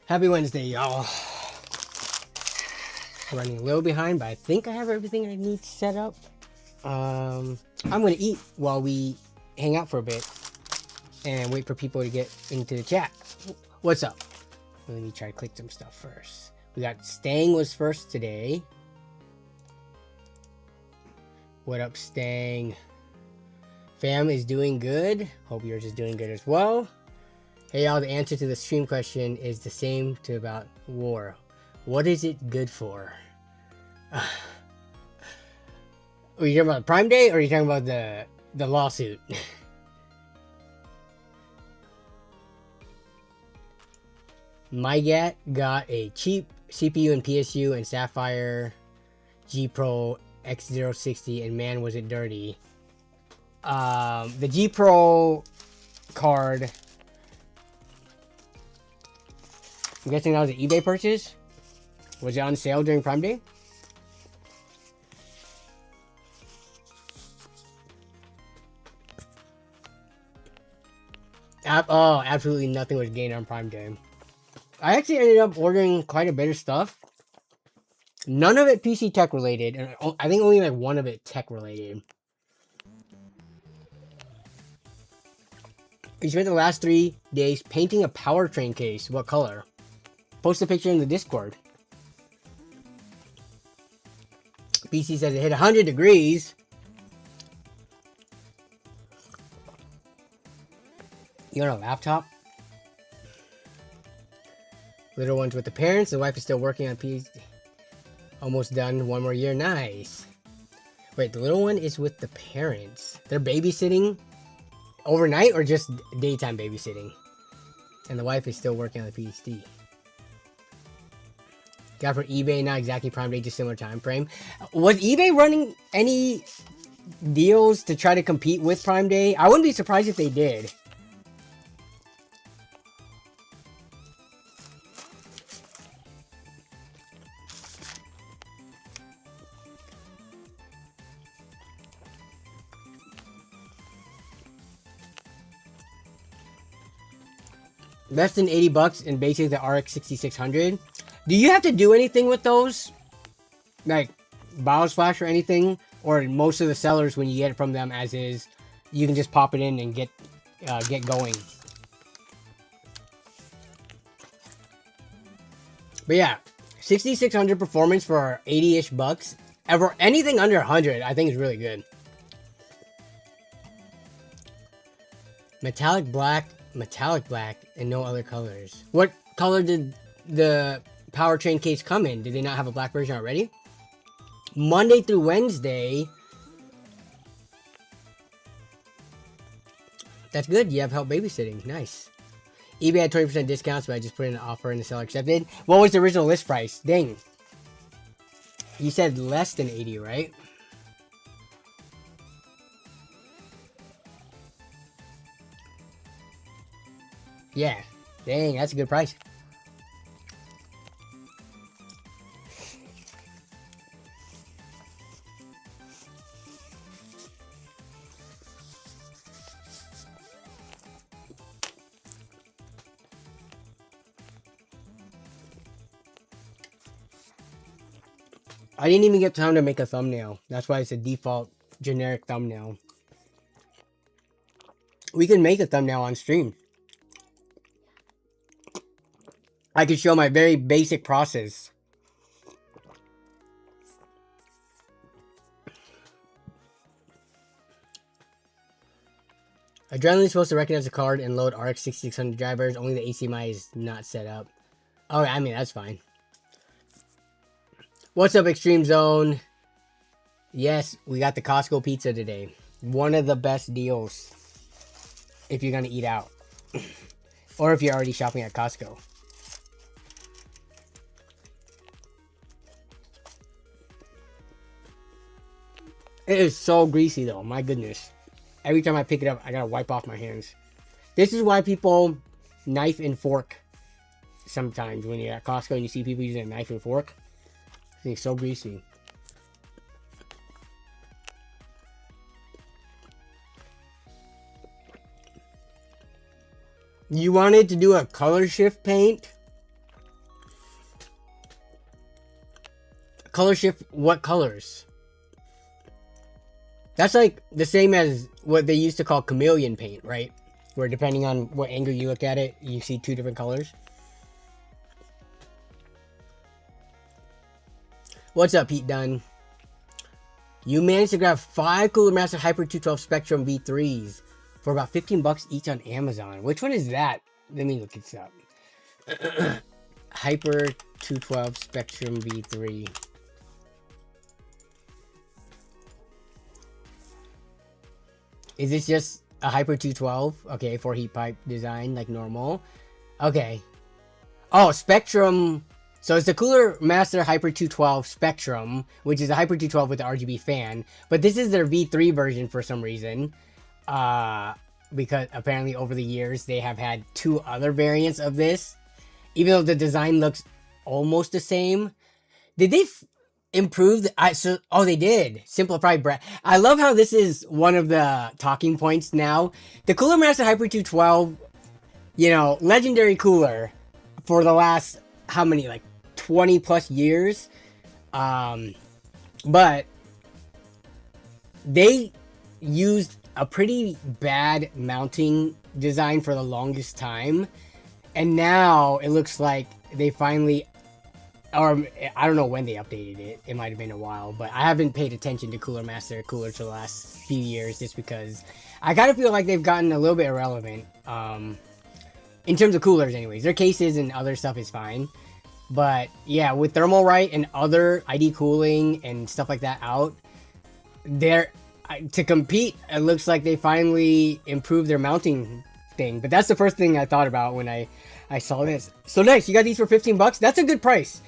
Happy Wednesday, y'all. Running a little behind, but I think I have everything I need set up. I'm gonna eat while we hang out for a bit and wait for people to get into the chat. What's up? Let me try to click some stuff first. We got Stang was first today. What up, Stang? Fam is doing good. Hope yours is doing good as well. Hey y'all, the answer to the stream question is the same to about war. What is it good for? Are you talking about Prime Day or are you talking about the lawsuit? MyGat got a cheap CPU and PSU and Sapphire G Pro X060 and man was it dirty. The G Pro card, I'm guessing that was an eBay purchase. Was it on sale during Prime Day? Oh, absolutely nothing was gained on Prime Day. I actually ended up ordering quite a bit of stuff. None of it PC tech related, and I think only like one of it tech related. We spent the last 3 days painting a powertrain case. What color? Post a picture in the Discord. PC says it hit 100 degrees. You on a laptop? Little one's with the parents. The wife is still working on PhD. Almost done. 1 more year. Nice. Wait, the little one is with the parents. They're babysitting overnight or just daytime babysitting? And the wife is still working on the PhD. Got for eBay, not exactly Prime Day, just similar time frame. Was eBay running any deals to try to compete with Prime Day? I wouldn't be surprised if they did. Less than 80 bucks and basically the RX 6600. Do you have to do anything with those? Like BIOS flash or anything? Or most of the sellers, when you get it from them as is, you can just pop it in and get going. But yeah, 6600 performance for 80-ish bucks. Ever anything under 100, I think is really good. Metallic black, and no other colors. What color did the powertrain case come in? Did they not have a black version already? Monday through Wednesday. That's good. You have help babysitting. Nice. eBay had 20% discounts, but I just put in an offer and the seller accepted. What was the original list price? Dang. You said less than 80, right? Yeah. Dang, that's a good price. I didn't even get time to make a thumbnail. That's why it's a default generic thumbnail. We can make a thumbnail on stream. I could show my very basic process. Adrenaline is supposed to recognize the card and load RX 6600 drivers. Only the HDMI is not set up. Oh, I mean, that's fine. What's up, Extreme Zone? Yes, we got the Costco pizza today. One of the best deals if you're going to eat out. Or if you're already shopping at Costco. It is so greasy though, my goodness. Every time I pick it up, I gotta wipe off my hands. This is why people knife and fork sometimes when you're at Costco and you see people using a knife and fork. It's so greasy. You wanted to do a color shift paint? color shift what colors? That's like the same as what they used to call chameleon paint, right? Where depending on what angle you look at it, you see 2 different colors. What's up, Pete Dunn? You managed to grab 5 Cooler Master Hyper 212 Spectrum V3s for about $15 each on Amazon. Which one is that? Let me look this up. Hyper 212 Spectrum V3. Is this just a Hyper 212? Okay, for heat pipe design like normal. Okay. Oh, Spectrum. So it's the Cooler Master Hyper 212 Spectrum, which is a Hyper 212 with the RGB fan. But this is their V3 version for some reason. Because apparently over the years they have had 2 other variants of this. Even though the design looks almost the same. Did they improve the... oh, they did. Simplified brand. I love how this is one of the talking points now. The Cooler Master Hyper 212, you know, legendary cooler for the last... how many? Like 20 plus years. But they used a pretty bad mounting design for the longest time. And now it looks like they finally, or I don't know when they updated it. It might have been a while, but I haven't paid attention to Cooler Master coolers for the last few years just because I kind of feel like they've gotten a little bit irrelevant. In terms of coolers anyways. Their cases and other stuff is fine. But yeah, with Thermalright and other ID cooling and stuff like that out, they're to compete. It looks like they finally improved their mounting thing. But that's the first thing I thought about when I saw this. So nice, you got these for $15. That's a good price.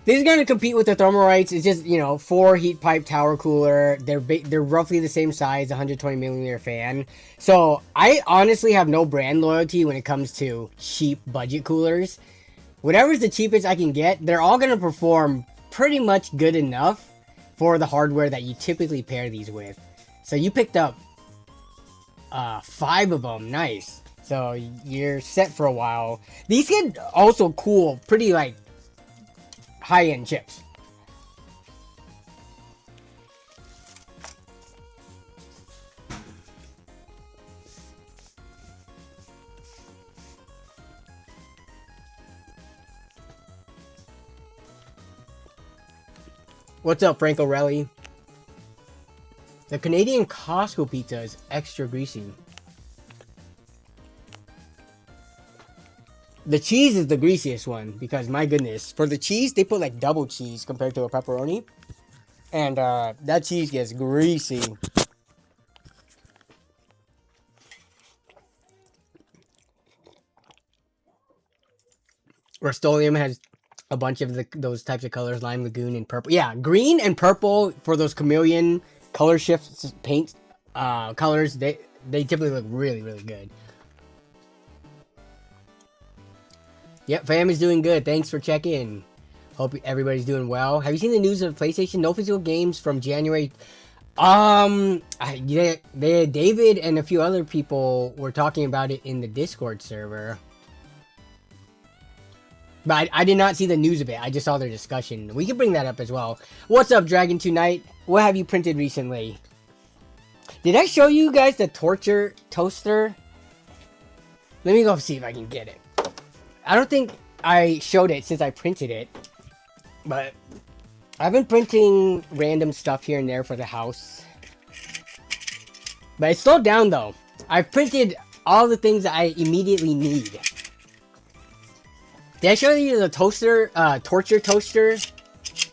This is going to compete with the Thermalrights. It's just, you know, 4 heat pipe tower cooler. They're roughly the same size, 120mm fan. So I honestly have no brand loyalty when it comes to cheap budget coolers. Whatever's the cheapest I can get, they're all going to perform pretty much good enough for the hardware that you typically pair these with. So you picked up 5 of them. Nice. So you're set for a while. These get also cool, pretty like high-end chips. What's up, Franco Relly? The Canadian Costco pizza is extra greasy. The cheese is the greasiest one because, my goodness, for the cheese, they put like double cheese compared to a pepperoni. And that cheese gets greasy. Rust-Oleum has a bunch of those types of colors, lime, lagoon, and purple. Yeah, green and purple for those chameleon color shifts, paint colors. They typically look really, really good. Yep, fam is doing good. Thanks for checking. Hope everybody's doing well. Have you seen the news of PlayStation? No physical games from January. David and a few other people were talking about it in the Discord server. But I did not see the news of it. I just saw their discussion. We can bring that up as well. What's up, Dragon Tonight? What have you printed recently? Did I show you guys the torture toaster? Let me go see if I can get it. I don't think I showed it since I printed it. But I've been printing random stuff here and there for the house. But it slowed down though. I've printed all the things that I immediately need. Did I show you the toaster, torture toaster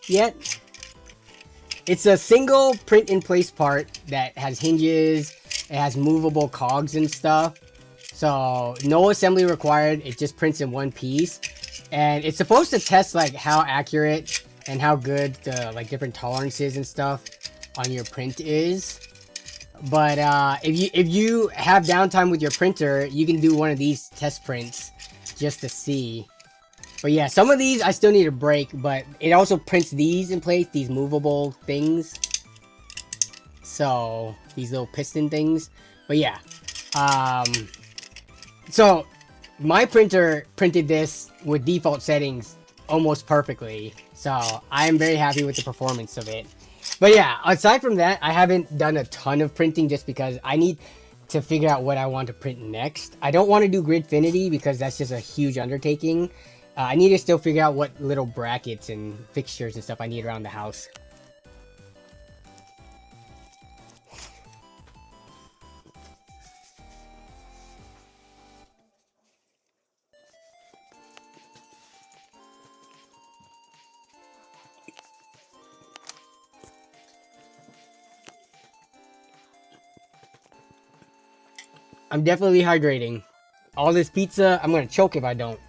yet? It's a single print-in-place part that has hinges, it has movable cogs and stuff. So, no assembly required, it just prints in one piece. And it's supposed to test like how accurate and how good the like different tolerances and stuff on your print is. But if you have downtime with your printer, you can do one of these test prints just to see. But yeah, some of these I still need to break, but it also prints these in place, these movable things. So, these little piston things. But yeah. So, my printer printed this with default settings almost perfectly. So I'm very happy with the performance of it. But yeah, aside from that, I haven't done a ton of printing just because I need to figure out what I want to print next. I don't want to do Gridfinity because that's just a huge undertaking. I need to still figure out what little brackets and fixtures and stuff I need around the house. I'm definitely hydrating. All this pizza, I'm gonna choke if I don't.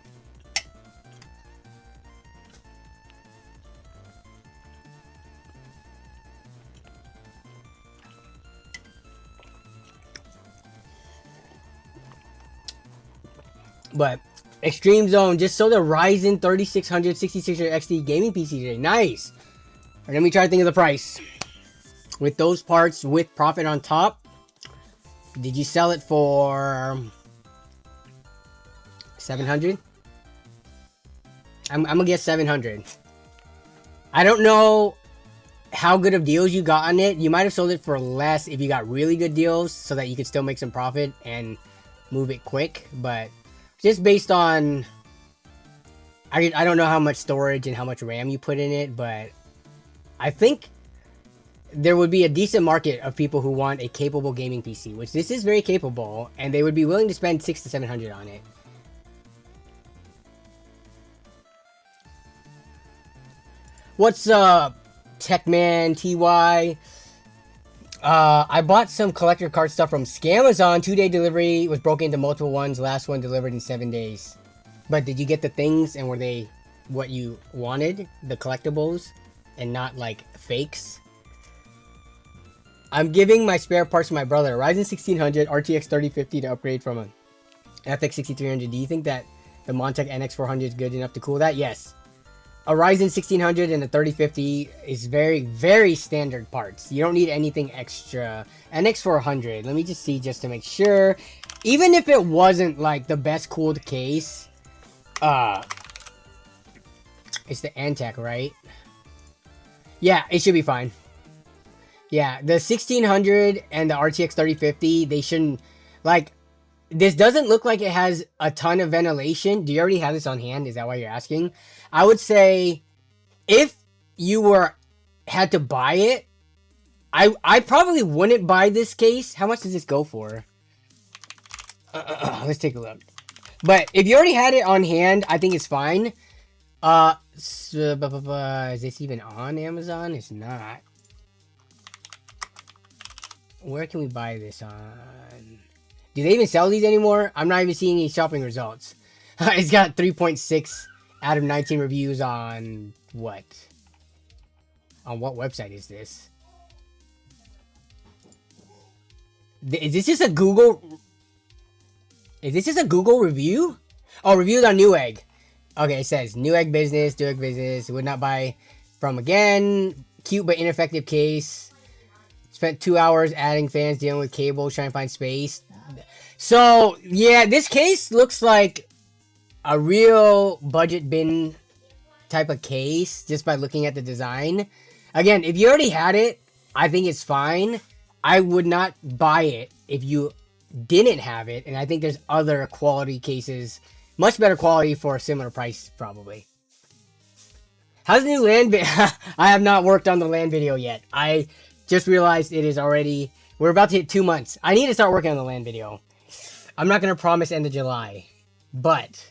But Extreme Zone just sold a Ryzen 3600 6600 XT gaming PC today. Nice. All right, let me try to think of the price. With those parts, with profit on top, did you sell it for 700? I'm gonna guess 700. I don't know how good of deals you got on it. You might have sold it for less if you got really good deals so that you could still make some profit and move it quick. But just based on, I don't know how much storage and how much RAM you put in it, but I think there would be a decent market of people who want a capable gaming PC, which this is very capable, and they would be willing to spend 600 to 700 on it. What's up, Techman TY? I bought some collector card stuff from Scamazon. 2-day delivery, was broken into multiple ones. Last one delivered in 7 days. But did you get the things, and were they what you wanted? The collectibles, and not like fakes? I'm giving my spare parts to my brother. Ryzen 1600, RTX 3050 to upgrade from a FX 6300. Do you think that the Montech NX 400 is good enough to cool that? Yes. A Ryzen 1600 and a 3050 is very, very standard parts. You don't need anything extra. NX 400, let me just see just to make sure. Even if it wasn't like the best cooled case, it's the Antec, right? Yeah, it should be fine. Yeah, the 1600 and the RTX 3050, they shouldn't, like, this doesn't look like it has a ton of ventilation. Do you already have this on hand? Is that why you're asking? I would say if you had to buy it, I probably wouldn't buy this case. How much does this go for? Let's take a look. But if you already had it on hand, I think it's fine. Is this even on Amazon? It's not. Where can we buy this on? Do they even sell these anymore? I'm not even seeing any shopping results. It's got 3.6 out of 19 reviews on what? On what website is this? Is this just a Google? Is this just a Google review? Oh, reviews on Newegg. Okay, it says Newegg business, would not buy from again. Cute but ineffective case. Spent 2 hours adding fans, dealing with cables, trying to find space. So, yeah, this case looks like a real budget bin type of case just by looking at the design. Again, if you already had it, I think it's fine. I would not buy it if you didn't have it. And I think there's other quality cases, much better quality for a similar price, probably. How's the new LAN video? I have not worked on the LAN video yet. I just realized it is already, we're about to hit 2 months. I need to start working on the LAN video. I'm not going to promise end of July, but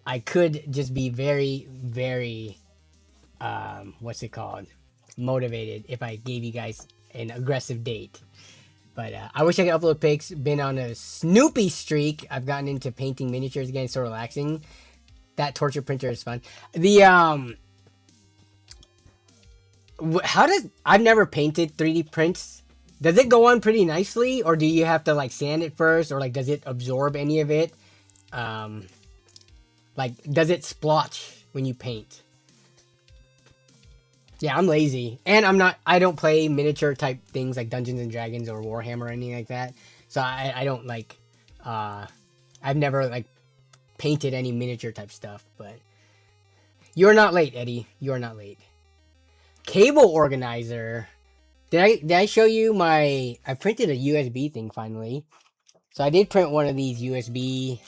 I could just be very, very, what's it called? Motivated if I gave you guys an aggressive date. But I wish I could upload pics. Been on a Snoopy streak. I've gotten into painting miniatures again. It's so relaxing. That torture printer is fun. The, I've never painted 3D prints. Does it go on pretty nicely, or do you have to like sand it first, or like does it absorb any of it? Like does it splotch when you paint? Yeah, I'm lazy, and I don't play miniature type things like Dungeons and Dragons or Warhammer or anything like that. So I don't like, I've never like painted any miniature type stuff, but You're not late, Eddie. You're not late. Cable organizer. Did I show you my... I printed a USB thing finally. So I did print one of these USB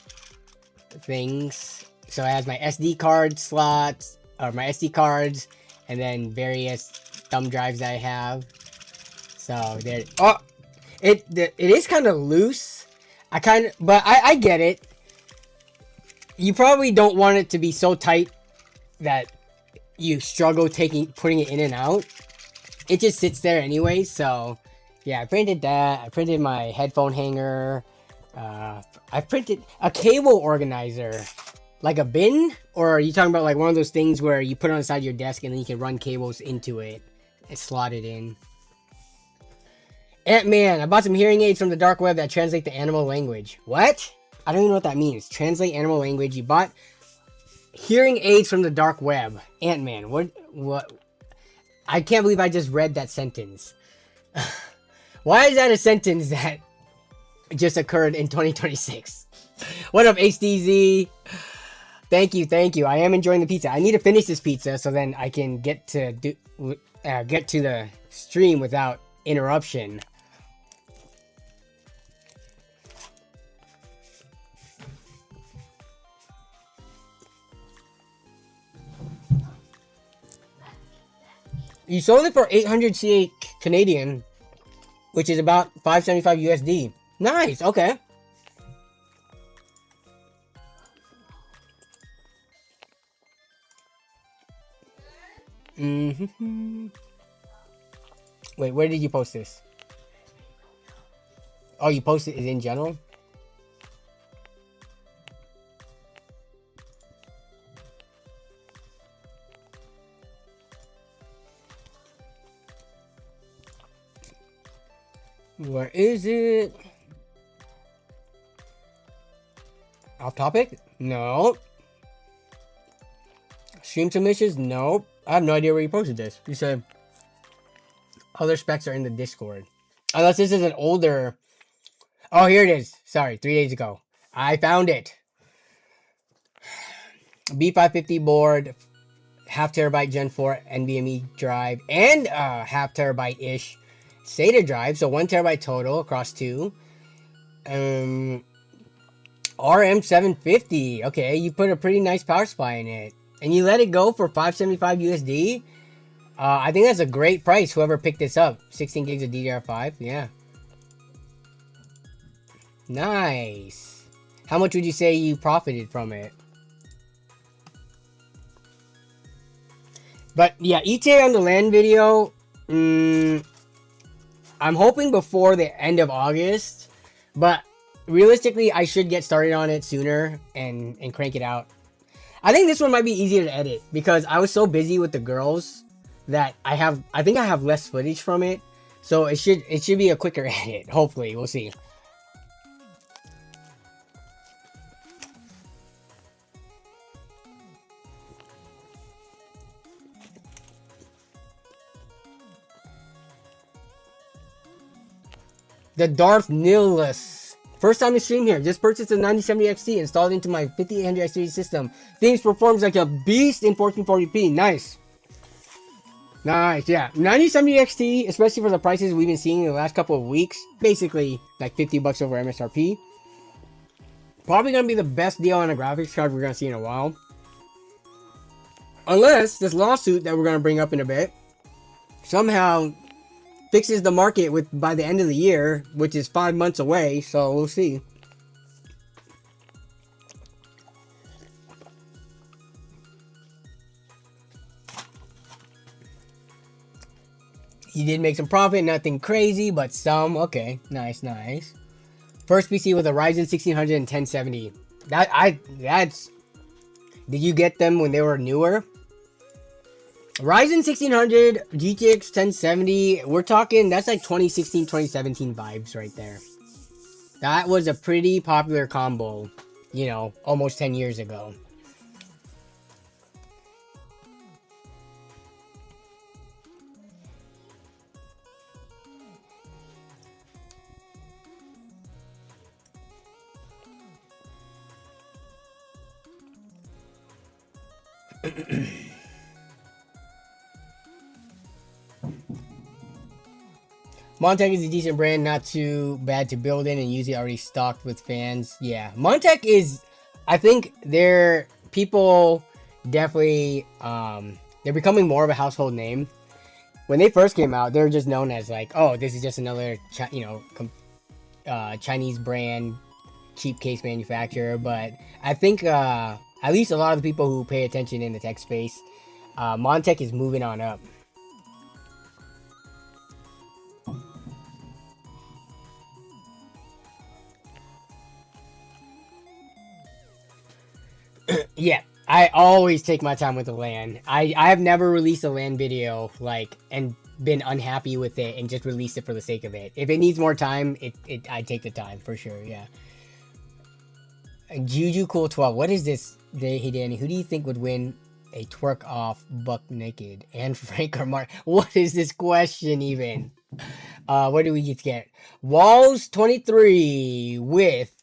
things. So it has my SD card slots, or my SD cards, and then various thumb drives that I have. So there... Oh! It is kind of loose. But I get it. You probably don't want it to be so tight that you struggle putting it in and out. It just sits there anyway. So yeah, I printed that. I printed my headphone hanger. I printed a cable organizer, like a bin, or are you talking about like one of those things where you put it on the side of your desk and then you can run cables into it and slot it in? Ant-Man, I bought some hearing aids from the dark web that translate the animal language. What? I don't even know what that means. Translate animal language. You bought hearing aids from the dark web. Ant-Man, what? I can't believe I just read that sentence. Why is that a sentence that just occurred in 2026? What up, HDZ? Thank you. I am enjoying the pizza. I need to finish this pizza so then I can get to the stream without interruption. You sold it for 800 CA Canadian, which is about 575 USD. Nice, okay. Wait, where did you post this? Oh, you posted it in general? Where is it? Off topic? No. Stream submissions? Nope. I have no idea where you posted this. You said other specs are in the Discord. Unless this is an older... Oh, here it is. Sorry, 3 days ago. I found it. B550 board, half terabyte Gen 4 NVMe drive, and half terabyte-ish SATA drive, so 1 terabyte total across two. RM750. Okay, you put a pretty nice power supply in it, and you let it go for 575 USD. I think that's a great price. Whoever picked this up, 16 gigs of DDR5. Yeah, nice. How much would you say you profited from it? But yeah, ETA on the LAN video. I'm hoping before the end of August, but realistically, I should get started on it sooner and crank it out. I think this one might be easier to edit because I was so busy with the girls that I think I have less footage from it, so it should be a quicker edit. Hopefully, we'll see. The Darth Nihilus. First time to stream here. Just purchased a 9070XT, installed into my 5800X3 system. Things performs like a beast in 1440p. Nice. Nice, yeah. 9070XT, especially for the prices we've been seeing in the last couple of weeks. Basically, like 50 bucks over MSRP. Probably going to be the best deal on a graphics card we're going to see in a while. Unless this lawsuit that we're going to bring up in a bit somehow fixes the market by the end of the year, which is 5 months away, so we'll see. You did make some profit, nothing crazy, but some. Okay, nice. First PC with a Ryzen 1600 and 1070. That's. Did you get them when they were newer? Ryzen 1600, GTX 1070, we're talking, that's like 2016, 2017 vibes right there. That was a pretty popular combo, you know, almost 10 years ago. Montech is a decent brand, not too bad to build in and usually already stocked with fans. Yeah, Montech is, I think they're people definitely, they're becoming more of a household name. When they first came out, they were just known as like, oh, this is just another, Chinese brand, cheap case manufacturer. But I think at least a lot of the people who pay attention in the tech space, Montech is moving on up. Yeah, I always take my time with the LAN. I have never released a LAN video and been unhappy with it and just released it for the sake of it. If it needs more time, I take the time for sure. Yeah. And Juju Cool 12. What is this? Hey Danny, who do you think would win a twerk off buck naked? And Frank or Mark? What is this question even? What do we get? Walls 23 with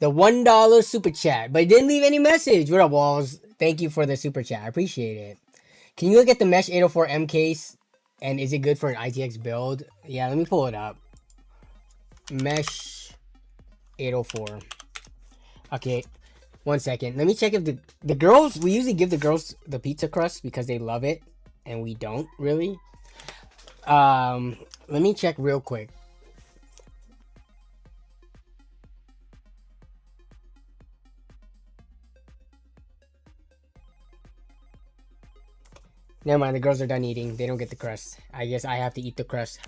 the $1 super chat, but he didn't leave any message. What up, Walls? Thank you for the super chat. I appreciate it. Can you look at the Mesh 804M case? And is it good for an ITX build? Yeah, let me pull it up. Mesh 804. Okay, 1 second. Let me check if the girls, we usually give the girls the pizza crust because they love it, and we don't really. Let me check real quick. Never mind, the girls are done eating. They don't get the crust. I guess I have to eat the crust.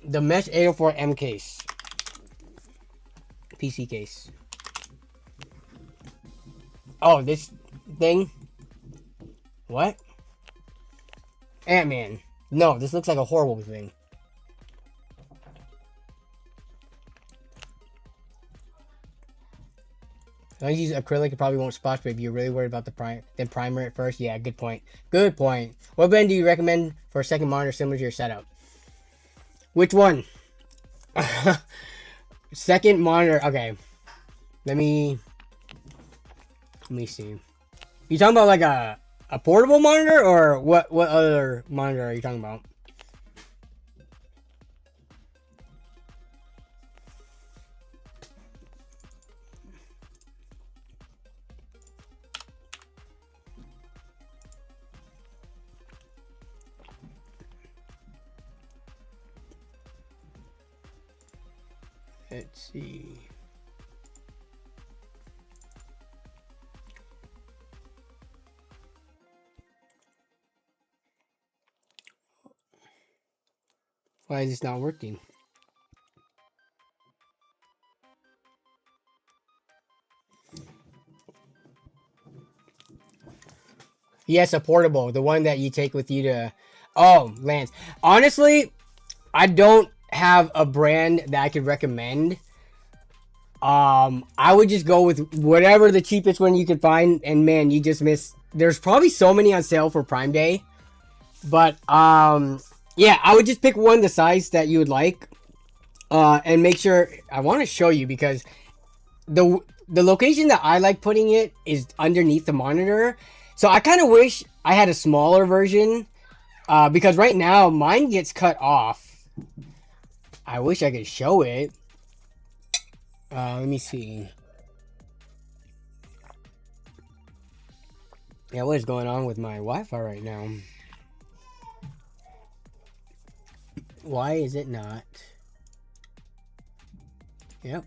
The Mesh 804M case. PC case. Oh, this thing? What? Ant-Man. No, this looks like a horrible thing. As long as you use acrylic, it probably won't splash, but if you're really worried about the then primer it first. Yeah, good point. Good point. What brand do you recommend for a second monitor similar to your setup? Which one? Second monitor. Okay. Let me see. You talking about like a portable monitor, or what other monitor are you talking about? Let's see. Why is this not working? Yes, a portable. The one that you take with you to... Oh, Lance. Honestly, I don't have a brand that I could recommend. I would just go with whatever the cheapest one you could find. And man, you just miss... There's probably so many on sale for Prime Day. But, yeah, I would just pick one the size that you would like. And make sure... I want to show you because the location that I like putting it is underneath the monitor. So I kind of wish I had a smaller version. Because right now, mine gets cut off. I wish I could show it. Let me see. Yeah, what is going on with my Wi-Fi right now? Why is it not? Yep,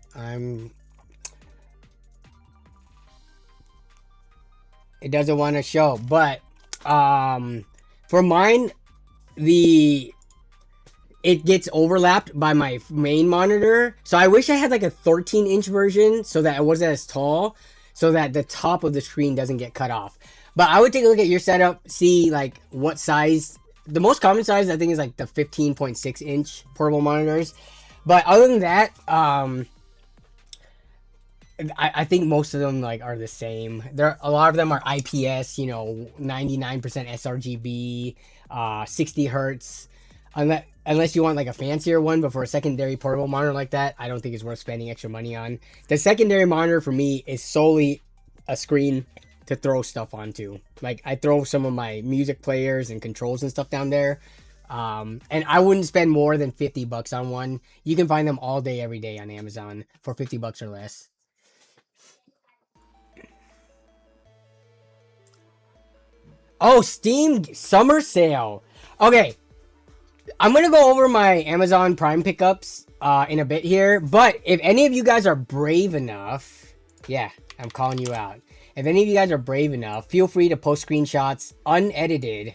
it doesn't want to show, but for mine, it gets overlapped by my main monitor. So I wish I had like a 13-inch version so that it wasn't as tall, so that the top of the screen doesn't get cut off. But I would take a look at your setup, see like what size. The most common size I think is like the 15.6-inch portable monitors. But other than that, I think most of them like are the same. A lot of them are IPS, 99% sRGB, 60 hertz. Unless you want like a fancier one, but for a secondary portable monitor like that, I don't think it's worth spending extra money on. The secondary monitor for me is solely a screen to throw stuff onto. Like I throw some of my music players and controls and stuff down there. And I wouldn't spend more than $50 on one. You can find them all day, every day on Amazon for $50 or less. Oh, Steam summer sale. Okay, I'm gonna go over my Amazon Prime pickups in a bit here. But if any of you guys are brave enough, yeah, I'm calling you out. If any of you guys are brave enough, feel free to post screenshots unedited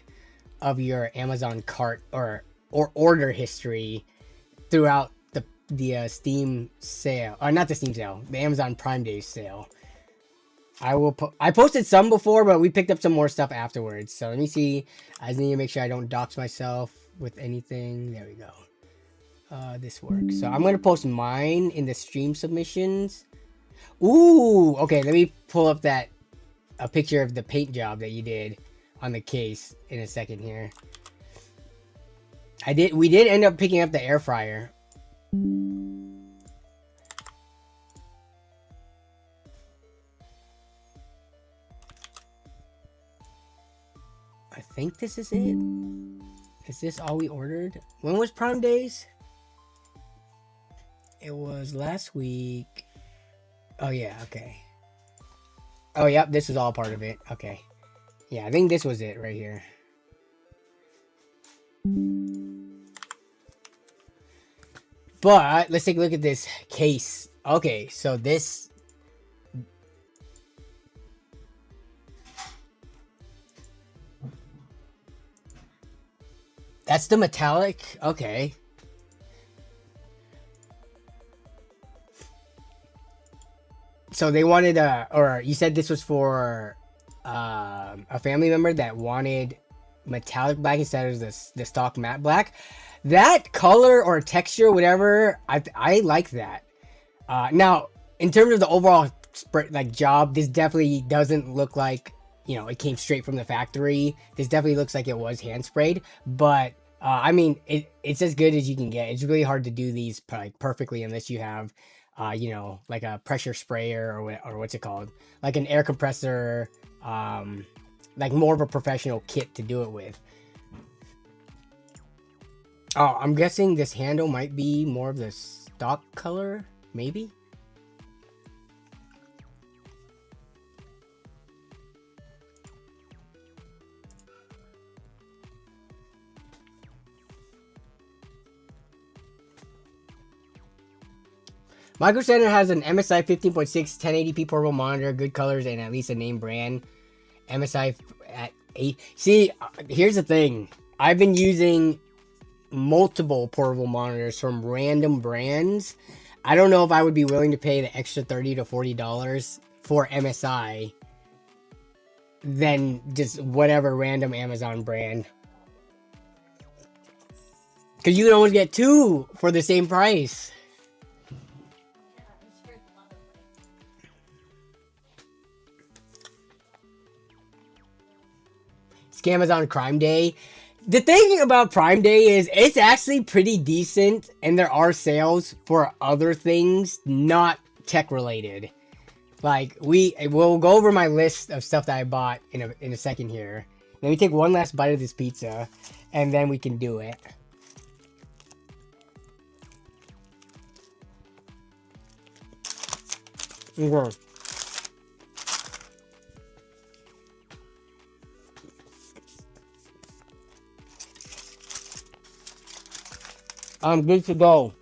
of your Amazon cart or order history throughout the Steam sale, or not the Steam sale, the Amazon Prime Day sale. I posted some before, but we picked up some more stuff afterwards. So let me see. I just need to make sure I don't dox myself with anything. There we go. This works. So I'm gonna post mine in the stream submissions. Ooh, okay. Let me pull up a picture of the paint job that you did on the case in a second here. We did end up picking up the air fryer. I think this is it. Is this all we ordered? When was Prime Days? It was last week. Oh yeah, okay. Oh yep, this is all part of it. Okay. Yeah, I think this was it right here. But let's take a look at this case. Okay, so this... That's the metallic? Okay. So they wanted or you said this was for a family member that wanted metallic black instead of the stock matte black. That color or texture, whatever, I like that. Now, in terms of the overall job, this definitely doesn't look like, you know, it came straight from the factory. This definitely looks like it was hand sprayed, but I mean, it's as good as you can get. It's really hard to do these like perfectly unless you have, you know, like a pressure sprayer or what's it called, like an air compressor, like more of a professional kit to do it with. Oh, I'm guessing this handle might be more of the stock color, maybe. Micro Center has an MSI 15.6 1080p portable monitor, good colors, and at least a name brand. MSI at 8. See, here's the thing. I've been using multiple portable monitors from random brands. I don't know if I would be willing to pay the extra $30 to $40 for MSI than just whatever random Amazon brand. Because you can always get two for the same price. It's Amazon Prime Day. The thing about Prime Day is it's actually pretty decent, and there are sales for other things not tech related. Like we'll go over my list of stuff that I bought in a second here. Let me take one last bite of this pizza, and then we can do it. Okay. I'm good to go.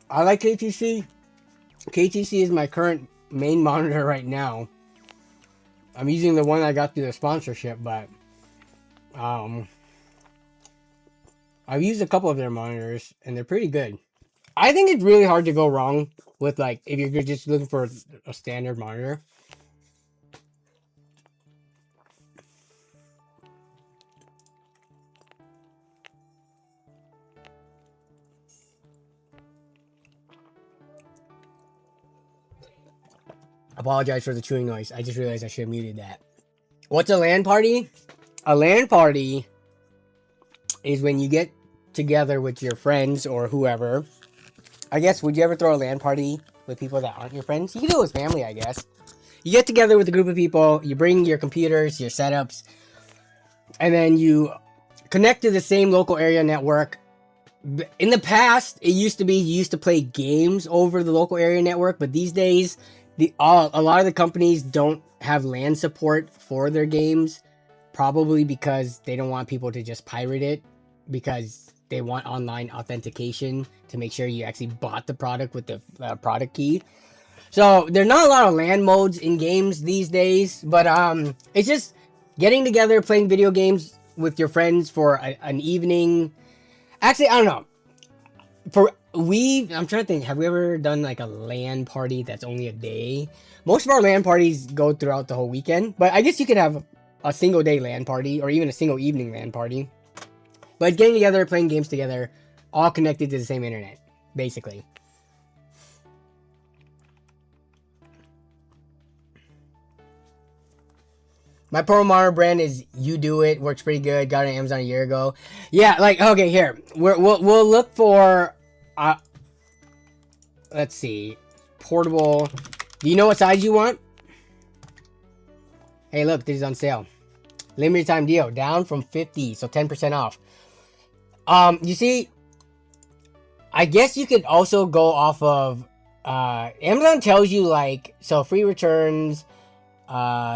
I like KTC. KTC is my current main monitor right now. I'm using the one I got through the sponsorship, but I've used a couple of their monitors and they're pretty good. I think it's really hard to go wrong with, like, if you're just looking for a standard monitor. Apologize for the chewing noise. I just realized I should have muted that. What's a LAN party? A LAN party is when you get together with your friends or whoever. I guess, would you ever throw a LAN party with people that aren't your friends? You can do it with family, I guess. You get together with a group of people, you bring your computers, your setups, and then you connect to the same local area network. In the past, it used to be you used to play games over the local area network, but these days, a lot of the companies don't have LAN support for their games, probably because they don't want people to just pirate it, because they want online authentication to make sure you actually bought the product with the product key. So there's not a lot of LAN modes in games these days, but it's just getting together, playing video games with your friends for an evening. Actually, I don't know. I'm trying to think, have we ever done like a LAN party that's only a day? Most of our LAN parties go throughout the whole weekend, but I guess you could have a single day LAN party or even a single evening LAN party. But getting together, playing games together, all connected to the same internet, basically. My pro monitor brand is You Do It. Works pretty good. Got it on Amazon a year ago. Yeah, like, okay, here. We'll look for, let's see, portable. Do you know what size you want? Hey, look, this is on sale. Limited time deal, down from 50, so 10% off. You see, I guess you could also go off of, Amazon tells you, like, so free returns.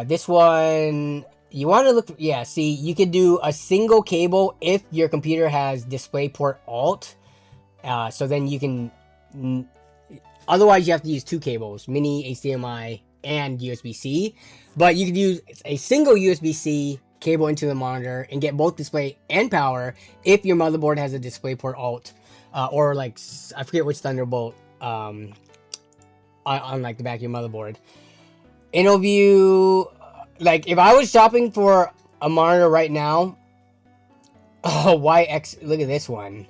This one, you want to look, yeah, see, you could do a single cable if your computer has DisplayPort Alt. So then you can, otherwise you have to use two cables, mini, HDMI, and USB-C. But you could use a single USB-C cable into the monitor and get both display and power if your motherboard has a DisplayPort Alt. Or like, I forget which Thunderbolt, on like the back of your motherboard. InnoView, like if I was shopping for a monitor right now, oh, YX, look at this one.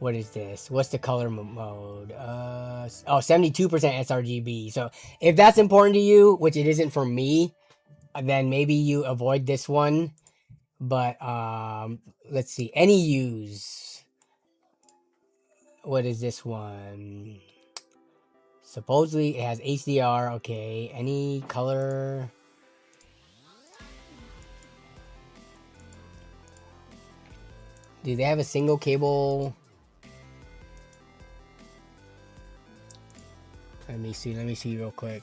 What is this? What's the color mode? 72% sRGB. So if that's important to you, which it isn't for me, then maybe you avoid this one. But let's see, any use. What is this one? Supposedly it has HDR. Okay, any color. Do they have a single cable? Let me see real quick.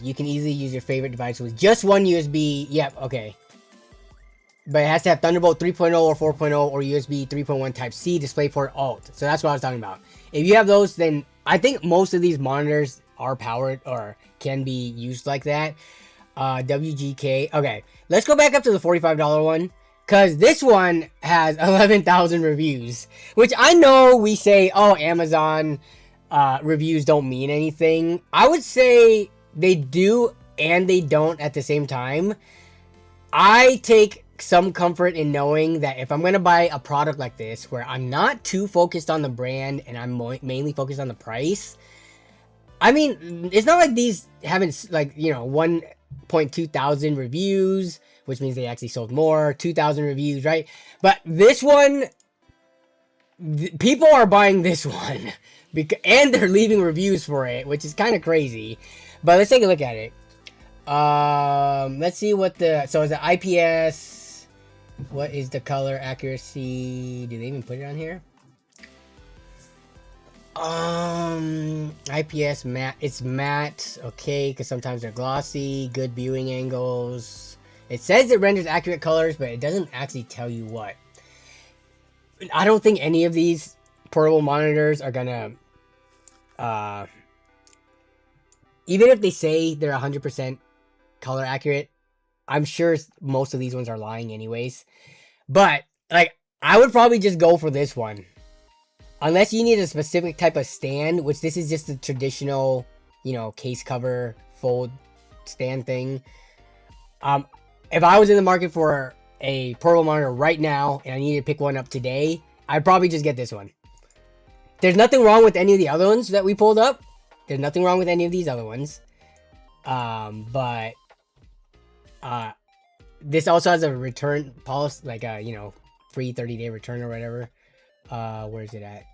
You can easily use your favorite device with just one USB. Yep, okay. But it has to have Thunderbolt 3.0 or 4.0 or USB 3.1 Type-C DisplayPort Alt. So that's what I was talking about. If you have those, then I think most of these monitors are powered or can be used like that. WGK. Okay, let's go back up to the $45 one. Because this one has 11,000 reviews. Which I know we say, oh, Amazon reviews don't mean anything. I would say they do and they don't at the same time. I take some comfort in knowing that if I'm going to buy a product like this where I'm not too focused on the brand and I'm mainly focused on the price, I mean, it's not like these haven't, like, you know, 1.2 thousand reviews, which means they actually sold more, 2,000 reviews, right? But this one, people are buying this one and they're leaving reviews for it, which is kind of crazy. But let's take a look at it. Let's see what so is it IPS? What is the color accuracy? Do they even put it on here? IPS matte. It's matte, okay, because sometimes they're glossy. Good viewing angles. It says it renders accurate colors, but it doesn't actually tell you what. I don't think any of these portable monitors are gonna, even if they say they're 100% color accurate, I'm sure most of these ones are lying anyways. But like, I would probably just go for this one. Unless you need a specific type of stand, which this is just a traditional, you know, case cover fold stand thing. If I was in the market for a portable monitor right now and I needed to pick one up today, I'd probably just get this one. There's nothing wrong with any of the other ones that we pulled up. There's nothing wrong with any of these other ones. But this also has a return policy, like a, you know, free 30-day return or whatever. Where is it at?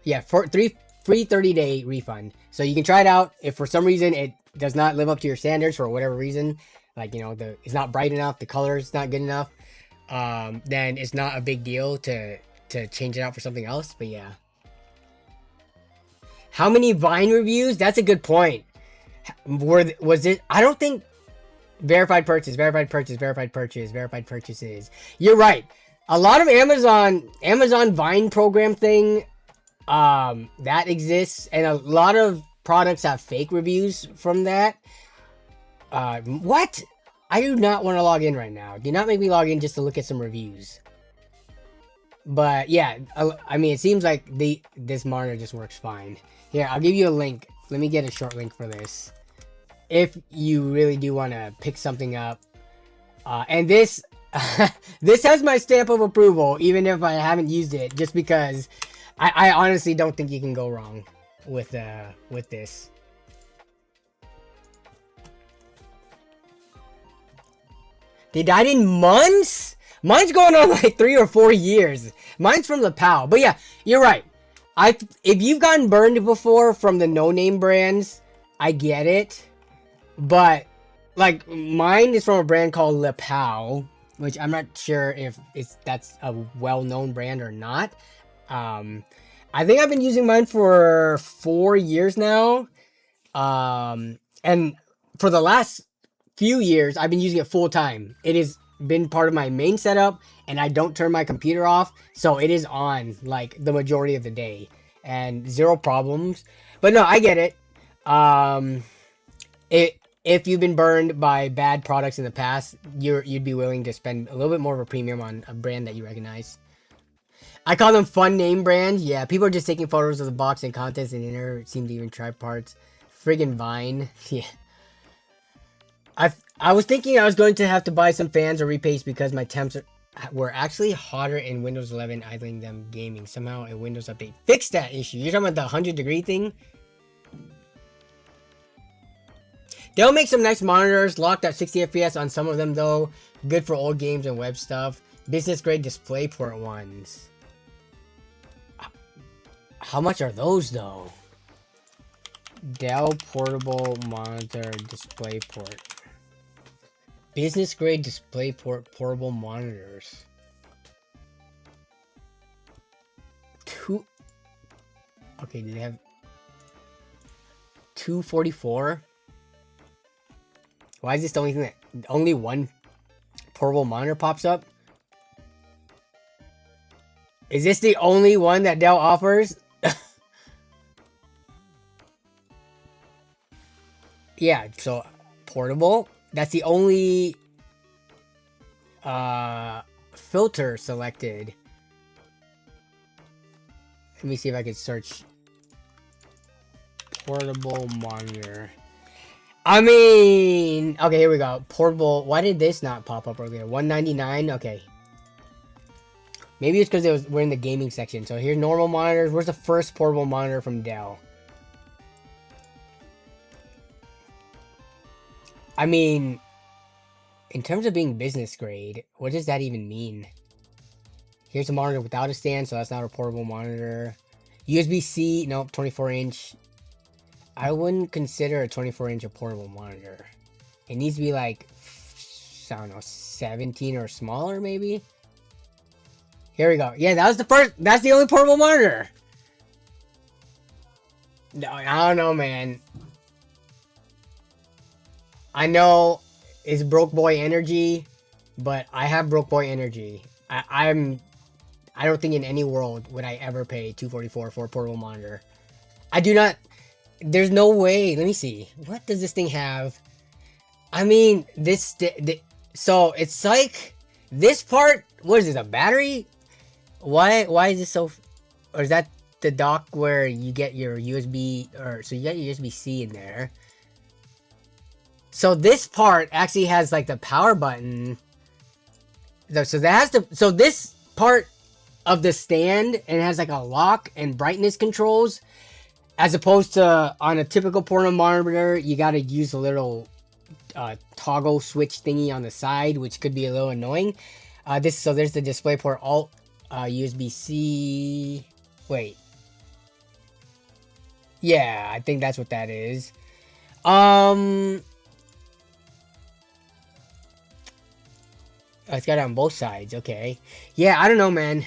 Yeah, for free 30-day refund. So you can try it out. If for some reason it does not live up to your standards for whatever reason, like, you know, it's not bright enough, the color is not good enough, then it's not a big deal to change it out for something else. But yeah. How many Vine reviews? That's a good point. Was it? I don't think verified purchases. You're right. A lot of Amazon Vine program thing that exists, and a lot of products have fake reviews from that. What? I do not want to log in right now. Do not make me log in just to look at some reviews. But yeah, I mean, it seems like this monitor just works fine. Here, I'll give you a link. Let me get a short link for this. If you really do want to pick something up. And this this has my stamp of approval, even if I haven't used it, just because I honestly don't think you can go wrong with this. They died in months? Mine's going on like 3 or 4 years. Mine's from the PAL. But yeah, you're right. If you've gotten burned before from the no-name brands, I get it. But like, mine is from a brand called Le Pal, which I'm not sure if that's a well-known brand or not. I think I've been using mine for 4 years now. And for the last few years, I've been using it full time. It has been part of my main setup, and I don't turn my computer off, so it is on like the majority of the day and zero problems. But no, I get it. If you've been burned by bad products in the past, you'd be willing to spend a little bit more of a premium on a brand that you recognize. I call them fun name brands. Yeah, people are just taking photos of the box and contents, and they never seem to even try parts. Friggin' Vine. Yeah. I was thinking I was going to have to buy some fans or repaste because my temps were actually hotter in Windows 11 idling them gaming. Somehow a Windows update fixed that issue. You're talking about the 100-degree thing? They'll make some nice monitors, locked at 60 FPS on some of them though. Good for old games and web stuff. Business grade DisplayPort ones. How much are those though? Dell portable monitor DisplayPort. Business grade DisplayPort portable monitors. Okay, do they have 244? Why is this the only thing that only one portable monitor pops up? Is this the only one that Dell offers? Yeah, so portable. That's the only filter selected. Let me see if I can search portable monitor. I mean, okay, here we go. Portable. Why did this not pop up earlier? $199. Okay. Maybe it's because we're in the gaming section. So here's normal monitors. Where's the first portable monitor from Dell? I mean, in terms of being business grade, what does that even mean? Here's a monitor without a stand, so that's not a portable monitor. USB-C, nope, 24-inch. I wouldn't consider a 24-inch a portable monitor. It needs to be like, I don't know, 17 or smaller maybe? Here we go. Yeah, that was the first, that's the only portable monitor. No, I don't know, man. I know it's broke boy energy, but I have broke boy energy. I don't think in any world would I ever pay $244 for a portable monitor. I do not. There's no way. Let me see. What does this thing have? I mean, so it's like This part, what is this, a battery? Why is this so, or is that the dock where you get your USB, or so you got your USB-C in there. So this part actually has like the power button. So that has to, so this part of the stand, and it has like a lock and brightness controls, as opposed to on a typical portable monitor, you got to use a little toggle switch thingy on the side, which could be a little annoying. So there's the display port, alt USB-C. Wait. Yeah, I think that's what that is. It's got it on both sides. Okay. Yeah, I don't know, man.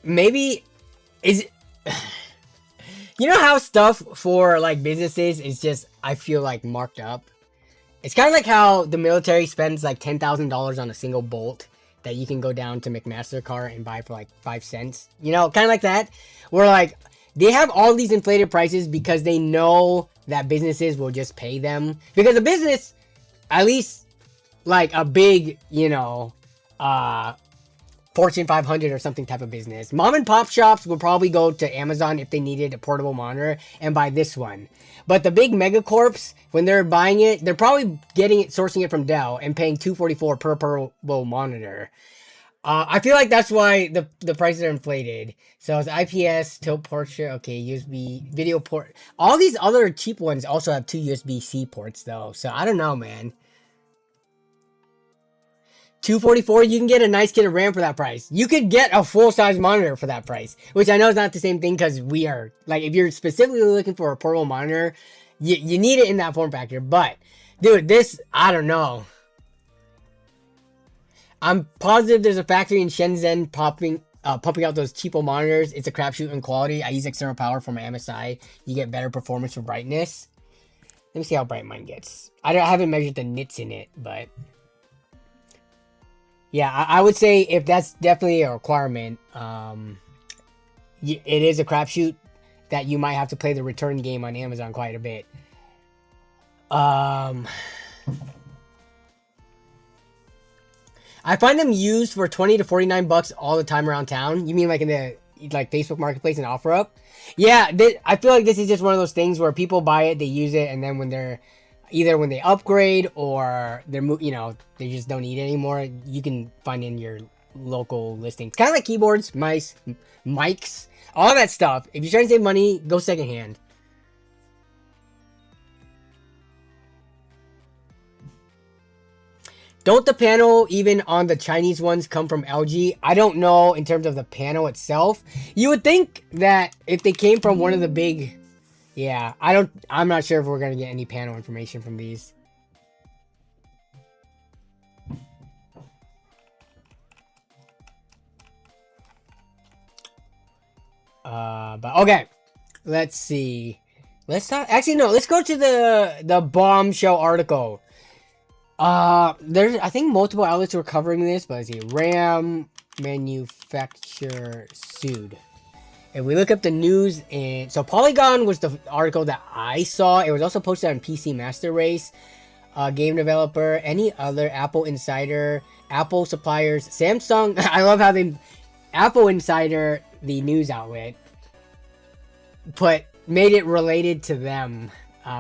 Maybe is it, you know how stuff for like businesses is just, I feel like, marked up. It's kind of like how the military spends like $10,000 on a single bolt that you can go down to McMaster-Carr and buy for like 5 cents. You know, kind of like that. Where like they have all these inflated prices because they know that businesses will just pay them. Because a business, at least like a big, you know, Fortune 500 or something type of business, mom and pop shops would probably go to Amazon if they needed a portable monitor and buy this one. But the big megacorps, when they're buying it, they're probably sourcing it from Dell and paying $244 per portable monitor. I feel like that's why the prices are inflated. So it's IPS, tilt portrait, okay, USB, video port. All these other cheap ones also have 2 USB-C ports though. So I don't know, man. $244, you can get a nice kit of RAM for that price. You could get a full-size monitor for that price, which I know is not the same thing because we are, like, if you're specifically looking for a portable monitor, you need it in that form factor. But, dude, this, I don't know. I'm positive there's a factory in Shenzhen pumping out those cheapo monitors. It's a crapshoot in quality. I use external power from my MSI. You get better performance for brightness. Let me see how bright mine gets. I haven't measured the nits in it, but yeah, I would say if that's definitely a requirement, it is a crapshoot that you might have to play the return game on Amazon quite a bit. I find them used for $20 to $49 all the time around town. You mean like in the Facebook Marketplace and OfferUp? Yeah, I feel like this is just one of those things where people buy it, they use it, and then when they're either when they upgrade or they're, you know, they just don't need it anymore, you can find in your local listings. Kind of like keyboards, mice, mics, all that stuff. If you're trying to save money, go secondhand. Don't the panel, even on the Chinese ones, come from LG? I don't know in terms of the panel itself. You would think that if they came from one of the big... Yeah, I'm not sure if we're going to get any panel information from these. But okay. Let's see. Let's not... Actually, no. Let's go to the bombshell article. There's, I think multiple outlets were covering this, but let's see. RAM manufacturer sued. If we look up the news, and so Polygon was the article that I saw. It was also posted on PC Master Race, game developer, any other Apple Insider, Apple suppliers, Samsung. I love how Apple Insider, the news outlet, made it related to them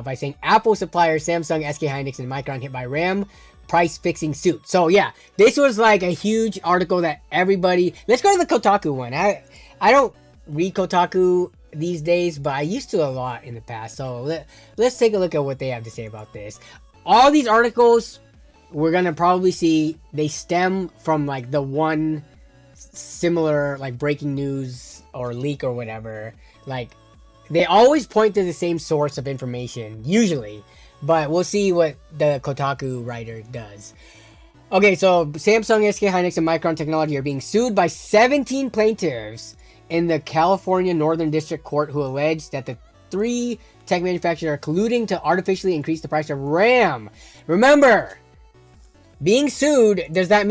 by saying Apple suppliers, Samsung, SK Hynix, and Micron hit by RAM price fixing suit. So yeah, this was like a huge article that everybody. Let's go to the Kotaku one. I don't read Kotaku these days, but I used to a lot in the past. So let's take a look at what they have to say about this. All these articles we're gonna probably see, they stem from like the one similar like breaking news or leak or whatever. Like they always point to the same source of information usually, but we'll see what the Kotaku writer does. Okay, so Samsung, SK Hynix, and Micron Technology are being sued by 17 plaintiffs in the California Northern District Court, who alleged that the 3 tech manufacturers are colluding to artificially increase the price of RAM. Remember, being sued does not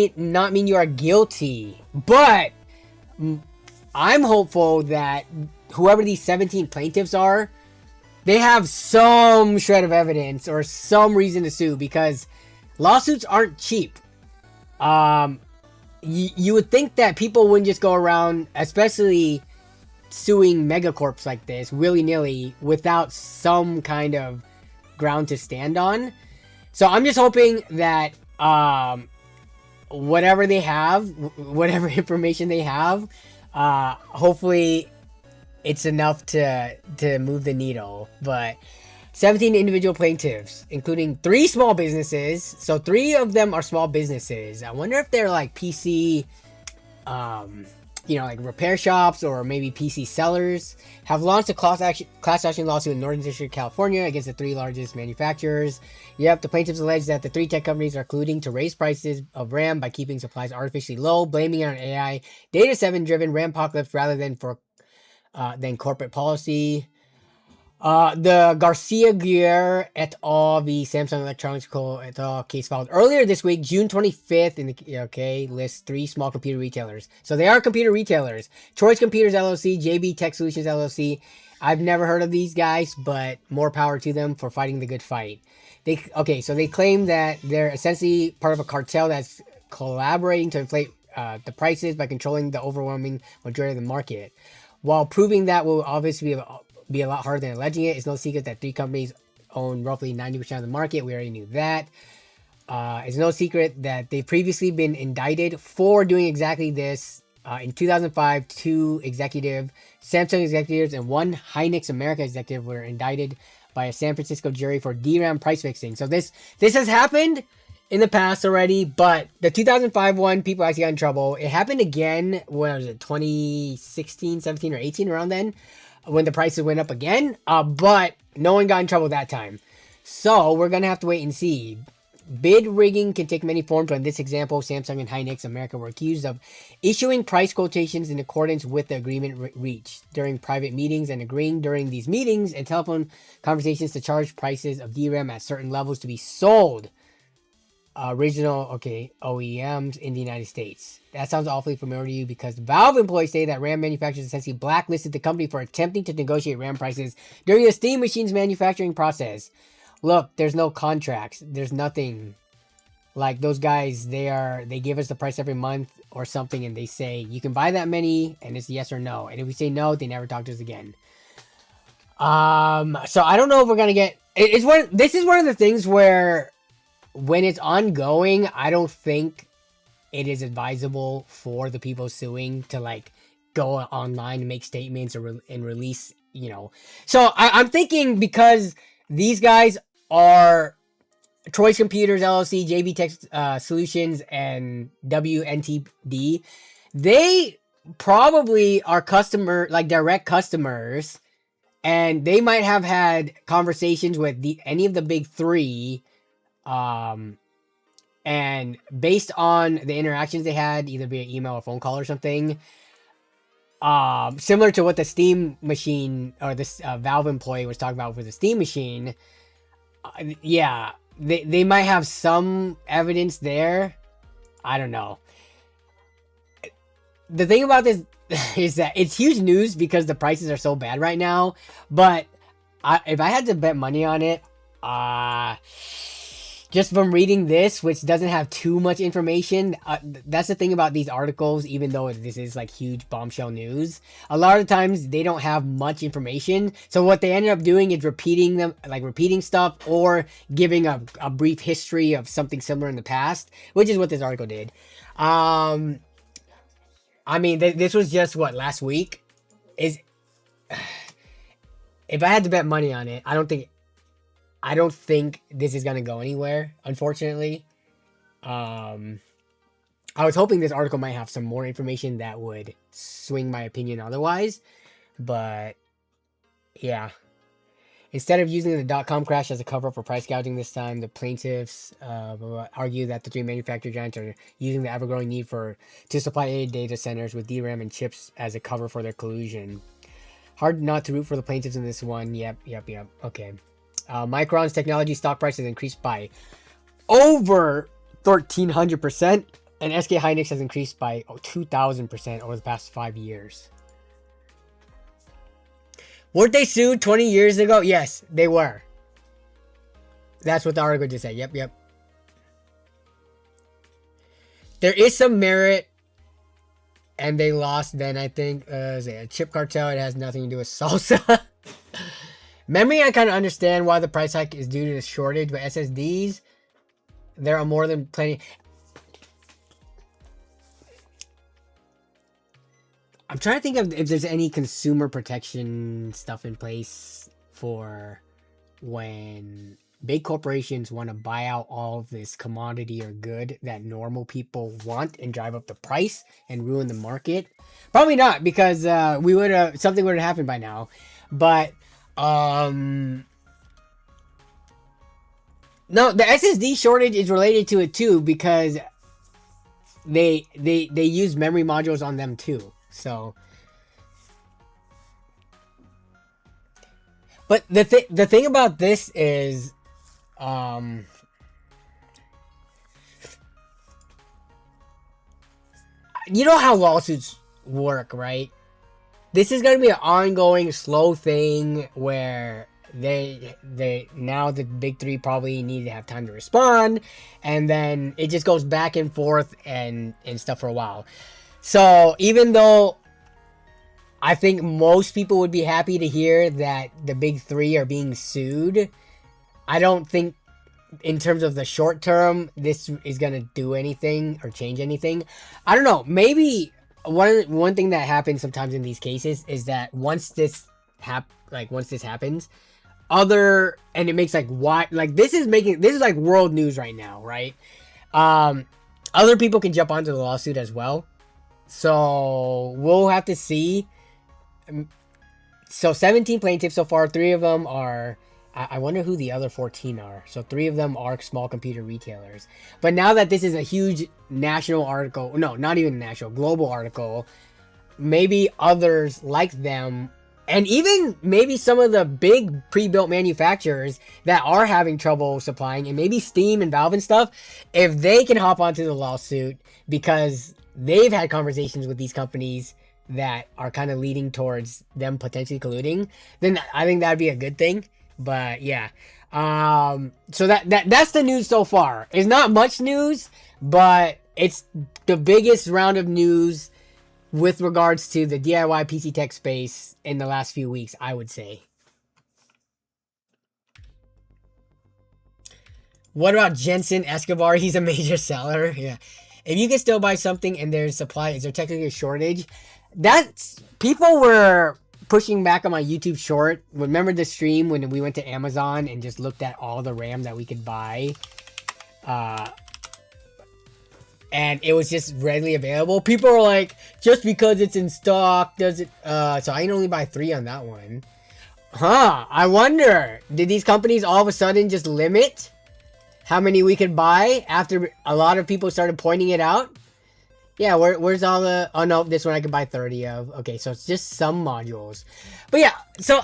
mean you are guilty, but I'm hopeful that whoever these 17 plaintiffs are, they have some shred of evidence or some reason to sue, because lawsuits aren't cheap. You would think that people wouldn't just go around, especially suing megacorps like this willy-nilly without some kind of ground to stand on. So I'm just hoping that whatever they have, whatever information they have, hopefully it's enough to move the needle. But 17 individual plaintiffs, including 3 small businesses. So 3 of them are small businesses. I wonder if they're like PC, like repair shops or maybe PC sellers, have launched a class action lawsuit in Northern District of California against the 3 largest manufacturers. Yep, the plaintiffs allege that the 3 tech companies are colluding to raise prices of RAM by keeping supplies artificially low, blaming it on AI, data 7-driven RAM apocalypse rather than corporate policy. The Garcia Guerre et al. The Samsung Electronics Co. et al. Case filed earlier this week, June 25th, lists 3 small computer retailers. So they are computer retailers. Choice Computers LLC, JB Tech Solutions LLC. I've never heard of these guys, but more power to them for fighting the good fight. So they claim that they're essentially part of a cartel that's collaborating to inflate the prices by controlling the overwhelming majority of the market. While proving that will obviously be a lot harder than alleging it, it's no secret that 3 companies own roughly 90% of the market. We already knew that. It's no secret that they've previously been indicted for doing exactly this. In 2005, 2 Samsung executives and 1 Hynix America executive were indicted by a San Francisco jury for DRAM price fixing. So this has happened in the past already, but the 2005 one, people actually got in trouble. It happened again, what was it, 2016, 17, or 18, around then, when the prices went up again, but no one got in trouble that time. So we're going to have to wait and see. Bid rigging can take many forms. In this example, Samsung and Hynix America were accused of issuing price quotations in accordance with the agreement reached during private meetings and agreeing during these meetings and telephone conversations to charge prices of DRAM at certain levels to be sold OEMs in the United States. That sounds awfully familiar to you because Valve employees say that RAM manufacturers essentially blacklisted the company for attempting to negotiate RAM prices during the Steam Machine's manufacturing process. Look, there's no contracts. There's nothing. Like those guys, they give us the price every month or something and they say, you can buy that many and it's yes or no. And if we say no, they never talk to us again. So I don't know if we're going to get... This is one of the things where when it's ongoing, I don't think it is advisable for the people suing to like go online and make statements and release, So I'm thinking because these guys are Choice Computers LLC, JB Tech Solutions, and WNTD, they probably are direct customers, and they might have had conversations with any of the big 3. And based on the interactions they had, either via email or phone call or something, similar to what the Steam machine or this Valve employee was talking about for the Steam machine, they might have some evidence there. I don't know. The thing about this is that it's huge news because the prices are so bad right now. But if I had to bet money on it, just from reading this, which doesn't have too much information, that's the thing about these articles, even though this is like huge bombshell news. A lot of times they don't have much information. So what they ended up doing is repeating stuff or giving a brief history of something similar in the past, which is what this article did. I mean, this was just last week? If I had to bet money on it, I don't think this is going to go anywhere, unfortunately. I was hoping this article might have some more information that would swing my opinion otherwise. But, yeah. Instead of using the .com crash as a cover for price gouging this time, the plaintiffs argue that the 3 manufacturer giants are using the ever-growing need to supply AI data centers with DRAM and chips as a cover for their collusion. Hard not to root for the plaintiffs in this one. Yep. Okay. Micron's technology stock price has increased by over 1,300%, and SK Hynix has increased by 2,000% over the past 5 years. Weren't they sued 20 years ago? Yes, they were. That's what the article just said. Yep. there is some merit, and they lost then, I think. A chip cartel, it has nothing to do with salsa. Memory, I kind of understand why the price hike is due to the shortage, but SSDs, there are more than plenty. I'm trying to think of if there's any consumer protection stuff in place for when big corporations want to buy out all of this commodity or good that normal people want and drive up the price and ruin the market. Probably not, because we would have something would have happened by now. But no, the SSD shortage is related to it too, because they use memory modules on them too. So, but the thing about this is, you know how lawsuits work, right? This is going to be an ongoing slow thing where they now the big three probably need to have time to respond, and then it just goes back and forth and stuff for a while. So even though I think most people would be happy to hear that the big three are being sued, I don't think in terms of the short term this is going to do anything or change anything. I don't know. Maybe one thing that happens sometimes in these cases is that once this happens, and it makes this is like world news right now, right? Other people can jump onto the lawsuit as well. So we'll have to see. So 17 plaintiffs so far. 3 of them are, I wonder who the other 14 are. So 3 of them are small computer retailers. But now that this is a huge national article, no, not even national, global article, maybe others like them, and even maybe some of the big pre-built manufacturers that are having trouble supplying, and maybe Steam and Valve and stuff, if they can hop onto the lawsuit because they've had conversations with these companies that are kind of leading towards them potentially colluding, then I think that'd be a good thing. But yeah, so that's the news so far. It's not much news, but it's the biggest round of news with regards to the DIY PC tech space in the last few weeks, I would say. What about Jensen Escobar? He's a major seller. Yeah. If you can still buy something and there's supply, is there technically a shortage? People were pushing back on my YouTube short. Remember the stream when we went to Amazon and just looked at all the RAM that we could buy? And it was just readily available. People were like, just because it's in stock, does it? So I can only buy 3 on that one. Huh, I wonder, did these companies all of a sudden just limit how many we could buy after a lot of people started pointing it out? Yeah, where's all the... Oh, no, this one I could buy 30 of. Okay, so it's just some modules. But yeah, so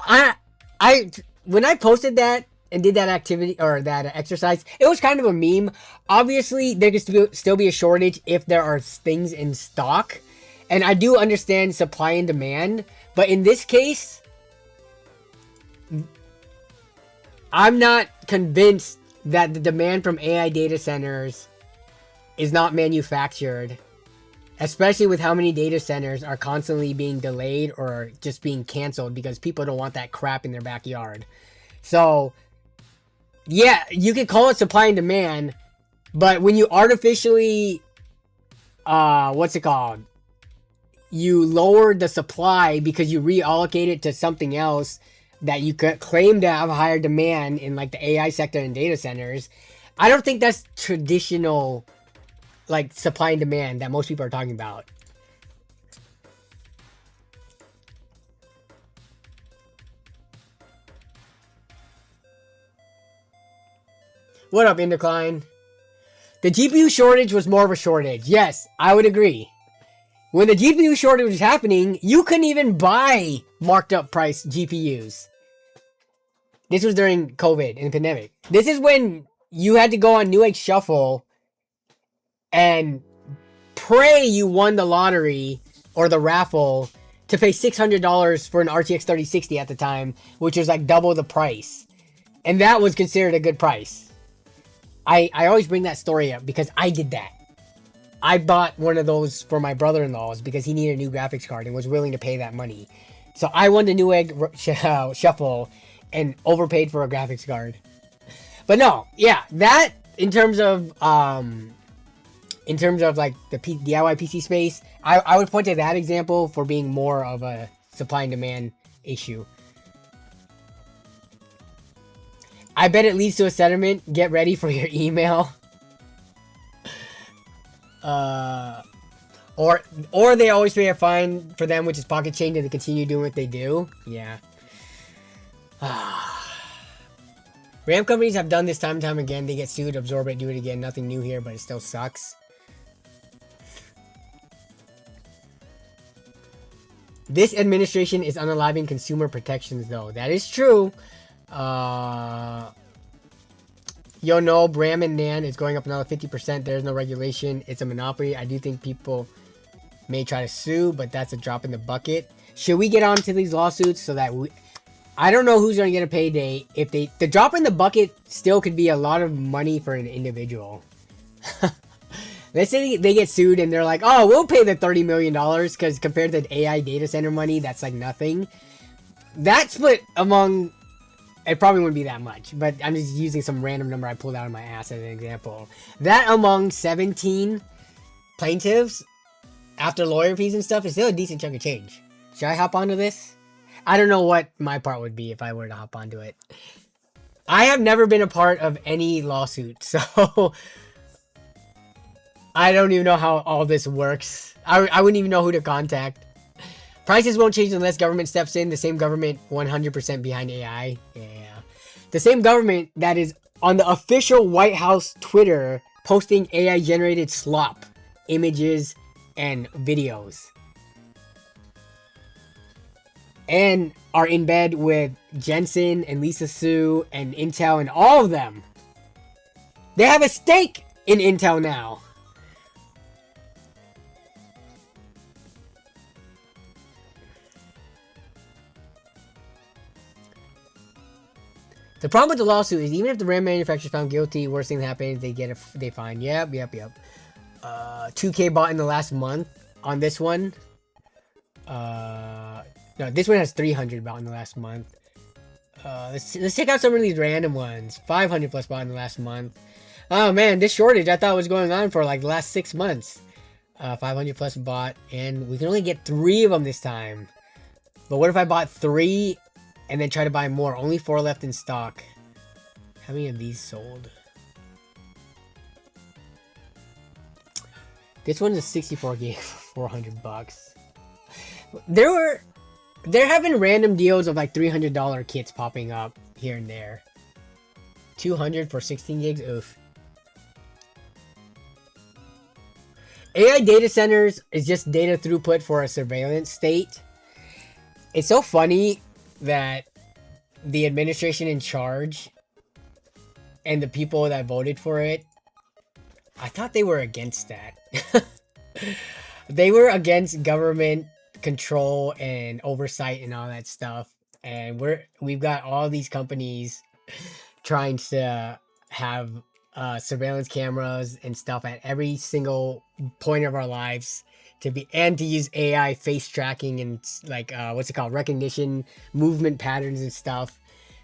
when I posted that and did that activity or that exercise, it was kind of a meme. Obviously, there could still be a shortage if there are things in stock. And I do understand supply and demand. But in this case, I'm not convinced that the demand from AI data centers is not manufactured. Especially with how many data centers are constantly being delayed or just being canceled because people don't want that crap in their backyard. So, yeah, you could call it supply and demand, but when you artificially, you lower the supply because you reallocate it to something else that you could claim to have higher demand in like the AI sector and data centers. I don't think that's traditional like supply and demand that most people are talking about. What up, Indecline? The GPU shortage was more of a shortage. Yes, I would agree. When the GPU shortage was happening, you couldn't even buy marked up price GPUs. This was during COVID and the pandemic. This is when you had to go on Newegg Shuffle and pray you won the lottery or the raffle to pay $600 for an RTX 3060 at the time, which was like double the price. And that was considered a good price. I always bring that story up because I did that. I bought one of those for my brother-in-law's because he needed a new graphics card and was willing to pay that money. So I won the Newegg shuffle and overpaid for a graphics card. But no, yeah, that in terms of like the DIY PC space, I would point to that example for being more of a supply and demand issue. I bet it leads to a settlement. Get ready for your email. Or they always pay a fine for them, which is pocket change, and they continue doing what they do. Yeah. RAM companies have done this time and time again. They get sued, absorb it, do it again. Nothing new here, but it still sucks. This administration is unaliving consumer protections, though. That is true. Yo, no, RAM and NAND is going up another 50%. There's no regulation. It's a monopoly. I do think people may try to sue, but that's a drop in the bucket. Should we get onto these lawsuits so that I don't know who's going to get a payday. If the drop in the bucket still could be a lot of money for an individual. Let's say they get sued and they're like, oh, we'll pay the $30 million because compared to the AI data center money, that's like nothing. That split among, it probably wouldn't be that much, but I'm just using some random number I pulled out of my ass as an example. That among 17 plaintiffs, after lawyer fees and stuff, is still a decent chunk of change. Should I hop onto this? I don't know what my part would be if I were to hop onto it. I have never been a part of any lawsuit, so I don't even know how all this works. I wouldn't even know who to contact. Prices won't change unless government steps in. The same government 100% behind AI. Yeah. The same government that is on the official White House Twitter posting AI generated slop, images, and videos. And are in bed with Jensen and Lisa Su and Intel and all of them. They have a stake in Intel now. The problem with the lawsuit is even if the RAM manufacturer is found guilty, worst thing that happens, they fine. Yep. 2K bought in the last month on this one. No, this one has 300 bought in the last month. Let's check out some of these random ones. 500 plus bought in the last month. Oh man, this shortage I thought was going on for like the last 6 months. 500 plus bought, and we can only get 3 of them this time. But what if I bought 3 and then try to buy more? Only 4 left in stock. How many of these sold? This one's a 64 gig for $400. There have been random deals of like $300 kits popping up here and there. 200 for 16 gigs. Oof. AI data centers is just data throughput for a surveillance state. It's so funny that the administration in charge and the people that voted for it, I thought they were against that. They were against government control and oversight and all that stuff, and we've got all these companies trying to have surveillance cameras and stuff at every single point of our lives to use AI face tracking and like what's it called, recognition, movement patterns and stuff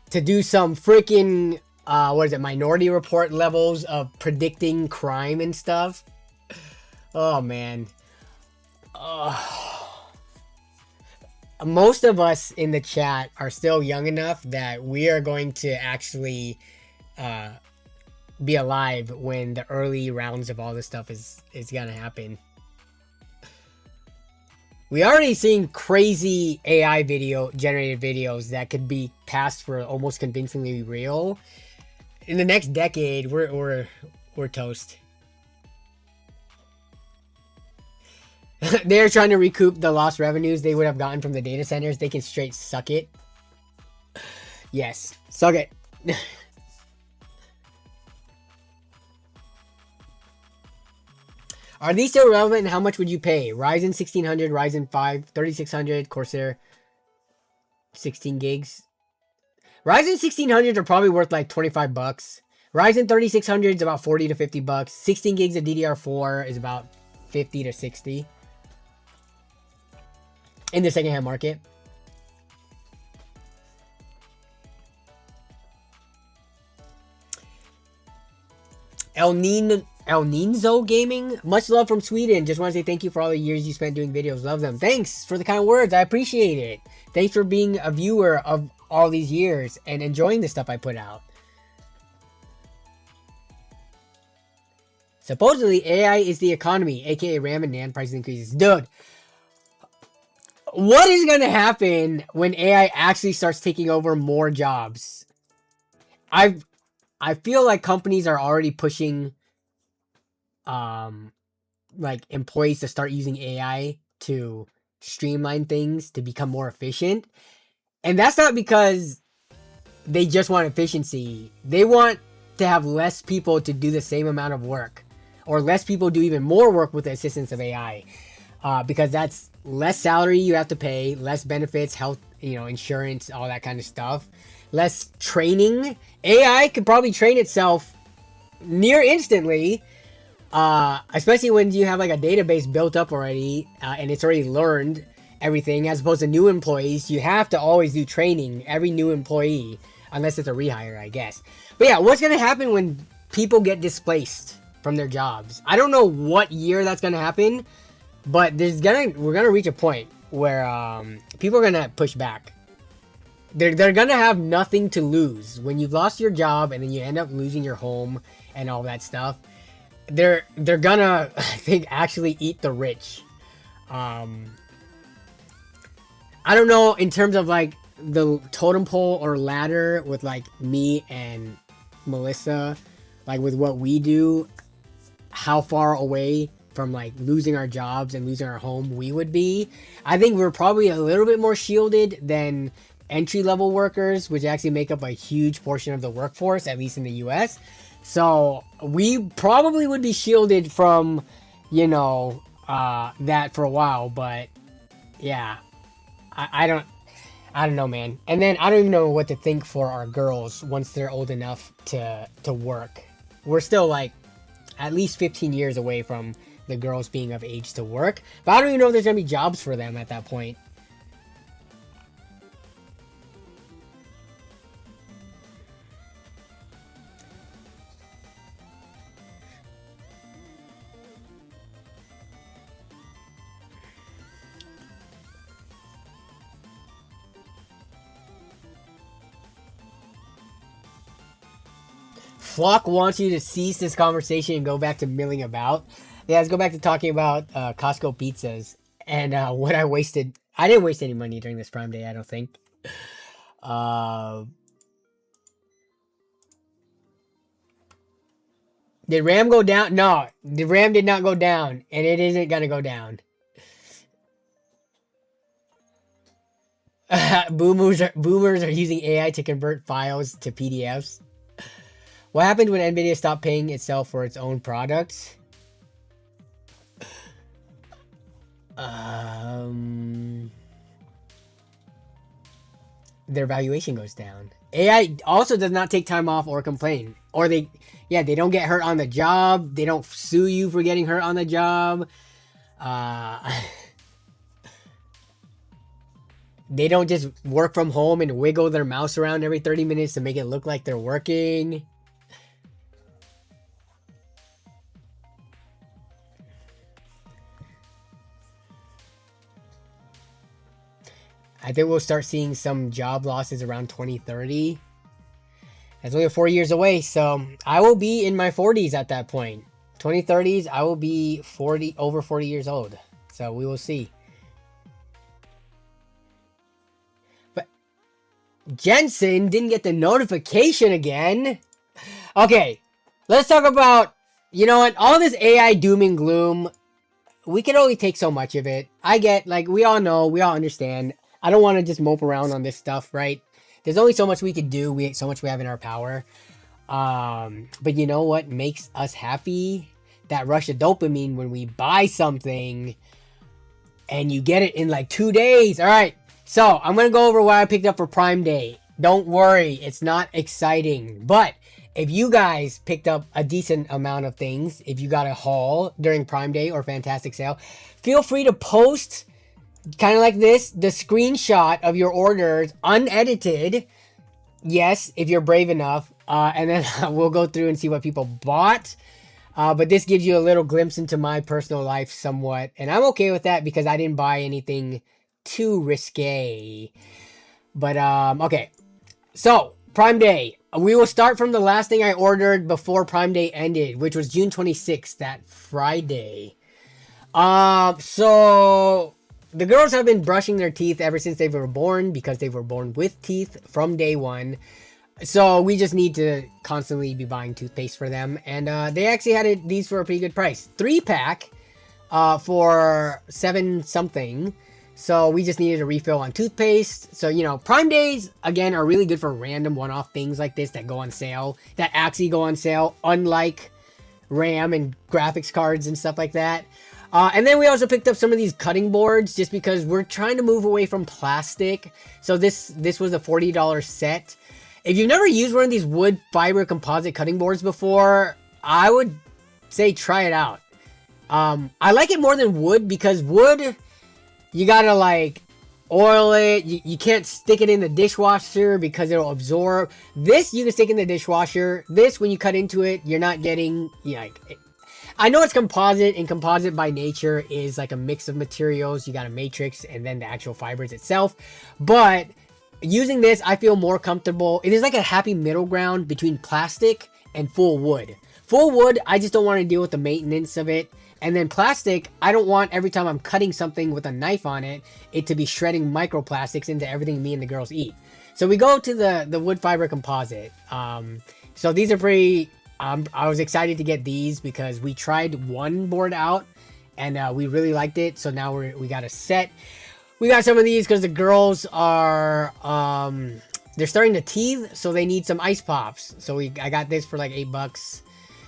to do some freaking Minority Report levels of predicting crime and stuff. Oh man. Most of us in the chat are still young enough that we are going to actually be alive when the early rounds of all this stuff is gonna happen. We already seen crazy AI generated videos that could be passed for almost convincingly real. In the next decade, we're toast. They're trying to recoup the lost revenues they would have gotten from the data centers. They can straight suck it. Yes, suck it. Are these still relevant, and how much would you pay? Ryzen 1600, Ryzen 5, 3600, Corsair 16 gigs. Ryzen 1600s are probably worth like $25. Ryzen 3600 is about $40 to $50. 16 gigs of DDR4 is about 50 to 60 in the secondhand market. El Ninzo Gaming, much love from Sweden. Just want to say thank you for all the years you spent doing videos. Love them. Thanks for the kind words. I appreciate it. Thanks for being a viewer of all these years and enjoying the stuff I put out. Supposedly, AI is the economy, aka RAM and NAND prices increases. Dude, what is going to happen when AI actually starts taking over more jobs? I feel like companies are already pushing like employees to start using AI to streamline things, to become more efficient. And that's not because they just want efficiency. They want to have less people to do the same amount of work, or less people do even more work with the assistance of AI, because that's less salary you have to pay, less benefits, health, insurance, all that kind of stuff, less training. AI could probably train itself near instantly, especially when you have like a database built up already, and it's already learned everything, as opposed to new employees. You have to always do training, every new employee, unless it's a rehire, I guess. But yeah, what's going to happen when people get displaced from their jobs? I don't know what year that's going to happen, but we're going to reach a point where people are going to push back. They're going to have nothing to lose. When you've lost your job and then you end up losing your home and all that stuff, they're going to, I think, actually eat the rich. I don't know in terms of like the totem pole or ladder with like me and Melissa, like with what we do, how far away from like losing our jobs and losing our home we would be. I think we're probably a little bit more shielded than entry-level workers, which actually make up a huge portion of the workforce, at least in the US. So we probably would be shielded from, that for a while. But yeah, I don't know, man. And then I don't even know what to think for our girls once they're old enough to work. We're still like at least 15 years away from the girls being of age to work. But I don't even know if there's going to be jobs for them at that point. Flock wants you to cease this conversation and go back to milling about. Yeah, let's go back to talking about Costco pizzas and what I wasted. I didn't waste any money during this Prime Day, I don't think. Did RAM go down? No, the RAM did not go down, and it isn't going to go down. Boomers are using AI to convert files to PDFs. What happened when NVIDIA stopped paying itself for its own products? Their valuation goes down. AI also does not take time off or complain. Or they don't get hurt on the job. They don't sue you for getting hurt on the job. They don't just work from home and wiggle their mouse around every 30 minutes to make it look like they're working. I think we'll start seeing some job losses around 2030. That's only 4 years away, so I will be in my 40s at that point. 2030s, I will be over 40 years old. So we will see. But Jensen didn't get the notification again. Okay, let's talk about, you know what, all this AI doom and gloom. We can only take so much of it. I get, like, we all know, we all understand. I don't want to just mope around on this stuff, right? There's only so much we can do. So much we have in our power. But you know what makes us happy? That rush of dopamine when we buy something and you get it in like 2 days. All right. So I'm going to go over what I picked up for Prime Day. Don't worry. It's not exciting. But If you guys picked up a decent amount of things, if you got a haul during Prime Day or Fantastic Sale, feel free to post, kind of like this, the screenshot of your orders unedited. Yes, if you're brave enough. And then we'll go through and see what people bought. But this gives you a little glimpse into my personal life somewhat. And I'm okay with that because I didn't buy anything too risque. But, okay. So, Prime Day. We will start from the last thing I ordered before Prime Day ended, which was June 26th, that Friday. So the girls have been brushing their teeth ever since they were born because they were born with teeth from day one. So we just need to constantly be buying toothpaste for them. And they actually had these for a pretty good price. 3-pack for $7 something. So we just needed a refill on toothpaste. So, you know, Prime Days, again, are really good for random one-off things like this that go on sale. That actually go on sale, unlike RAM and graphics cards and stuff like that. And then we also picked up some of these cutting boards just because we're trying to move away from plastic. So this was a $40 set. If you've never used one of these wood fiber composite cutting boards before, I would say try it out. I like it more than wood because wood, you gotta like oil it. You can't stick it in the dishwasher because it'll absorb. This you can stick in the dishwasher. This, when you cut into it, you're not getting like. I know it's composite, and composite by nature is like a mix of materials. You got a matrix and then the actual fibers itself. But using this, I feel more comfortable. It is like a happy middle ground between plastic and full wood. Full wood, I just don't want to deal with the maintenance of it. And then plastic, I don't want every time I'm cutting something with a knife on it, it to be shredding microplastics into everything me and the girls eat. So we go to the wood fiber composite. So these are pretty, I was excited to get these because we tried one board out and we really liked it. So now we got a set. We got some of these because the girls are, they're starting to teeth, so they need some ice pops. So I got this for like $8.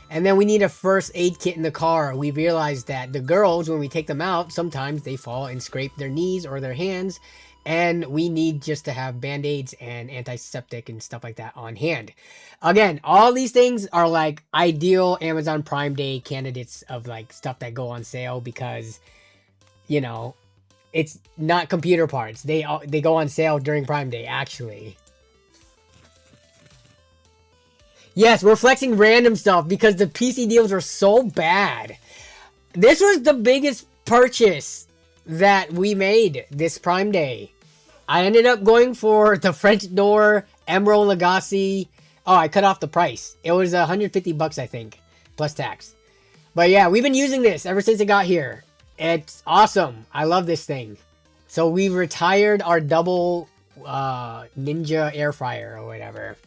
And then we need a first aid kit in the car. We realized that the girls, when we take them out, sometimes they fall and scrape their knees or their hands. And we need just to have band-aids and antiseptic and stuff like that on hand. Again, all these things are like ideal Amazon Prime Day candidates of like stuff that go on sale because, you know, it's not computer parts. They go on sale during Prime Day, actually. Yes, we're flexing random stuff because the PC deals are so bad. This was the biggest purchase that we made this Prime Day. I ended up going for the French door Emerald Legacy. Oh, I cut off the price. It was $150, I think, plus tax. But yeah, we've been using this ever since it got here. It's awesome. I love this thing. So we retired our double Ninja air fryer or whatever.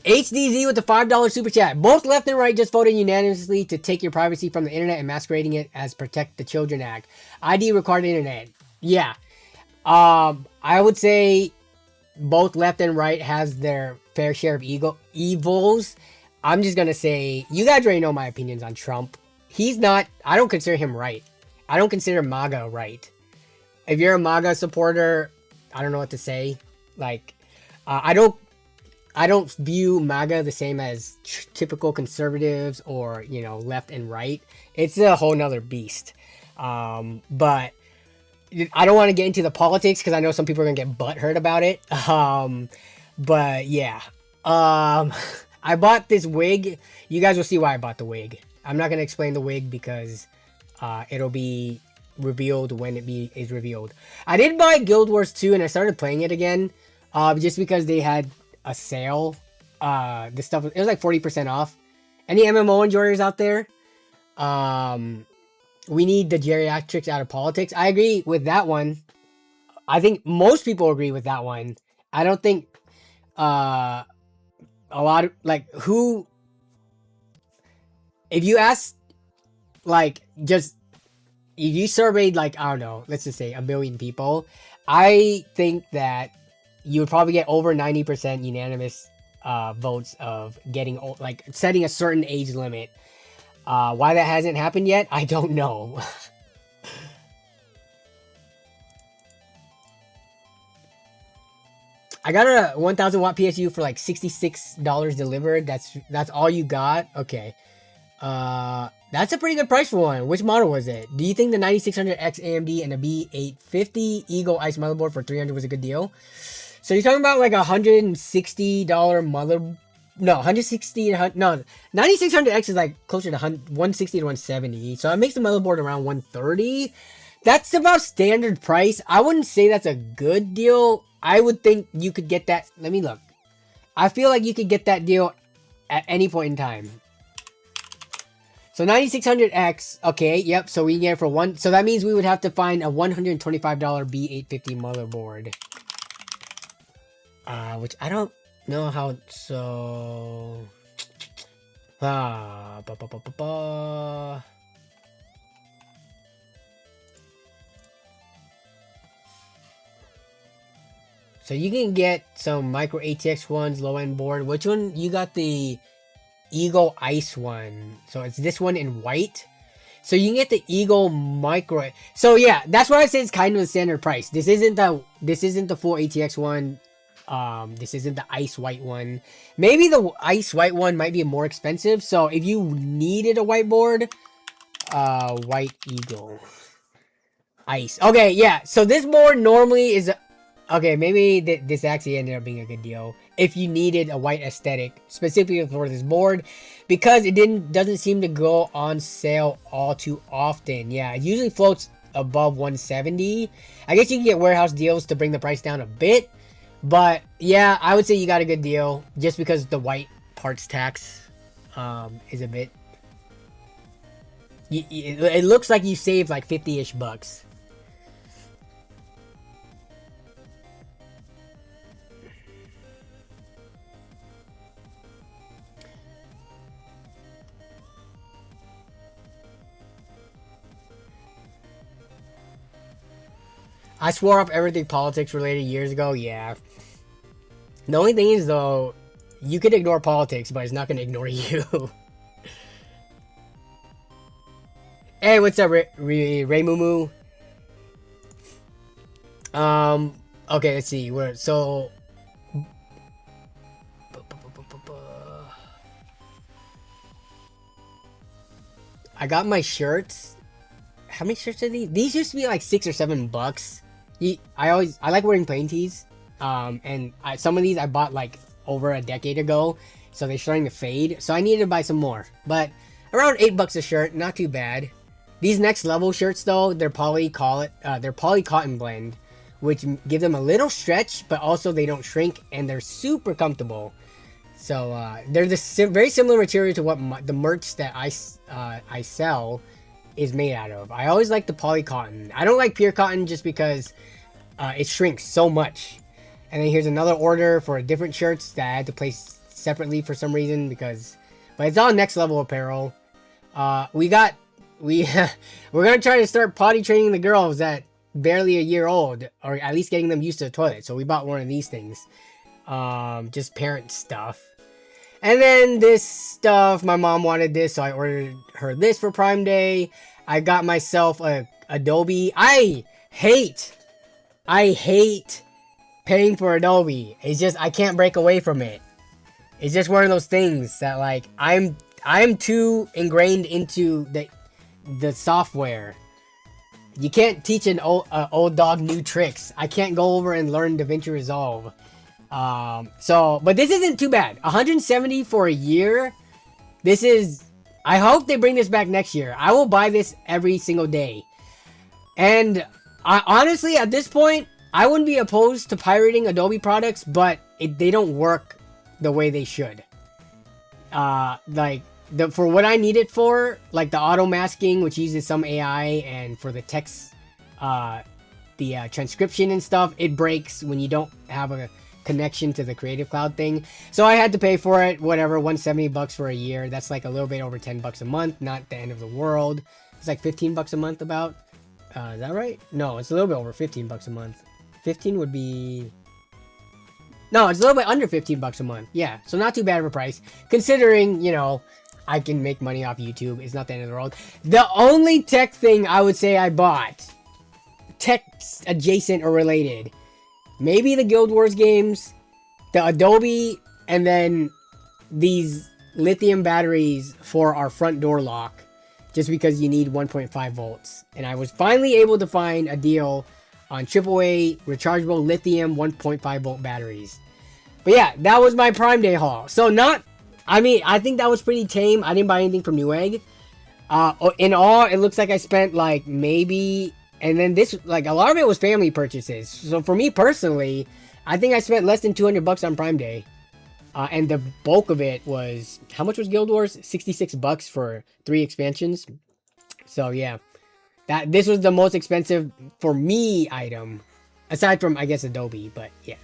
HDZ with the $5 super chat. Both left and right just voted unanimously to take your privacy from the internet and masquerading it as Protect the Children Act. ID required internet. Yeah. I would say both left and right has their fair share of evils. I'm just gonna say, you guys already know my opinions on Trump. He's not, I don't consider him right. I don't consider MAGA right. If you're a MAGA supporter, I don't know what to say. Like, I don't view MAGA the same as typical conservatives or, you know, left and right. It's a whole nother beast. But I don't want to get into the politics because I know some people are going to get butthurt about it. But yeah. I bought this wig. You guys will see why I bought the wig. I'm not going to explain the wig because it'll be revealed when it is revealed. I did buy Guild Wars 2 and I started playing it again just because they had a sale. This stuff, it was like 40% off. Any MMO enjoyers out there? We need the geriatrics out of politics. I agree with that one. I think most people agree with that one. I don't think a lot of, like, who, if you ask, like, just, if you surveyed, like, I don't know, let's just say 1 million people, I think that you would probably get over 90% unanimous votes of getting, like, setting a certain age limit. Why that hasn't happened yet, I don't know. I got a 1000 watt PSU for like $66 delivered. That's all you got? Okay. That's a pretty good price for one. Which model was it? Do you think the 9600X AMD and the B850 Eagle Ice motherboard for $300 was a good deal? So you're talking about like $160 mother... No, 160... No, 9600X is like closer to 160 to 170. So it makes the motherboard around 130. That's about standard price. I wouldn't say that's a good deal. I would think you could get that... Let me look. I feel like you could get that deal at any point in time. So 9600X, okay, yep, so we can get it for one, so that means we would have to find a $125 B850 motherboard. Which I don't know how, so... So you can get some micro ATX ones, low-end board. Which one? You got the Eagle Ice one. So it's this one in white. So you can get the Eagle Micro. So yeah, that's why I say it's kind of a standard price. This isn't the full ATX one. This isn't the ice white one. Maybe the ice white one might be more expensive. So if you needed a whiteboard, White Eagle Ice. Okay, yeah. So this board normally is okay. Maybe this actually ended up being a good deal if you needed a white aesthetic specifically for this board, because it doesn't seem to go on sale all too often. Yeah, it usually floats above 170. I guess you can get warehouse deals to bring the price down a bit. But yeah, I would say you got a good deal just because the white parts tax is a bit... It looks like you saved like 50-ish bucks. I swore off everything politics related years ago. Yeah. The only thing is though, you could ignore politics, but it's not going to ignore you. Hey, what's up, Ray Mumu? Okay, let's see. So I got my shirts. How many shirts are these? These used to be like $6 or $7. I like wearing plain tees. And some of these I bought like over a decade ago, so they're starting to fade. So I needed to buy some more, but around $8 a shirt, not too bad. These next level shirts though, they're poly cotton blend, which give them a little stretch, but also they don't shrink and they're super comfortable. So they're very similar material to what the merch that I sell is made out of. I always like the poly cotton. I don't like pure cotton just because it shrinks so much. And then here's another order for different shirts that I had to place separately for some reason but it's all next level apparel. We're gonna try to start potty training the girls at barely a year old, or at least getting them used to the toilet. So we bought one of these things, just parent stuff. And then this stuff, my mom wanted this, so I ordered her this for Prime Day. I got myself a Adobe. I hate paying for Adobe. It's just, I can't break away from it. It's just one of those things that like, I'm too ingrained into the software. You can't teach an old dog new tricks. I can't go over and learn DaVinci Resolve. But this isn't too bad. 170 for a year. I hope they bring this back next year. I will buy this every single day. And honestly, at this point, I wouldn't be opposed to pirating Adobe products, but they don't work the way they should. For what I need it for, like the auto masking, which uses some AI, and for the text, the transcription and stuff, it breaks when you don't have a connection to the Creative Cloud thing. So I had to pay for it, whatever, $170 for a year. That's like a little bit over $10 a month, not the end of the world. It's like $15 a month about. Is that right? No, it's a little bit over $15 a month. 15 would be... No, it's a little bit under $15 a month. Yeah, so not too bad of a price. Considering, you know, I can make money off YouTube. It's not the end of the world. The only tech thing I would say I bought, tech adjacent or related, maybe the Guild Wars games, the Adobe, and then these lithium batteries for our front door lock, just because you need 1.5 volts. And I was finally able to find a deal on AAA rechargeable lithium 1.5 volt batteries. But yeah, that was my Prime Day haul. So I think that was pretty tame. I didn't buy anything from Newegg. In all, it looks like I spent like maybe, and then this, like a lot of it was family purchases. So for me personally, I think I spent less than $200 on Prime Day. And the bulk of it was, how much was Guild Wars? $66 for 3 expansions. So yeah, this was the most expensive for me item, aside from I guess Adobe, but yeah.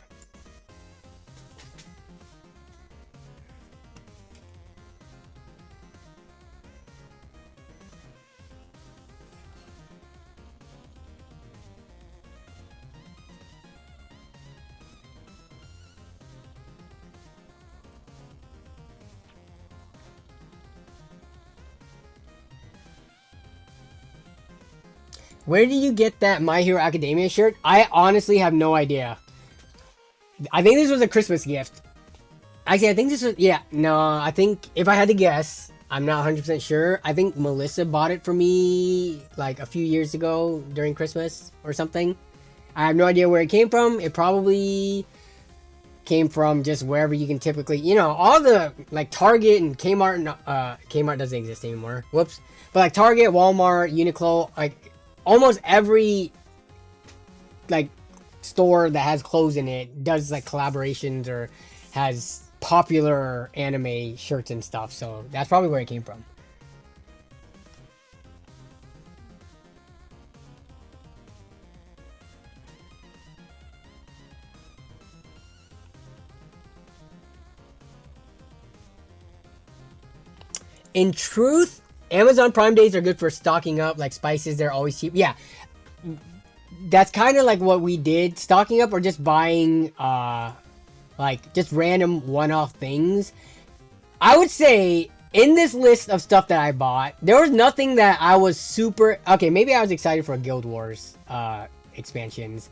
Where did you get that My Hero Academia shirt? I honestly have no idea. I think this was a Christmas gift. Actually, I think this was, yeah, no, I think if I had to guess, I'm not 100% sure. I think Melissa bought it for me like a few years ago during Christmas or something. I have no idea where it came from. It probably came from just wherever you can typically, you know, all the like Target and Kmart, Kmart doesn't exist anymore. Whoops. But like Target, Walmart, Uniqlo, like almost every like store that has clothes in it does like collaborations or has popular anime shirts and stuff. So that's probably where it came from. In truth, Amazon Prime days are good for stocking up, like spices, they're always cheap. Yeah, that's kind of like what we did, stocking up or just buying like just random one-off things. I would say in this list of stuff that I bought, there was nothing that I was super, okay, maybe I was excited for Guild Wars expansions.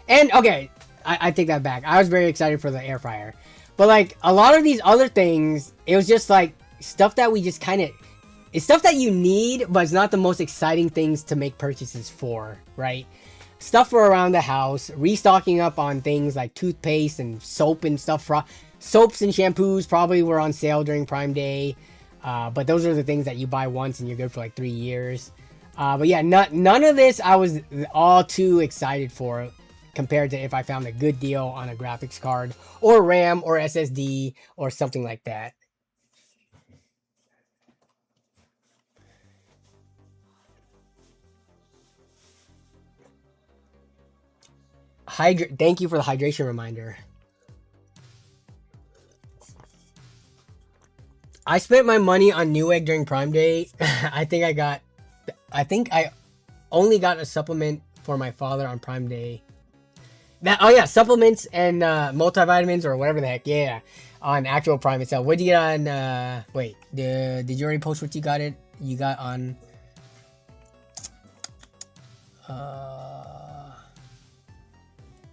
And okay, I take that back. I was very excited for the air fryer. But like a lot of these other things, it was just like stuff that we just kind of, it's stuff that you need, but it's not the most exciting things to make purchases for, right? Stuff for around the house, restocking up on things like toothpaste and soap and stuff. Soaps and shampoos probably were on sale during Prime Day. But those are the things that you buy once and you're good for like 3 years. But yeah, none of this I was all too excited for compared to if I found a good deal on a graphics card or RAM or SSD or something like that. Thank you for the hydration reminder. I spent my money on Newegg during Prime Day. I think I only got a supplement for my father on Prime Day. Oh yeah, supplements and multivitamins or whatever the heck. Yeah, on actual Prime itself. What did you get on? Wait, did you already post what you got? You got on.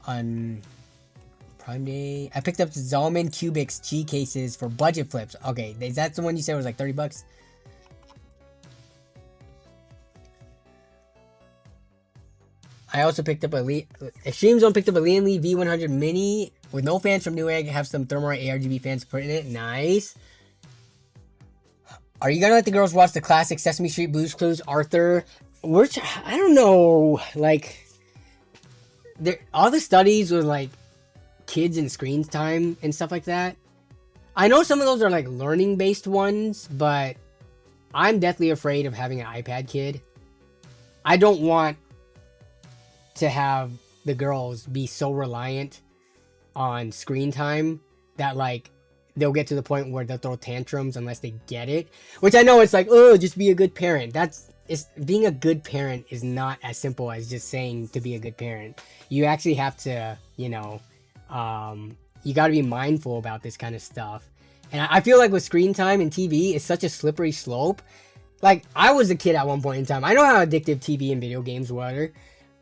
On Prime Day, I picked up the Zalman Cubics G cases for budget flips. Okay, is that the one you said was like $30? I also picked up Extreme Zone picked up a Lian Li V100 Mini with no fans from Newegg. Have some Thermalright ARGB fans put in it. Nice. Are you gonna let the girls watch the classic Sesame Street, Blue's Clues, Arthur? I don't know. Like, all the studies with like kids and screen time and stuff like that. I know some of those are like learning based ones, but I'm deathly afraid of having an iPad kid. I don't want to have the girls be so reliant on screen time that like they'll get to the point where they'll throw tantrums unless they get it. Which I know it's like, oh, just be a good parent. Being a good parent is not as simple as just saying to be a good parent. You actually have to, you know, you got to be mindful about this kind of stuff. And I feel like with screen time and TV, it's such a slippery slope. Like, I was a kid at one point in time. I know how addictive TV and video games were.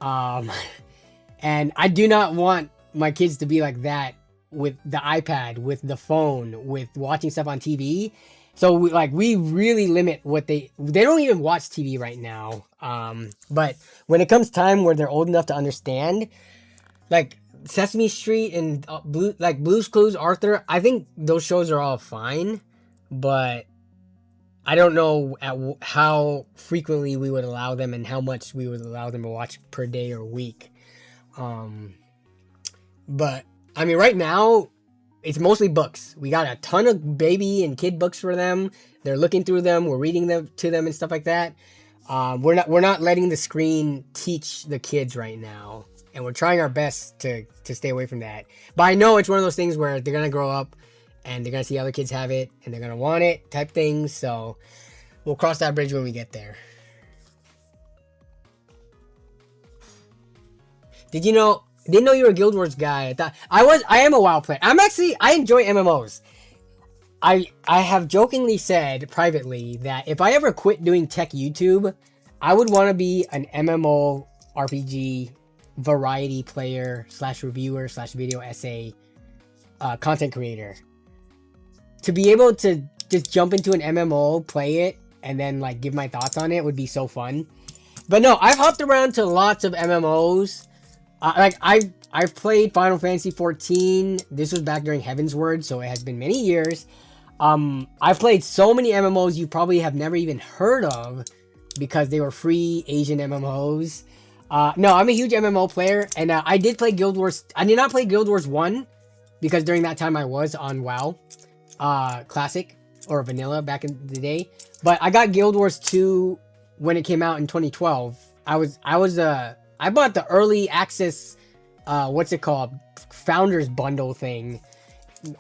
And I do not want my kids to be like that with the iPad, with the phone, with watching stuff on TV. So we really limit what they don't even watch TV right now. But when it comes time where they're old enough to understand, like Sesame Street and Blue's Clues, Arthur, I think those shows are all fine, but I don't know how frequently we would allow them and how much we would allow them to watch per day or week. But I mean, right now it's mostly books. We got a ton of baby and kid books for them. They're looking through them. We're reading them to them and stuff like that. We're not letting the screen teach the kids right now, and we're trying our best to stay away from that. But I know it's one of those things where they're gonna grow up and they're gonna see other kids have it and they're gonna want it type things. So we'll cross that bridge when we get there. Didn't know you were a Guild Wars guy. I am a WoW player. I enjoy MMOs. I have jokingly said privately that if I ever quit doing tech YouTube, I would want to be an MMO RPG variety player / reviewer / video essay content creator. To be able to just jump into an MMO, play it, and then like give my thoughts on it would be so fun. But no, I've hopped around to lots of MMOs. I've played Final Fantasy 14. This was back during Heavensward, so it has been many years. I've played so many MMOs you probably have never even heard of because they were free Asian MMOs. No, I'm a huge MMO player, and I did play Guild Wars. I did not play Guild Wars 1 because during that time I was on WoW Classic or Vanilla back in the day. But I got Guild Wars 2 when it came out in 2012. I bought the early access, what's it called? Founders bundle thing.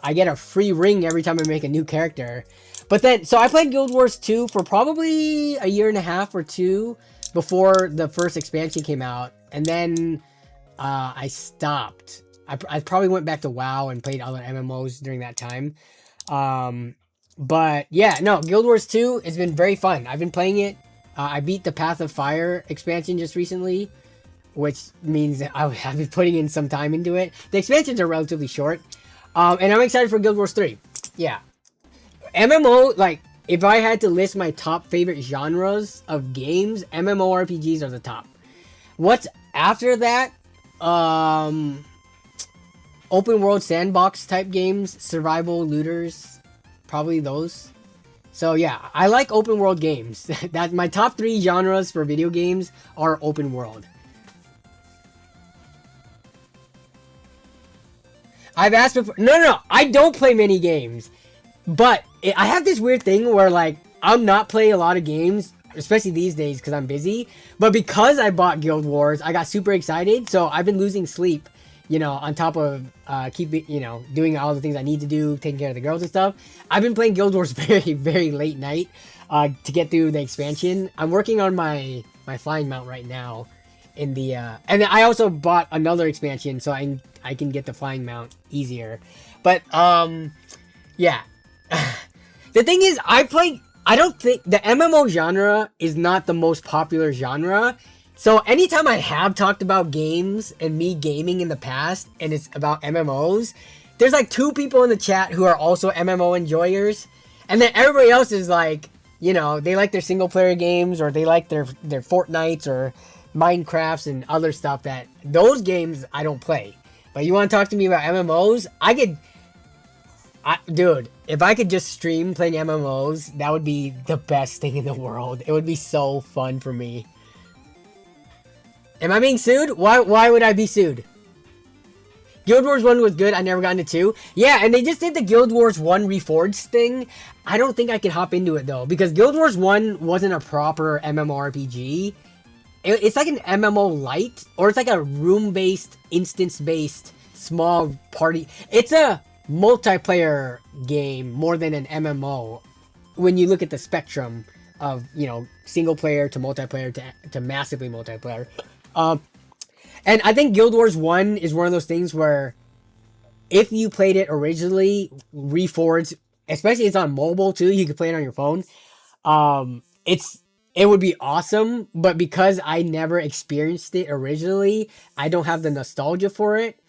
I get a free ring every time I make a new character. But then, so I played Guild Wars 2 for probably a year and a half or two before the first expansion came out. And then I stopped. I probably went back to WoW and played other MMOs during that time. But yeah, no, Guild Wars 2 has been very fun. I've been playing it. I beat the Path of Fire expansion just recently, which means that I have been putting in some time into it. The expansions are relatively short. And I'm excited for Guild Wars 3. Yeah. MMO, like, if I had to list my top favorite genres of games, MMORPGs are the top. What's after that? Open world sandbox type games, survival looters, probably those. So yeah, I like open world games. That my top 3 genres for video games are open world. I've asked before. No. I don't play many games. But I have this weird thing where, like, I'm not playing a lot of games, especially these days because I'm busy. But because I bought Guild Wars, I got super excited. So I've been losing sleep, on top of doing all the things I need to do, taking care of the girls and stuff. I've been playing Guild Wars very, very late night to get through the expansion. I'm working on my flying mount right now. And then I also bought another expansion so I can get the flying mount easier. But yeah. The thing is, I don't think the MMO genre is not the most popular genre. So anytime I have talked about games and me gaming in the past and it's about MMOs, there's like 2 people in the chat who are also MMO enjoyers. And then everybody else is like, they like their single player games or they like their Fortnites or Minecrafts and other stuff that those games I don't play. But you want to talk to me about MMOs? Dude, if I could just stream playing MMOs, that would be the best thing in the world. It would be so fun for me. Am I being sued? Why would I be sued? Guild Wars 1 was good. I never got into 2. Yeah, and they just did the Guild Wars 1 Reforged thing. I don't think I could hop into it, though. Because Guild Wars 1 wasn't a proper MMORPG. It's like an MMO light. Or it's like a room-based, instance-based, small party. It's a multiplayer game more than an MMO. When you look at the spectrum of, single player to multiplayer to massively multiplayer. And I think Guild Wars 1 is one of those things where if you played it originally, Reforged, especially it's on mobile too, you can play it on your phone. It would be awesome, but because I never experienced it originally, I don't have the nostalgia for it.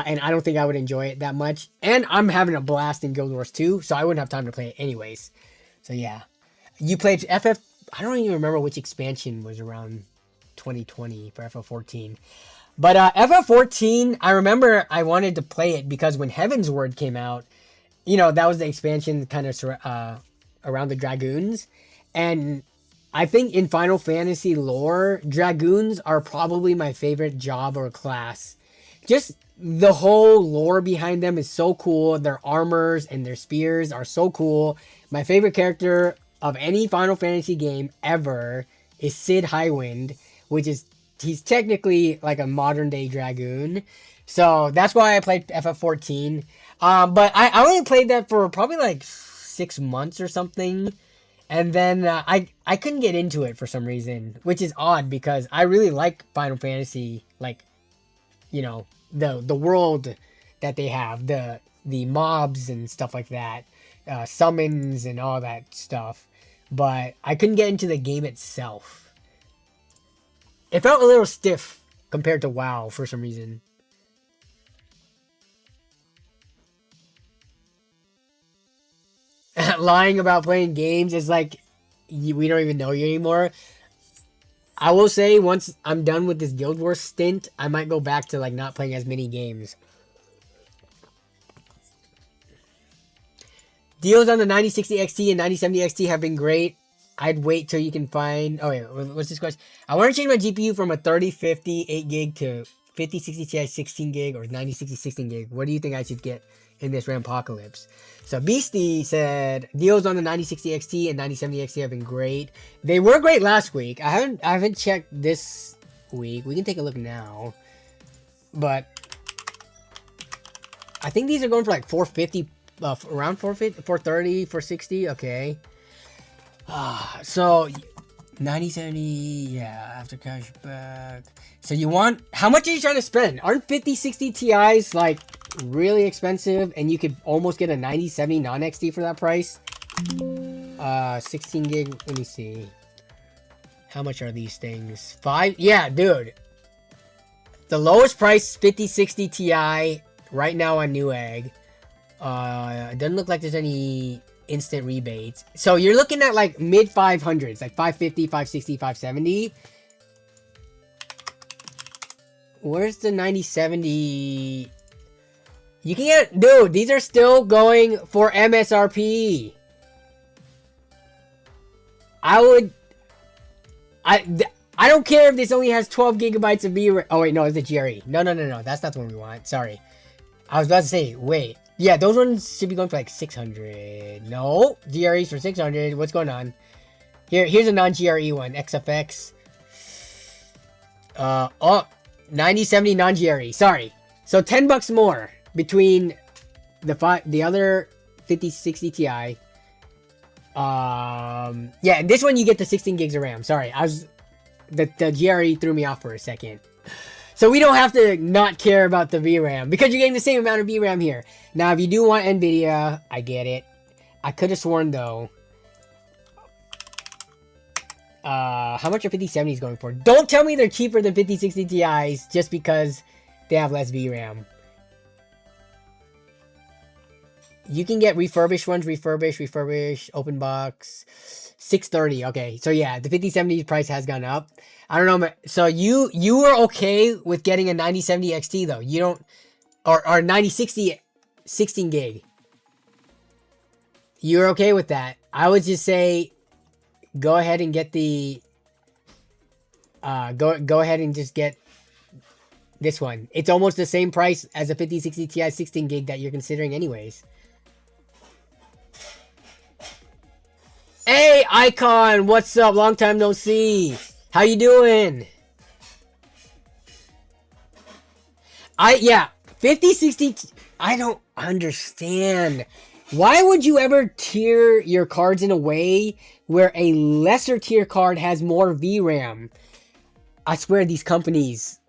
and I don't think I would enjoy it that much. And I'm having a blast in Guild Wars 2, so I wouldn't have time to play it anyways. So yeah, you played FF. I don't even remember which expansion was around 2020 for FF14. But FF14, I remember I wanted to play it because when Heaven's Word came out, you know, that was the expansion kind of around the Dragoons. And I think in Final Fantasy lore, Dragoons are probably my favorite job or class. Just the whole lore behind them is so cool. Their armors and their spears are so cool. My favorite character of any Final Fantasy game ever is Sid Highwind, which is, he's technically like a modern day Dragoon. So that's why I played FF14. But I only played that for probably like 6 months or something. And then I couldn't get into it for some reason, which is odd because I really like Final Fantasy, like, you know, the world that they have, the mobs and stuff like that, summons and all that stuff. But I couldn't get into the game itself. It felt a little stiff compared to WoW for some reason. Lying about playing games is like, we don't even know you anymore. I will say, once I'm done with this Guild Wars stint, I might go back to like not playing as many games. Deals on the 9060 XT and 9070 XT have been great. I'd wait till you can find... Oh, wait, what's this question? I want to change my GPU from a 3050 8 gig to 5060 Ti 16 gig or 9060 16 gig. What do you think I should get in this Rampocalypse? So Beastie said, deals on the 9060 XT and 9070 XT have been great. They were great last week. I haven't checked this week. We can take a look now. But I think these are going for like 450, around 450, 430, 460. Okay. So 9070, yeah, after cashback. So you want, how much are you trying to spend? Aren't 5060 Ti's like really expensive and you could almost get a 9070 non-XT for that price? 16 gig, let me see. How much are these things? Yeah, dude. The lowest price 5060 Ti right now on Newegg. It doesn't look like there's any instant rebates. So you're looking at like mid 500s, like 550, 560, 570. Where's the 9070? You can get, dude, these are still going for MSRP. I don't care if this only has 12 gigabytes of VRAM. Oh wait, no, it's the GRE. No, that's not the one we want. Sorry. I was about to say, wait. Yeah, those ones should be going for like 600. No, GRE's for 600. What's going on? Here's a non-GRE one. XFX. 9070 non-GRE. Sorry. So $10 more between the other 5060 Ti. Yeah, and this one you get the 16 gigs of RAM. Sorry, the GRE threw me off for a second. So we don't have to not care about the VRAM because you're getting the same amount of VRAM here. Now, if you do want NVIDIA, I get it. I could have sworn though. How much are 5070s going for? Don't tell me they're cheaper than 5060 Ti's just because they have less VRAM. You can get refurbished ones, refurbish, open box, 630. Okay, so yeah, the 5070 price has gone up. I don't know, so you were okay with getting a 9070 XT though? You don't, or 9060 16 gig. You're okay with that? I would just say, go ahead and get the, go ahead and just get this one. It's almost the same price as a 5060 Ti 16 gig that you're considering anyways. Hey, Icon, what's up? Long time no see. How you doing? Yeah, 5060, I don't understand. Why would you ever tier your cards in a way where a lesser tier card has more VRAM? I swear these companies,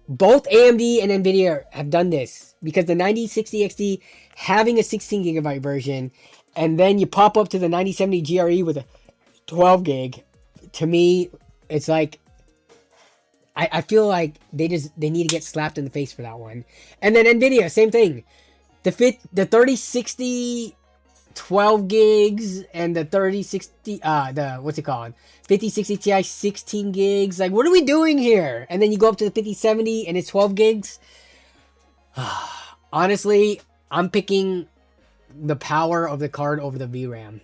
both AMD and NVIDIA have done this because the 9060 XT having a 16 gigabyte version and then you pop up to the 9070 GRE with a 12 gig. To me, it's like, I feel like they need to get slapped in the face for that one. And then Nvidia, same thing. The 3060 12 gigs and the 3060 the what's it called, 5060 Ti 16 gigs. Like, what are we doing here? And then you go up to the 5070 and it's 12 gigs. Honestly, I'm picking the power of the card over the VRAM,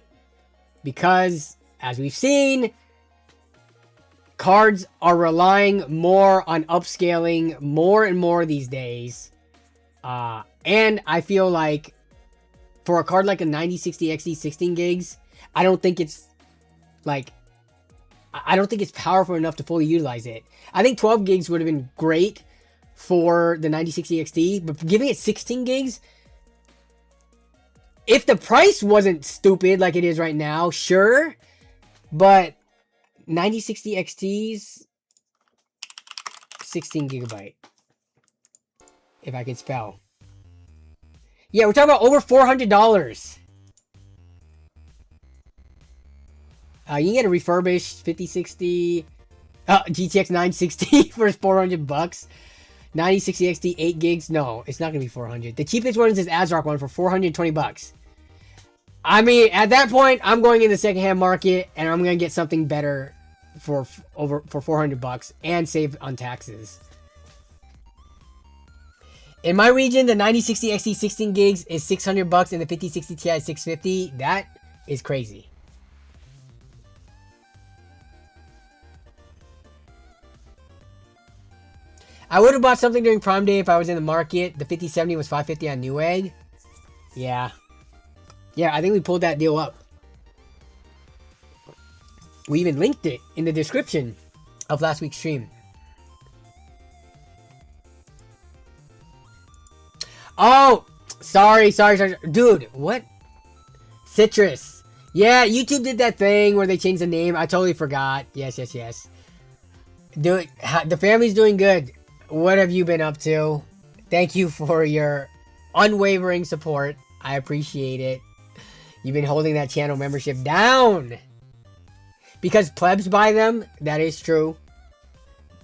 because as we've seen, cards are relying more on upscaling more and more these days. And I feel like for a card like a 9060 XT 16 gigs, I don't think it's powerful enough to fully utilize it. I think 12 gigs would have been great for the 9060 XT, but giving it 16 gigs, if the price wasn't stupid like it is right now, sure, but 9060 XT's 16 gigabyte, if I can spell. Yeah, we're talking about over $400. You can get a refurbished 5060 GTX 960 for $400. 9060 XT 8 gigs. No, it's not gonna be 400. The cheapest one is this ASRock one for $420. I mean, at that point, I'm going in the secondhand market and I'm gonna get something better for $400 and save on taxes. In my region, the 9060 XT 16 gigs is $600 and the 5060 Ti is $650. That is crazy. I would have bought something during Prime Day if I was in the market. The 5070 was $550 on Newegg. Yeah. Yeah, I think we pulled that deal up. We even linked it in the description of last week's stream. Oh, sorry. Dude, what? Citrus. Yeah, YouTube did that thing where they changed the name. I totally forgot. Yes. Dude, the family's doing good. What have you been up to? Thank you for your unwavering support. I appreciate it. You've been holding that channel membership down. Because plebs buy them, that is true.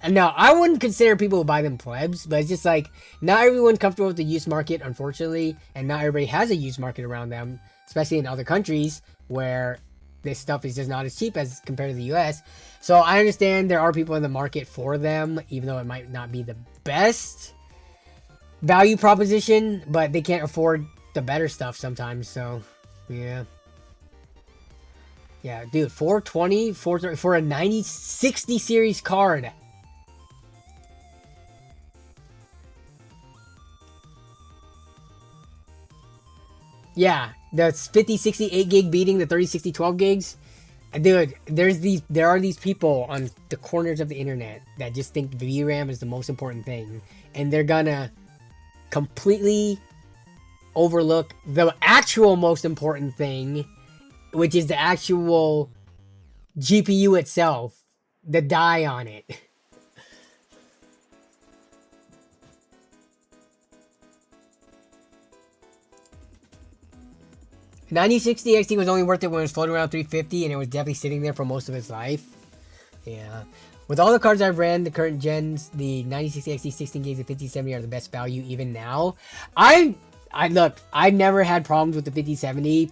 And no, I wouldn't consider people who buy them plebs, but it's just like, not everyone's comfortable with the used market, unfortunately, and not everybody has a used market around them, especially in other countries where this stuff is just not as cheap as compared to the US. So I understand there are people in the market for them, even though it might not be the best value proposition, but they can't afford the better stuff sometimes, so yeah. Yeah, dude, $420 for a 9060 series card. Yeah, that's 5060 8 gig beating the 3060 12 gigs. Dude, there are these people on the corners of the internet that just think VRAM is the most important thing, and they're gonna completely overlook the actual most important thing, which is the actual GPU itself, the die on it. The 9060 XT was only worth it when it was floating around 350, and it was definitely sitting there for most of its life. Yeah. With all the cards I've ran, the current gens, the 9060 XT 16 gigs and 5070 are the best value even now. Look, I've never had problems with the 5070.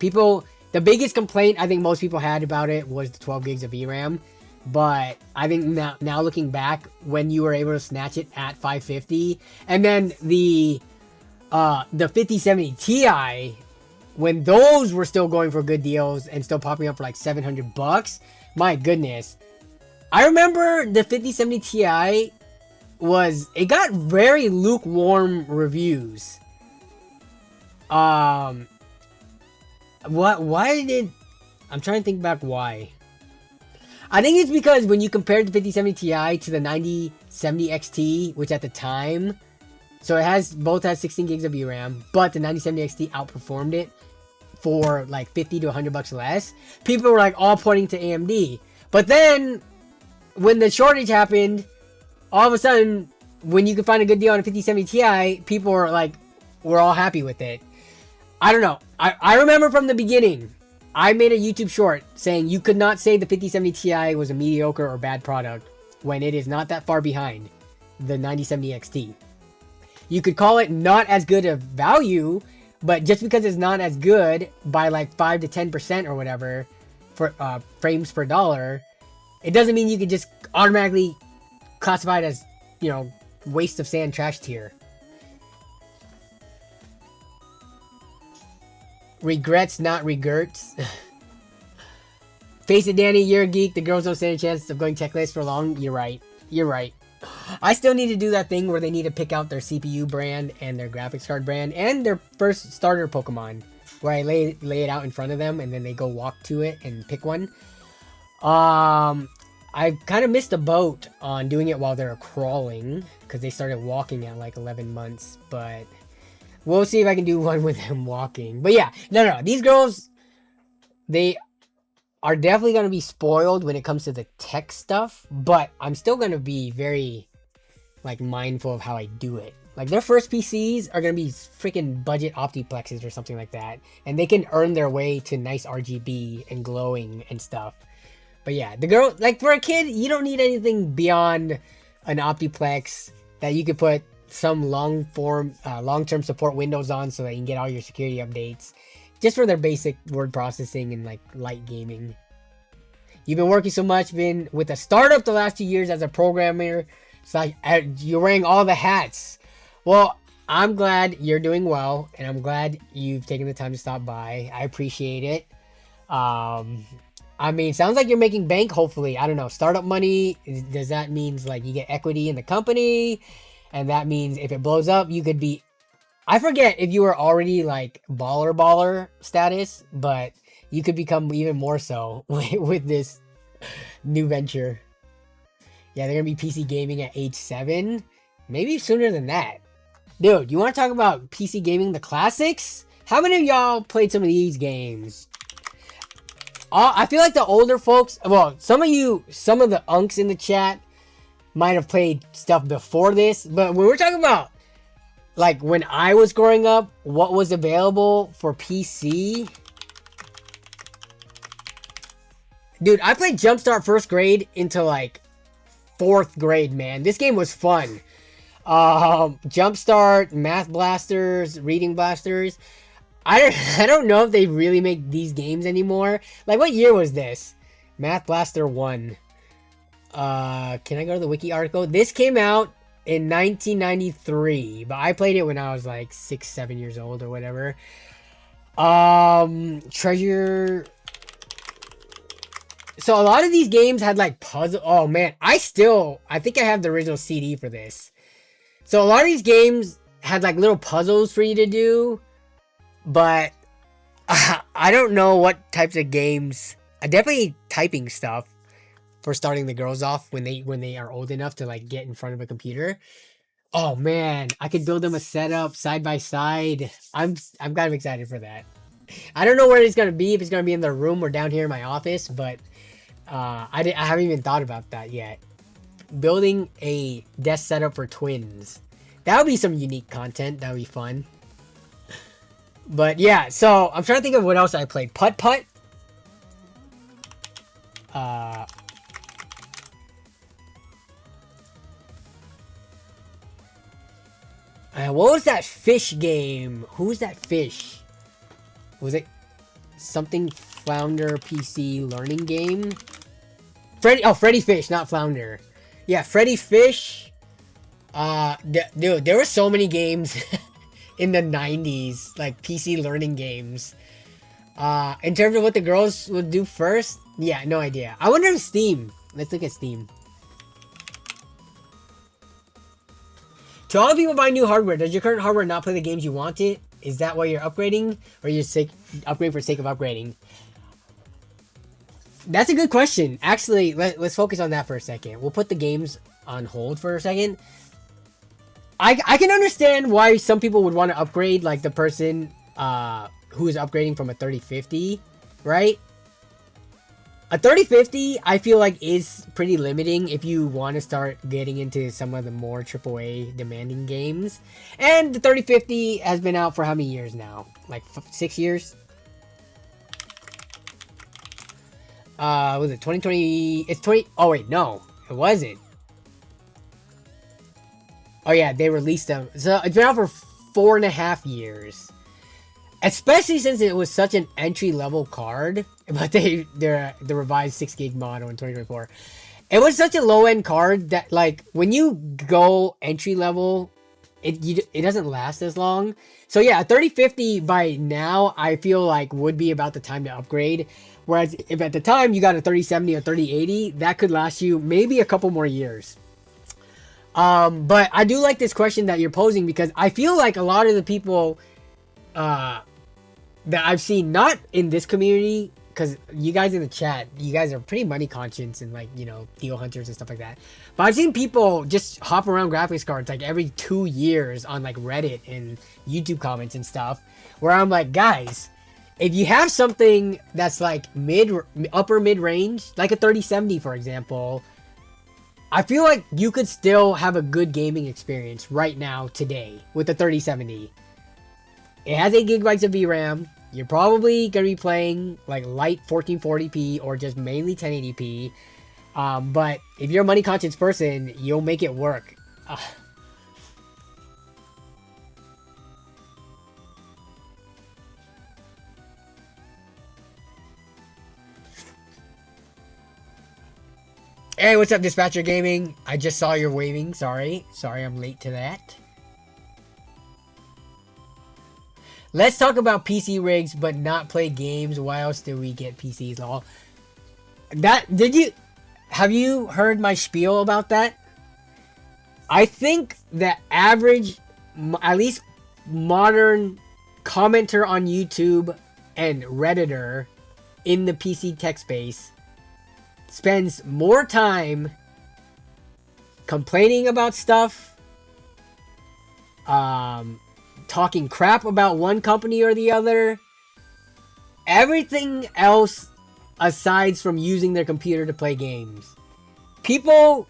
The biggest complaint I think most people had about it was the 12 gigs of VRAM. But I think now looking back, when you were able to snatch it at 550, and then the 5070 Ti, when those were still going for good deals and still popping up for like $700, my goodness. I remember the 5070 Ti it got very lukewarm reviews. Why did it? I'm trying to think back why. I think it's because when you compared the 5070 Ti to the 9070 XT, which at the time, so both has 16 gigs of VRAM, but the 9070 XT outperformed it for like $50 to $100 less. People were like all pointing to AMD. But then when the shortage happened, all of a sudden, when you could find a good deal on a 5070 Ti, people were like, we're all happy with it. I don't know. I remember from the beginning, I made a YouTube short saying you could not say the 5070 Ti was a mediocre or bad product when it is not that far behind the 9070 XT. You could call it not as good of value, but just because it's not as good by like 5 to 10% or whatever for frames per dollar, it doesn't mean you could just automatically classify it as, you know, waste of sand trash tier. Regrets, not regrets. Face it, Danny, you're a geek. The girls don't stand a chance of going checklist for long. You're right. You're right. I still need to do that thing where they need to pick out their CPU brand and their graphics card brand and their first starter Pokemon, where I lay it out in front of them and then they go walk to it and pick one. I kind of missed the boat on doing it while they're crawling because they started walking at like 11 months, but we'll see if I can do one with them walking. But yeah, no, these girls, they are definitely going to be spoiled when it comes to the tech stuff, but I'm still going to be very like mindful of how I do it. Like their first PCs are going to be freaking budget optiplexes or something like that, and they can earn their way to nice RGB and glowing and stuff. But yeah, the girl, like for a kid, you don't need anything beyond an optiplex that you could put some long-term support windows on so that you can get all your security updates, just for their basic word processing and like light gaming. You've been working so much, been with a startup the last 2 years as a programmer, so you're wearing all the hats. Well, I'm glad you're doing well, and I'm glad you've taken the time to stop by. I appreciate it. I mean, sounds like you're making bank, hopefully. I don't know. Startup money, does that mean like you get equity in the company? And that means if it blows up, you could be... I forget if you were already like baller status, but you could become even more so with this new venture. Yeah, they're going to be PC gaming at age 7. Maybe sooner than that. Dude, you want to talk about PC gaming, the classics? How many of y'all played some of these games? I feel like the older folks, well, some of the unks in the chat might have played stuff before this, but when we're talking about like when I was growing up, what was available for PC? Dude, I played Jumpstart first grade into like 4th grade, man. This game was fun. Jumpstart, Math Blasters, Reading Blasters. I don't know if they really make these games anymore. Like, what year was this? Math Blaster 1. Can I go to the wiki article? This came out in 1993, but I played it when I was like 6-7 years old or whatever. Treasure. So a lot of these games had like puzzle. Oh man, I think I have the original CD for this. So a lot of these games had like little puzzles for you to do. But I don't know what types of games. Definitely typing stuff for starting the girls off when they are old enough to like get in front of a computer. Oh man, I could build them a setup side by side. I'm kind of excited for that. I don't know where it's gonna be, if it's gonna be in their room or down here in my office, but I haven't even thought about that yet. Building a desk setup for twins. That would be some unique content. That would be fun. But yeah, so I'm trying to think of what else I played. Putt Putt. What was that fish game? Who was that fish? Was it something Flounder PC learning game? Freddy Fish, not Flounder. Yeah, Freddy Fish. Dude, there were so many games in the 90s, like PC learning games. In terms of what the girls would do first, yeah, no idea. I wonder if Steam. Let's look at Steam. To all people buying new hardware, does your current hardware not play the games you want it? Is that why you're upgrading, or you're upgrading for the sake of upgrading? That's a good question. Actually, let's focus on that for a second. We'll put the games on hold for a second. I can understand why some people would want to upgrade, like the person who is upgrading from a 3050, right? A 3050, I feel like, is pretty limiting if you want to start getting into some of the more AAA demanding games. And the 3050 has been out for how many years now? Like 6 years? Was it 2020? It's 20. Oh wait, no, it wasn't. Oh yeah, they released them. So it's been out for 4.5 years. Especially since it was such an entry level card, but they're the revised 6 gig model in 2024. It was such a low end card that like when you go entry level, it doesn't last as long. So yeah, a 3050 by now I feel like would be about the time to upgrade. Whereas if at the time you got a 3070 or 3080, that could last you maybe a couple more years. But I do like this question that you're posing because I feel like a lot of the people that I've seen, not in this community, because you guys in the chat, you guys are pretty money conscious and like, you know, deal hunters and stuff like that. But I've seen people just hop around graphics cards like every 2 years on like Reddit and YouTube comments and stuff, where I'm like, guys, if you have something that's like upper mid range, like a 3070 for example, I feel like you could still have a good gaming experience right now today with the 3070. It has 8 gigabytes of VRAM. You're probably going to be playing like light 1440p or just mainly 1080p. But if you're a money conscious person, you'll make it work. Hey, what's up, Dispatcher Gaming? I just saw your waving. Sorry I'm late to that. Let's talk about PC rigs, but not play games. Why else do we get PCs? Lol. Have you heard my spiel about that? I think the average, at least modern commenter on YouTube and Redditor in the PC tech space spends more time complaining about stuff, talking crap about one company or the other, everything else aside from using their computer to play games. People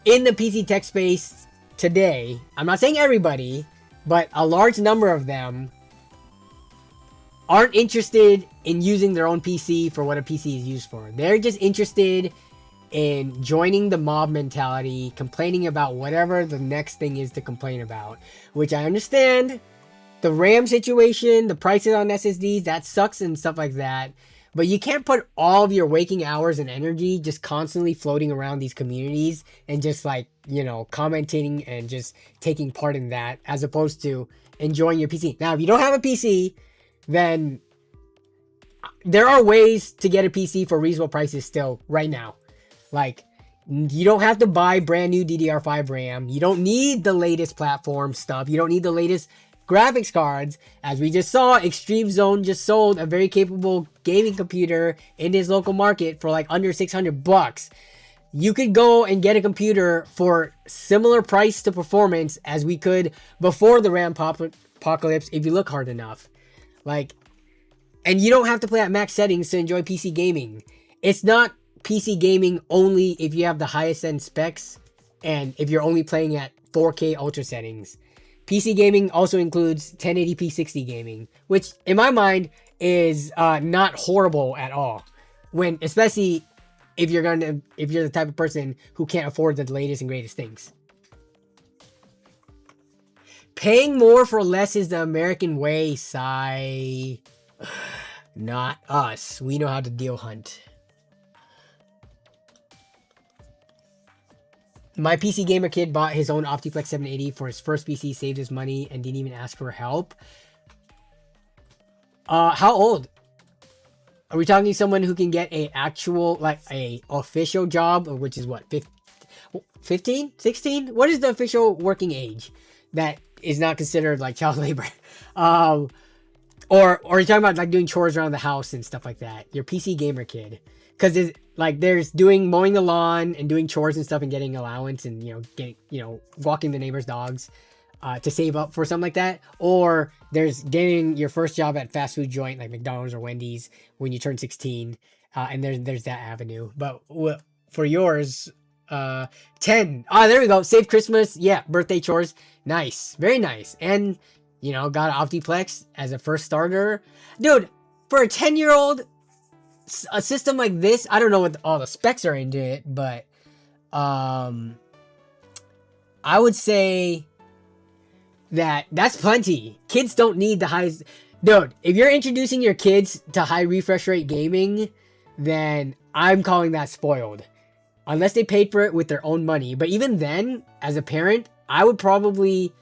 in the PC tech space today, I'm not saying everybody, but a large number of them aren't interested in using their own PC for what a PC is used for. They're just interested in joining the mob mentality, complaining about whatever the next thing is to complain about, which I understand. The RAM situation, the prices on SSDs, that sucks and stuff like that. But you can't put all of your waking hours and energy just constantly floating around these communities and just like, you know, commenting and just taking part in that as opposed to enjoying your PC. Now, if you don't have a PC, then there are ways to get a PC for reasonable prices still right now. Like, you don't have to buy brand new DDR5 RAM. You don't need the latest platform stuff. You don't need the latest graphics cards. As we just saw, Extreme Zone just sold a very capable gaming computer in his local market for like under $600. You could go and get a computer for similar price to performance as we could before the RAM apocalypse if you look hard enough. Like, and you don't have to play at max settings to enjoy PC gaming. It's not PC gaming only if you have the highest end specs and if you're only playing at 4K ultra settings. PC gaming also includes 1080p 60 gaming, which in my mind is not horrible at all. When, especially if you're the type of person who can't afford the latest and greatest things. Paying more for less is the American way, sigh. Not us. We know how to deal hunt. My PC gamer kid bought his own Optiplex 780 for his first PC, saved his money, and didn't even ask for help. How old? Are we talking someone who can get a actual, like a official job, which is what, 15, 16? What is the official working age that is not considered like child labor? Or are you talking about like doing chores around the house and stuff like that? Your PC gamer kid. Because like there's mowing the lawn and doing chores and stuff and getting allowance and, walking the neighbor's dogs to save up for something like that. Or there's getting your first job at fast food joint like McDonald's or Wendy's when you turn 16. And there's that avenue. But for yours, 10. There we go. Save Christmas. Yeah, birthday chores. Nice. Very nice. And, got an Optiplex as a first starter. Dude, for a 10-year-old, a system like this, I don't know what all the specs are into it, but I I would say that's plenty. Kids don't need the highest. Dude, if you're introducing your kids to high refresh rate gaming, then I'm calling that spoiled. Unless they paid for it with their own money. But even then, as a parent, I would probably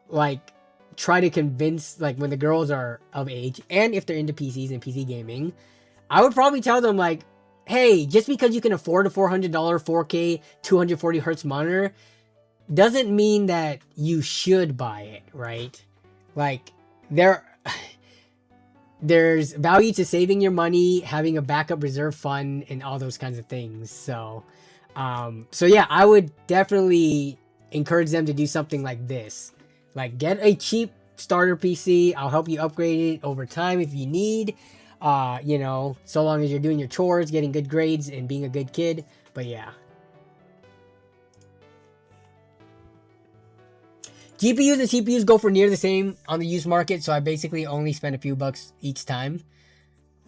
like try to convince, like, when the girls are of age, and if they're into PCs and PC gaming, I would probably tell them, like, hey, just because you can afford a $400 4K 240 hertz monitor doesn't mean that you should buy it, right? Like, there's value to saving your money, having a backup reserve fund, and all those kinds of things. So yeah, I would definitely encourage them to do something like this. Like, get a cheap starter PC. I'll help you upgrade it over time if you need. You know, so long as you're doing your chores, getting good grades, and being a good kid. But yeah. GPUs and CPUs go for near the same on the used market, so I basically only spend a few bucks each time.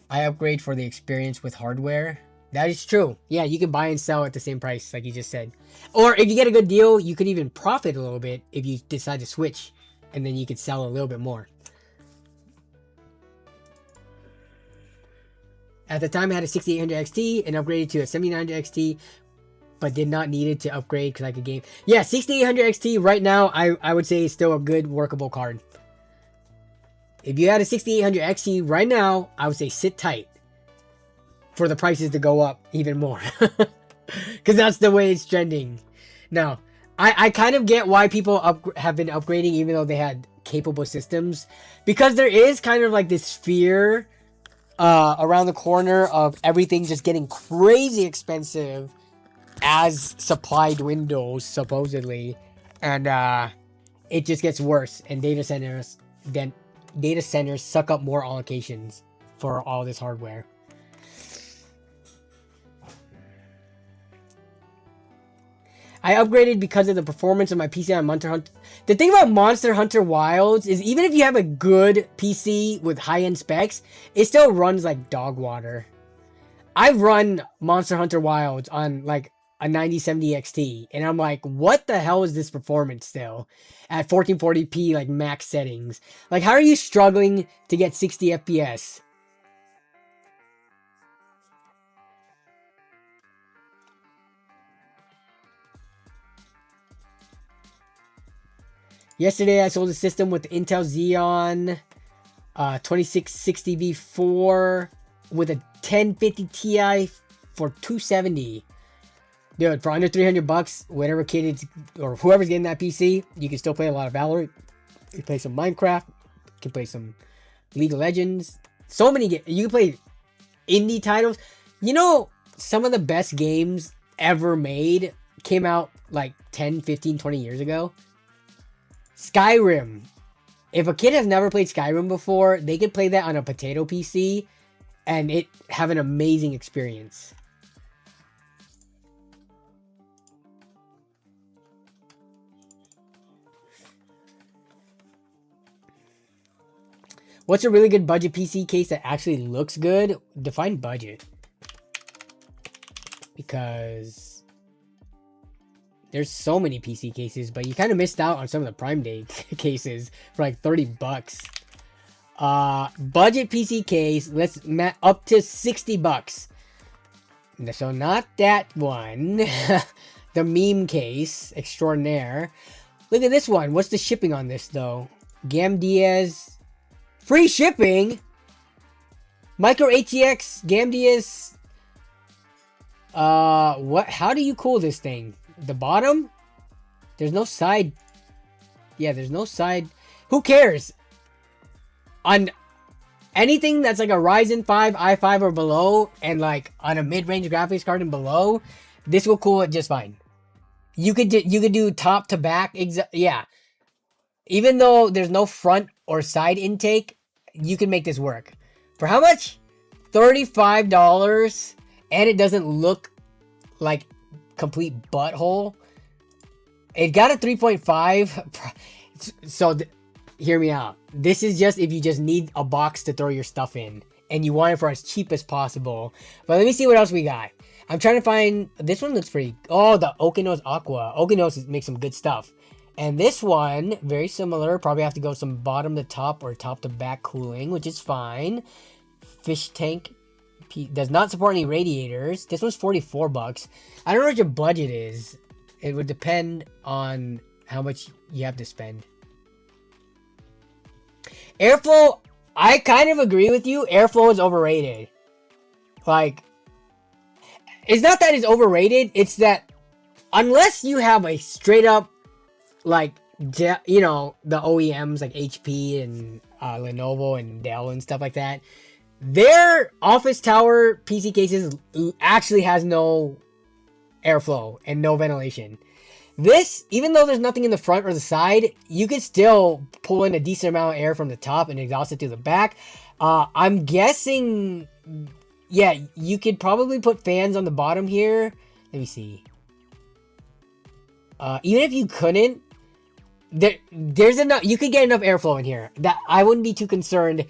I upgrade for the experience with hardware. That is true. Yeah, you can buy and sell at the same price, like you just said. Or if you get a good deal, you could even profit a little bit if you decide to switch, and then you could sell a little bit more. At the time, I had a 6800 XT and upgraded to a 7900 XT, but did not need it to upgrade because I could game. Yeah, 6800 XT right now, I would say is still a good workable card. If you had a 6800 XT right now, I would say sit tight for the prices to go up even more. Because that's the way it's trending. Now, I kind of get why people have been upgrading even though they had capable systems. Because there is kind of like this fear around the corner of everything just getting crazy expensive as supply dwindles, supposedly. And it just gets worse. And data centers suck up more allocations for all this hardware. I upgraded because of the performance of my PC on Monster Hunter. The thing about Monster Hunter Wilds is even if you have a good PC with high-end specs, it still runs like dog water. I've run Monster Hunter Wilds on like a 9070 XT, and I'm like, what the hell is this performance still? At 1440p, like max settings. Like, how are you struggling to get 60 FPS? Yesterday, I sold a system with the Intel Xeon 2660V4 with a 1050 Ti for $270. Dude, for under 300 bucks, whatever kid is, or whoever's getting that PC, you can still play a lot of Valorant. You can play some Minecraft. You can play some League of Legends. So many games. You can play indie titles. You know, some of the best games ever made came out like 10, 15, 20 years ago. Skyrim. If a kid has never played Skyrim before, they could play that on a potato PC and it have an amazing experience. What's a really good budget PC case that actually looks good? Define budget. Because there's so many PC cases, but you kind of missed out on some of the Prime Day cases for like 30 bucks. Budget PC case, let's up to 60 bucks. So not that one. The meme case extraordinaire. Look at this one. What's the shipping on this though? Gam Diaz. Free shipping? Micro ATX Gam Diaz. What? How do you cool this thing? The bottom? There's no side. Yeah, there's no side. Who cares? On anything that's like a Ryzen 5, i5 or below, and like on a mid-range graphics card and below, this will cool it just fine. You could do top to back. Yeah. Even though there's no front or side intake, you can make this work. For how much? $35, and it doesn't look like complete butthole. It got a 3.5. So hear me out. This is just if you just need a box to throw your stuff in. and you want it for as cheap as possible. But let me see what else we got. I'm trying to find, this one looks pretty, oh, the Okinos Aqua. Okinos makes some good stuff. And this one, very similar, probably have to go some bottom to top or top to back cooling, which is fine. Fish tank, does not support any radiators. This one's 44 bucks. I don't know what your budget is. It would depend on how much you have to spend. Airflow, I kind of agree with you. Airflow is overrated. Like, it's not that it's overrated. It's that unless you have a straight up, like, you know, the OEMs like HP and Lenovo and Dell and stuff like that, their office tower PC cases actually has no airflow and no ventilation. This, even though there's nothing in the front or the side, you can still pull in a decent amount of air from the top and exhaust it to the back. I'm guessing, yeah, you could probably put fans on the bottom here. Let me see. Even if you couldn't, there's enough. You could get enough airflow in here that I wouldn't be too concerned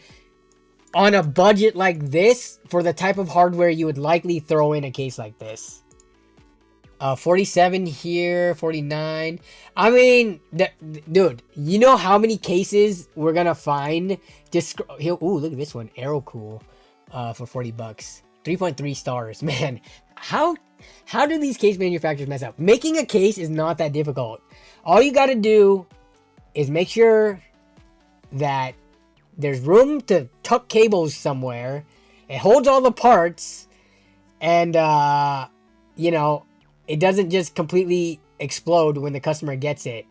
on a budget like this for the type of hardware you would likely throw in a case like this. 47 here, 49. I mean, dude, you know how many cases we're gonna find? Just here. Ooh, look at this one, AeroCool, for 40 bucks, 3.3 stars. Man, how do these case manufacturers mess up? Making a case is not that difficult. All you gotta do is make sure that there's room to tuck cables somewhere. It holds all the parts, and you know, it doesn't just completely explode when the customer gets it.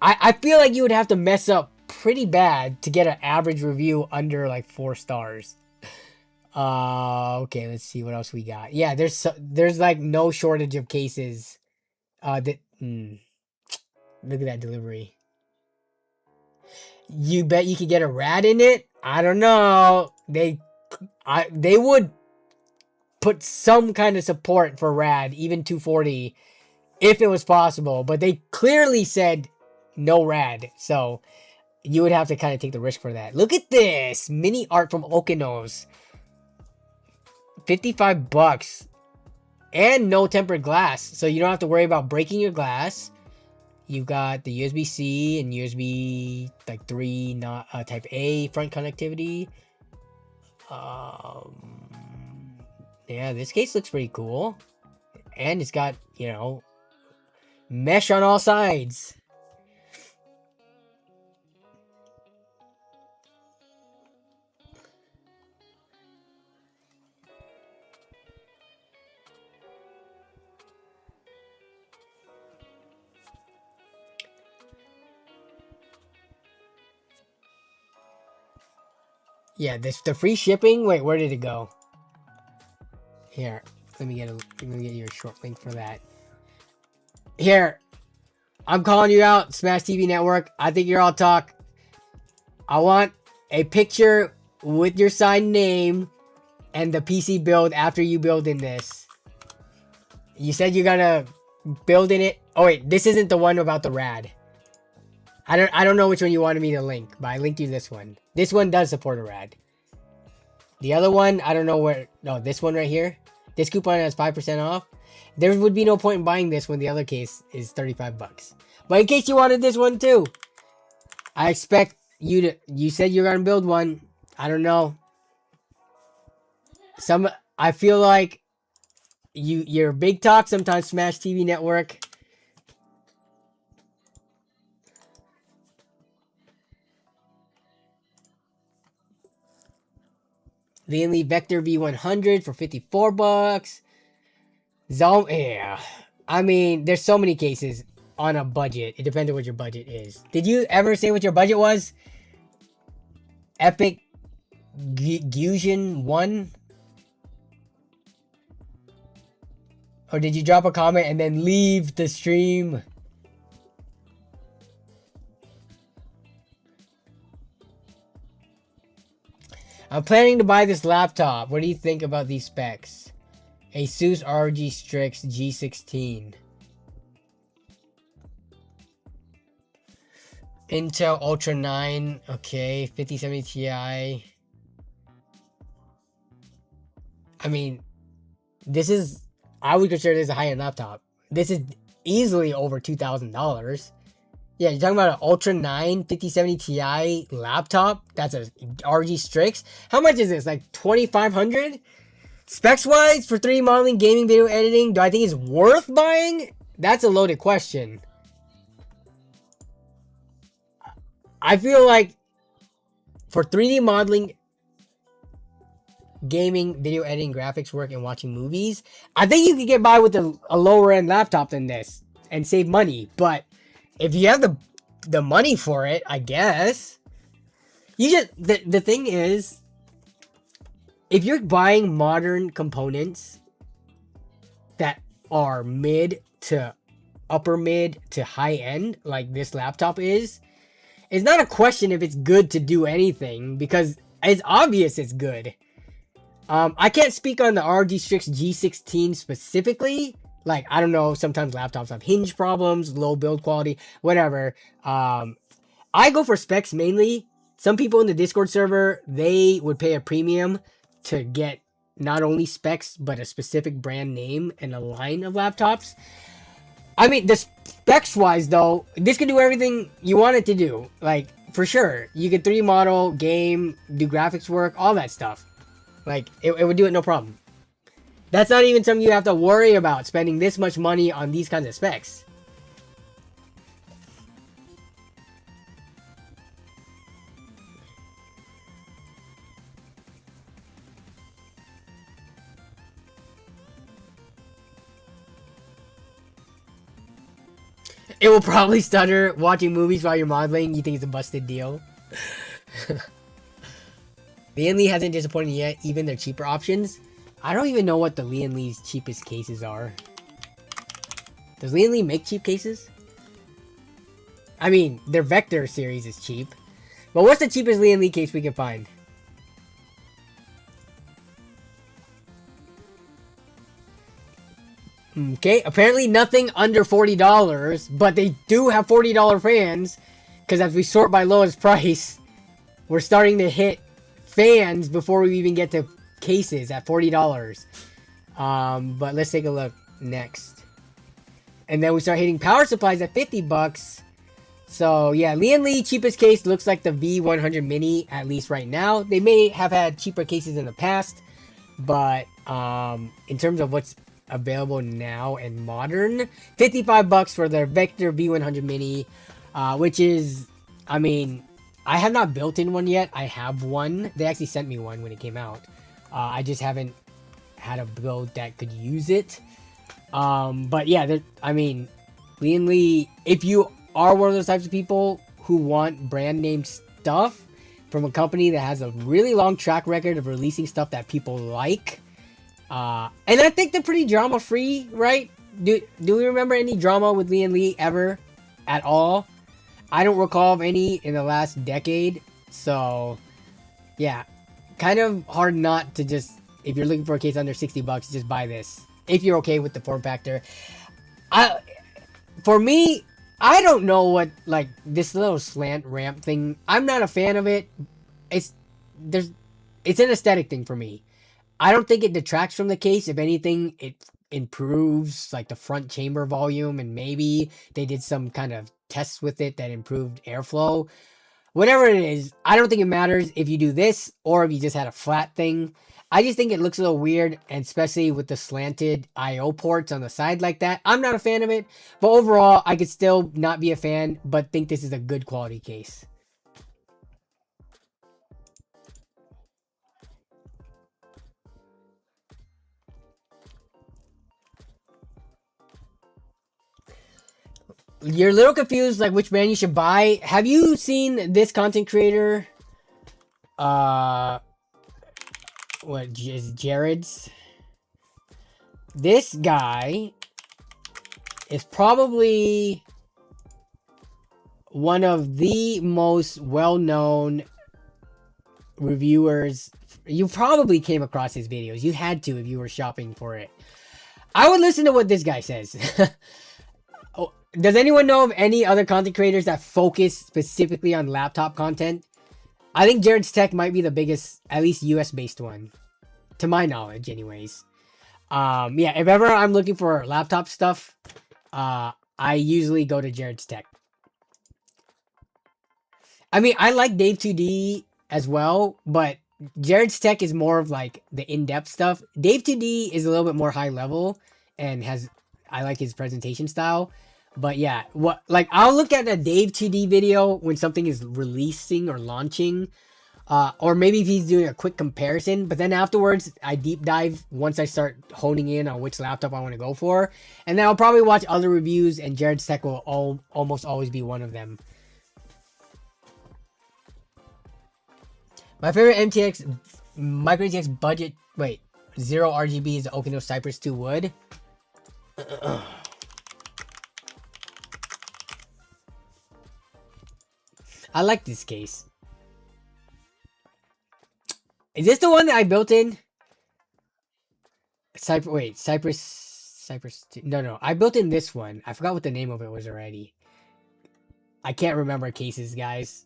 I feel like you would have to mess up pretty bad to get an average review under like 4 stars. Okay, let's see what else we got. Yeah, there's like no shortage of cases. Look at that delivery. You bet you could get a rad in it? I don't know. They would put some kind of support for rad, even 240, if it was possible. But they clearly said no rad, so you would have to kind of take the risk for that. Look at this mini art from Okinos, 55 bucks, and no tempered glass, so you don't have to worry about breaking your glass. You got the USB-C and USB like 3 not type A front connectivity. Yeah, this case looks pretty cool, and it's got, you know, mesh on all sides. Yeah, the free shipping. Wait, where did it go? Here, let me get you a short link for that. Here, I'm calling you out, Smash TV Network. I think you're all talk. I want a picture with your signed name and the PC build after you build in this. You said you're gonna build in it. Oh wait, this isn't the one about the rad. I don't know which one you wanted me to link, but I linked you this one. This one does support a rad. The other one, I don't know where. No, this one right here. This coupon has 5% off. There would be no point in buying this when the other case is 35 bucks. But in case you wanted this one too, I expect you to. You said you're gonna build one. I don't know. I feel like you're big talk sometimes. Smash TV Network. Lynnwood Vector V100 for 54 bucks. Yeah. I mean, there's so many cases on a budget. It depends on what your budget is. Did you ever say what your budget was? Epic Fusion 1? Or did you drop a comment and then leave the stream? I'm planning to buy this laptop. What do you think about these specs? Asus ROG Strix G16. Intel Ultra 9. Okay. 5070 Ti. I mean, this is, I would consider this a high-end laptop. This is easily over $2,000. Yeah, you're talking about an Ultra 9 5070 Ti laptop. That's a RG Strix. How much is this? Like $2,500? Specs-wise, for 3D modeling, gaming, video editing, do I think it's worth buying? That's a loaded question. I feel like for 3D modeling, gaming, video editing, graphics work, and watching movies, I think you could get by with a lower end laptop than this and save money. But if you have the money for it, I guess you just the thing is, if you're buying modern components that are mid to upper mid to high end like this laptop is, it's not a question if it's good to do anything, because it's obvious it's good. I can't speak on the RG Strix G16 specifically. Like, I don't know, sometimes laptops have hinge problems, low build quality, whatever. I go for specs mainly. Some people in the Discord server, they would pay a premium to get not only specs, but a specific brand name and a line of laptops. I mean, the specs wise though, this can do everything you want it to do. Like, for sure. You could 3D model, game, do graphics work, all that stuff. Like, it would do it no problem. That's not even something you have to worry about, spending this much money on these kinds of specs. It will probably stutter watching movies while you're modeling. You think it's a busted deal? Lynnwood hasn't disappointed yet, even their cheaper options. I don't even know what the Lynnwood's cheapest cases are. Does Lynnwood make cheap cases? I mean, their Vector series is cheap. But what's the cheapest Lynnwood case we can find? Okay, apparently nothing under $40, but they do have $40 fans, because as we sort by lowest price, we're starting to hit fans before we even get to cases at $40. But let's take a look next. And then we start hitting power supplies at $50. So yeah, Lynnwood cheapest case looks like the V100 Mini, at least right now. They may have had cheaper cases in the past, but in terms of what's available now and modern, $55 for their Vector V100 Mini, which is, I mean, I have not built in one yet. I have one. They actually sent me one when it came out. I just haven't had a build that could use it. But yeah, I mean, Lynnwood, if you are one of those types of people who want brand name stuff from a company that has a really long track record of releasing stuff that people like, and I think they're pretty drama free, right? Do we remember any drama with Lynnwood ever at all? I don't recall of any in the last decade. So yeah, kind of hard not to just, if you're looking for a case under $60, just buy this if you're okay with the form factor. For me, I don't know what, like, this little slant ramp thing, I'm not a fan of it. It's an aesthetic thing for me. I don't think it detracts from the case. If anything, it improves like the front chamber volume, and maybe they did some kind of tests with it that improved airflow. Whatever it is, I don't think it matters if you do this or if you just had a flat thing. I just think it looks a little weird, and especially with the slanted I/O ports on the side like that. I'm not a fan of it, but overall, I could still not be a fan, but think this is a good quality case. You're a little confused, like which brand you should buy. Have you seen this content creator? What is Jared's? This guy is probably one of the most well-known reviewers. You probably came across his videos. You had to if you were shopping for it. I would listen to what this guy says. Does anyone know of any other content creators that focus specifically on laptop content? I think Jared's Tech might be the biggest, at least US-based one. to my knowledge, anyways. Yeah, if ever I'm looking for laptop stuff, I usually go to Jared's Tech. I mean, I like Dave 2D as well, but Jared's Tech is more of like the in-depth stuff. Dave 2D is a little bit more high level and I like his presentation style. But yeah, I'll look at a Dave 2D video when something is releasing or launching. Or maybe if he's doing a quick comparison, but then afterwards I deep dive once I start honing in on which laptop I want to go for. And then I'll probably watch other reviews, and Jared's Tech will almost always be one of them. My favorite micro ATX budget, zero RGB is the Okino Cypress 2 wood. I like this case. Is this the one that I built in? Cypress 2. No. I built in this one. I forgot what the name of it was already. I can't remember cases, guys.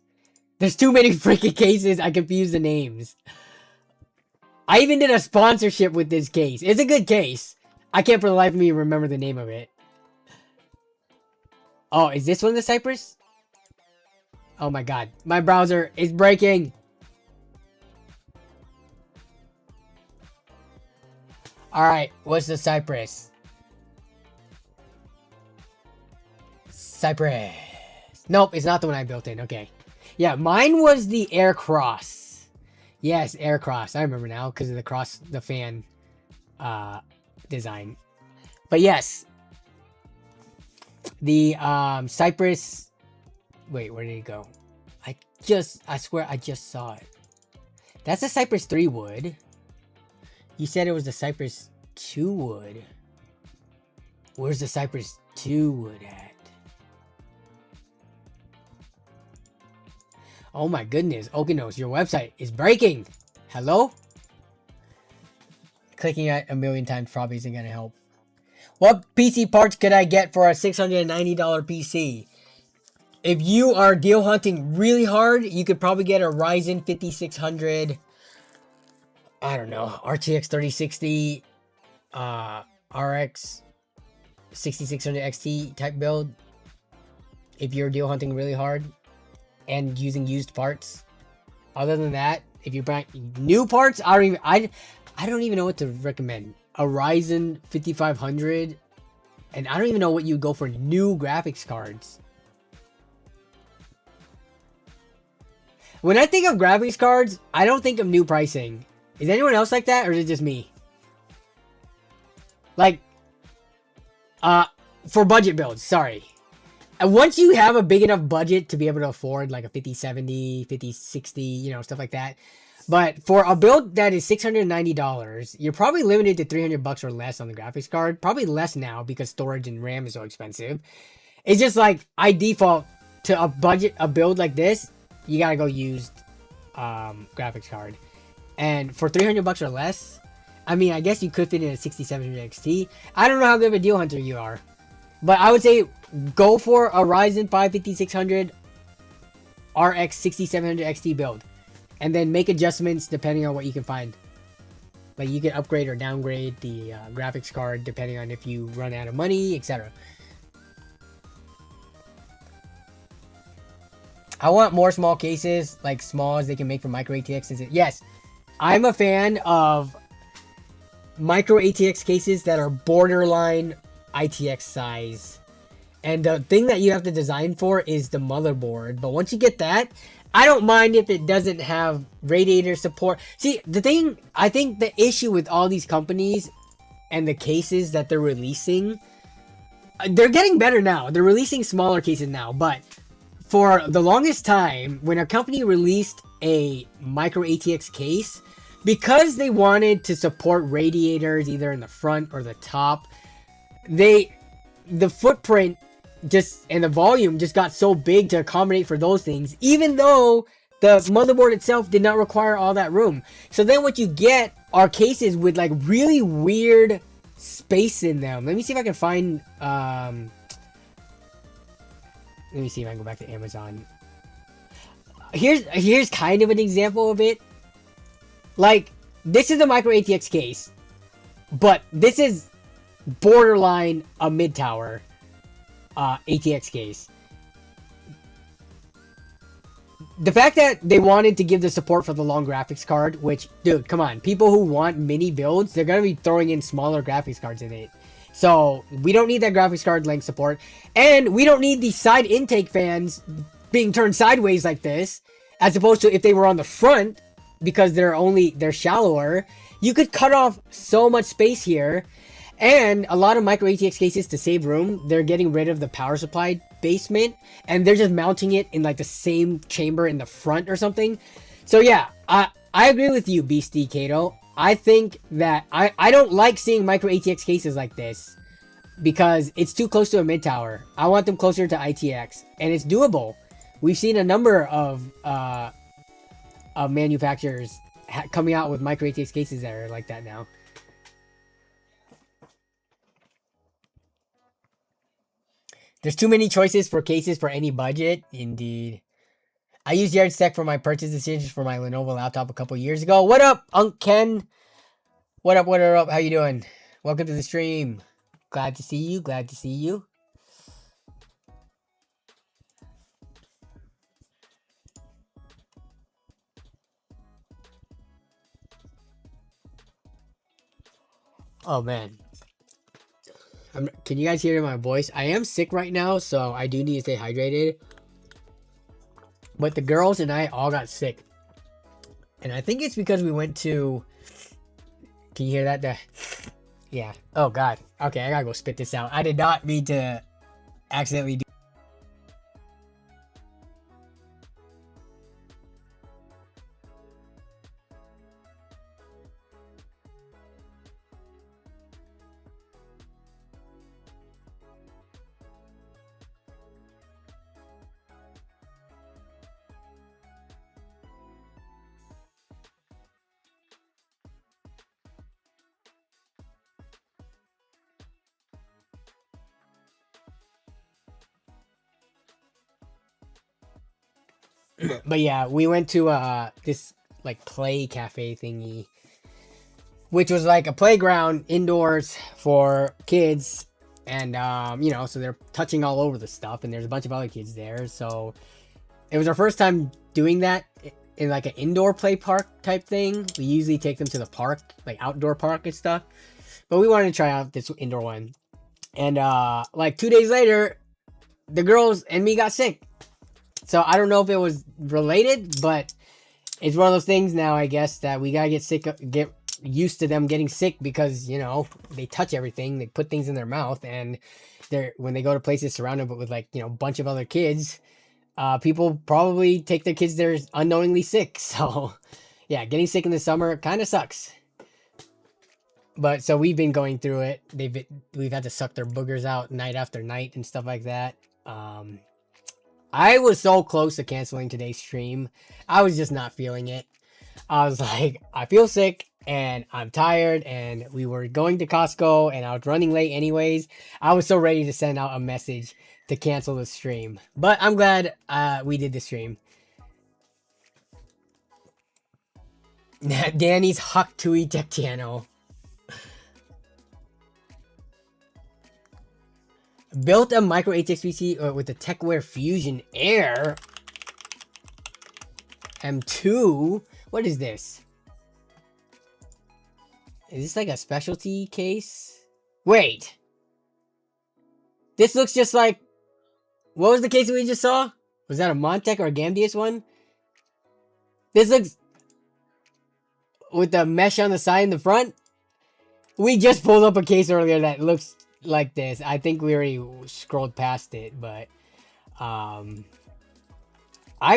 There's too many freaking cases. I confuse the names. I even did a sponsorship with this case. It's a good case. I can't for the life of me remember the name of it. Oh, is this one the Cypress? Oh my god. My browser is breaking. Alright, what's the Cypress? Cypress. Nope, it's not the one I built in. Okay. Yeah, mine was the Air Cross. Yes, Air Cross. I remember now because of the fan design. But yes. The Cypress. Wait, where did it go? I swear I just saw it. That's a Cypress 3 wood. You said it was the Cypress 2 wood. Where's the Cypress 2 wood at? Oh my goodness, Okinos, your website is breaking. Hello? Clicking it a million times probably isn't gonna help. What PC parts could I get for a $690 PC? If you are deal hunting really hard, you could probably get a Ryzen 5600. I don't know, RTX 3060, RX 6600 XT type build. If you're deal hunting really hard and using used parts. Other than that, if you buy new parts, I don't even know what to recommend. A Ryzen 5500, and I don't even know what you go for new graphics cards. When I think of graphics cards, I don't think of new pricing. Is anyone else like that, or is it just me? Like, for budget builds, sorry. And once you have a big enough budget to be able to afford like a 5070, 5060, you know, stuff like that. But for a build that is $690, you're probably limited to $300 or less on the graphics card. Probably less now because storage and RAM is so expensive. It's just like, I default to a build like this, you gotta go used graphics card. And for $300 or less, I mean, I guess you could fit in a 6700 XT. I don't know how good of a deal hunter you are, but I would say go for a Ryzen 5 5600 RX 6700 XT build, and then make adjustments depending on what you can find. Like you can upgrade or downgrade the graphics card depending on if you run out of money, etc. I want more small cases, like small as they can make for micro ATX. Yes, I'm a fan of micro ATX cases that are borderline ITX size. And the thing that you have to design for is the motherboard. But once you get that, I don't mind if it doesn't have radiator support. See, the thing, I think the issue with all these companies and the cases that they're releasing, they're getting better now. They're releasing smaller cases now. But for the longest time, when a company released a micro ATX case, because they wanted to support radiators either in the front or the top, the footprint just and the volume just got so big to accommodate for those things, even though the motherboard itself did not require all that room. So then what you get are cases with like really weird space in them. Let me see if I can find let me see if I can go back to Amazon. Here's kind of an example of it. Like this is a micro ATX case, but this is borderline a mid tower ATX case. The fact that they wanted to give the support for the long graphics card, which, dude, come on. People who want mini builds, they're going to be throwing in smaller graphics cards in it. So, we don't need that graphics card length support. And we don't need the side intake fans being turned sideways like this. As opposed to if they were on the front, because they're shallower. You could cut off so much space here. And a lot of micro ATX cases, to save room, they're getting rid of the power supply basement, and they're just mounting it in like the same chamber in the front or something. So yeah, I agree with you, Beastie Kato. I think that I don't like seeing micro ATX cases like this because it's too close to a mid tower. I want them closer to ITX, and it's doable. We've seen a number of manufacturers coming out with micro ATX cases that are like that now. There's too many choices for cases for any budget. Indeed. I used Yardstick for my purchase decisions for my Lenovo laptop a couple years ago. What up, Unc Ken? What up? How you doing? Welcome to the stream. Glad to see you. Oh, man. Can you guys hear my voice? I am sick right now, so I do need to stay hydrated. But the girls and I all got sick. And I think it's because we went to... Can you hear that? Yeah. Oh, God. Okay, I gotta go spit this out. I did not mean to accidentally do... But yeah, we went to this like play cafe thingy, which was like a playground indoors for kids, and you know, so they're touching all over the stuff, and there's a bunch of other kids there. So it was our first time doing that in like an indoor play park type thing. We usually take them to the park, like outdoor park and stuff, but we wanted to try out this indoor one. And like 2 days later, the girls and me got sick. So I don't know if it was related, but it's one of those things now, I guess, that we gotta get used to them getting sick because, you know, they touch everything, they put things in their mouth, and when they go to places surrounded with like, you know, a bunch of other kids, people probably take their kids there unknowingly sick. So yeah, getting sick in the summer kind of sucks. But so we've been going through it. We've had to suck their boogers out night after night and stuff like that. I was so close to canceling today's stream. I was just not feeling it. I was like, I feel sick and I'm tired, and we were going to Costco and I was running late anyways. I was so ready to send out a message to cancel the stream. But I'm glad we did the stream. Danny's Hak Tui Tectiano. Built a micro ATX PC with the TechWare Fusion Air M2. What is this? Is this like a specialty case? Wait. This looks just like... What was the case that we just saw? Was that a Montech or a Gamdius one? This looks... With the mesh on the side and the front? We just pulled up a case earlier that looks like this. I think we already scrolled past it, but I've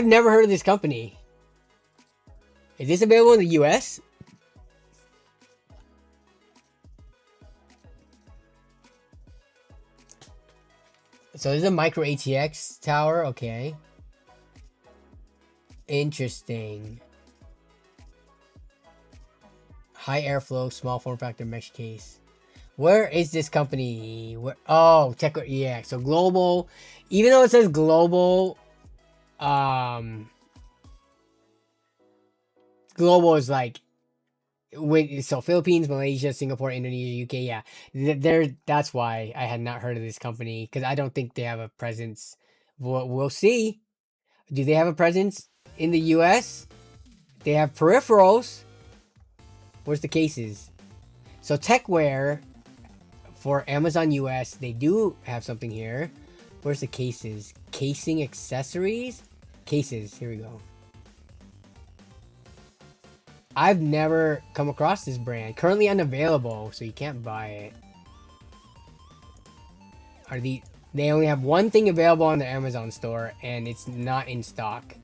never heard of this company. Is this available in the US? So this is a micro ATX tower. Okay, interesting. High airflow, small form factor mesh case. Where is this company? Where? Oh, Tech. Yeah, so global. Even though it says global, global is like So Philippines, Malaysia, Singapore, Indonesia, UK. Yeah, that's why I had not heard of this company, because I don't think they have a presence. We'll see. Do they have a presence in the US? They have peripherals. Where's the cases? So techwear for Amazon US, they do have something here. Where's the cases? Casing accessories? Cases, here we go. I've never come across this brand. Currently unavailable, so you can't buy it. They only have one thing available on the Amazon store, and it's not in stock.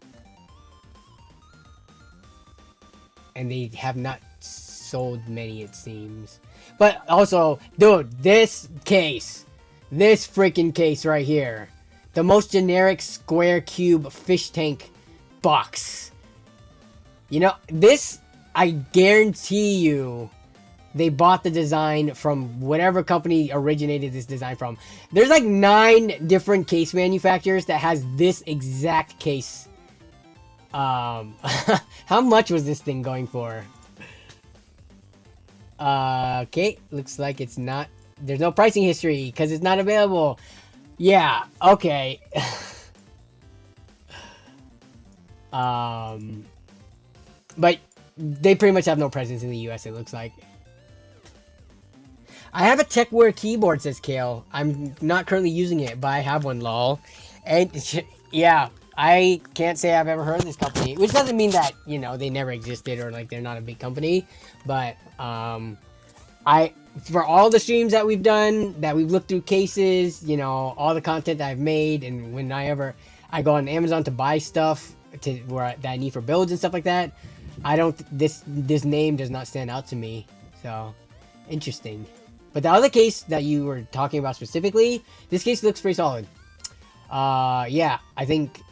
And they have not sold many, it seems. But also, dude, this freaking case right here, the most generic square cube fish tank box. You know, this, I guarantee you, they bought the design from whatever company originated this design from. There's like 9 different case manufacturers that has this exact case. How much was this thing going for? Okay, looks like it's not. There's no pricing history because it's not available. Yeah, okay. But they pretty much have no presence in the US, it looks like. I have a TechWare keyboard, says Kale. I'm not currently using it, but I have one, lol. And yeah, I can't say I've ever heard of this company, which doesn't mean that, you know, they never existed or like they're not a big company. But for all the streams that we've done, that we've looked through cases, you know, all the content that I've made, and when I go on Amazon to buy stuff that I need for builds and stuff like that, this name does not stand out to me. So interesting. But the other case that you were talking about specifically, this case looks pretty solid. Yeah, I think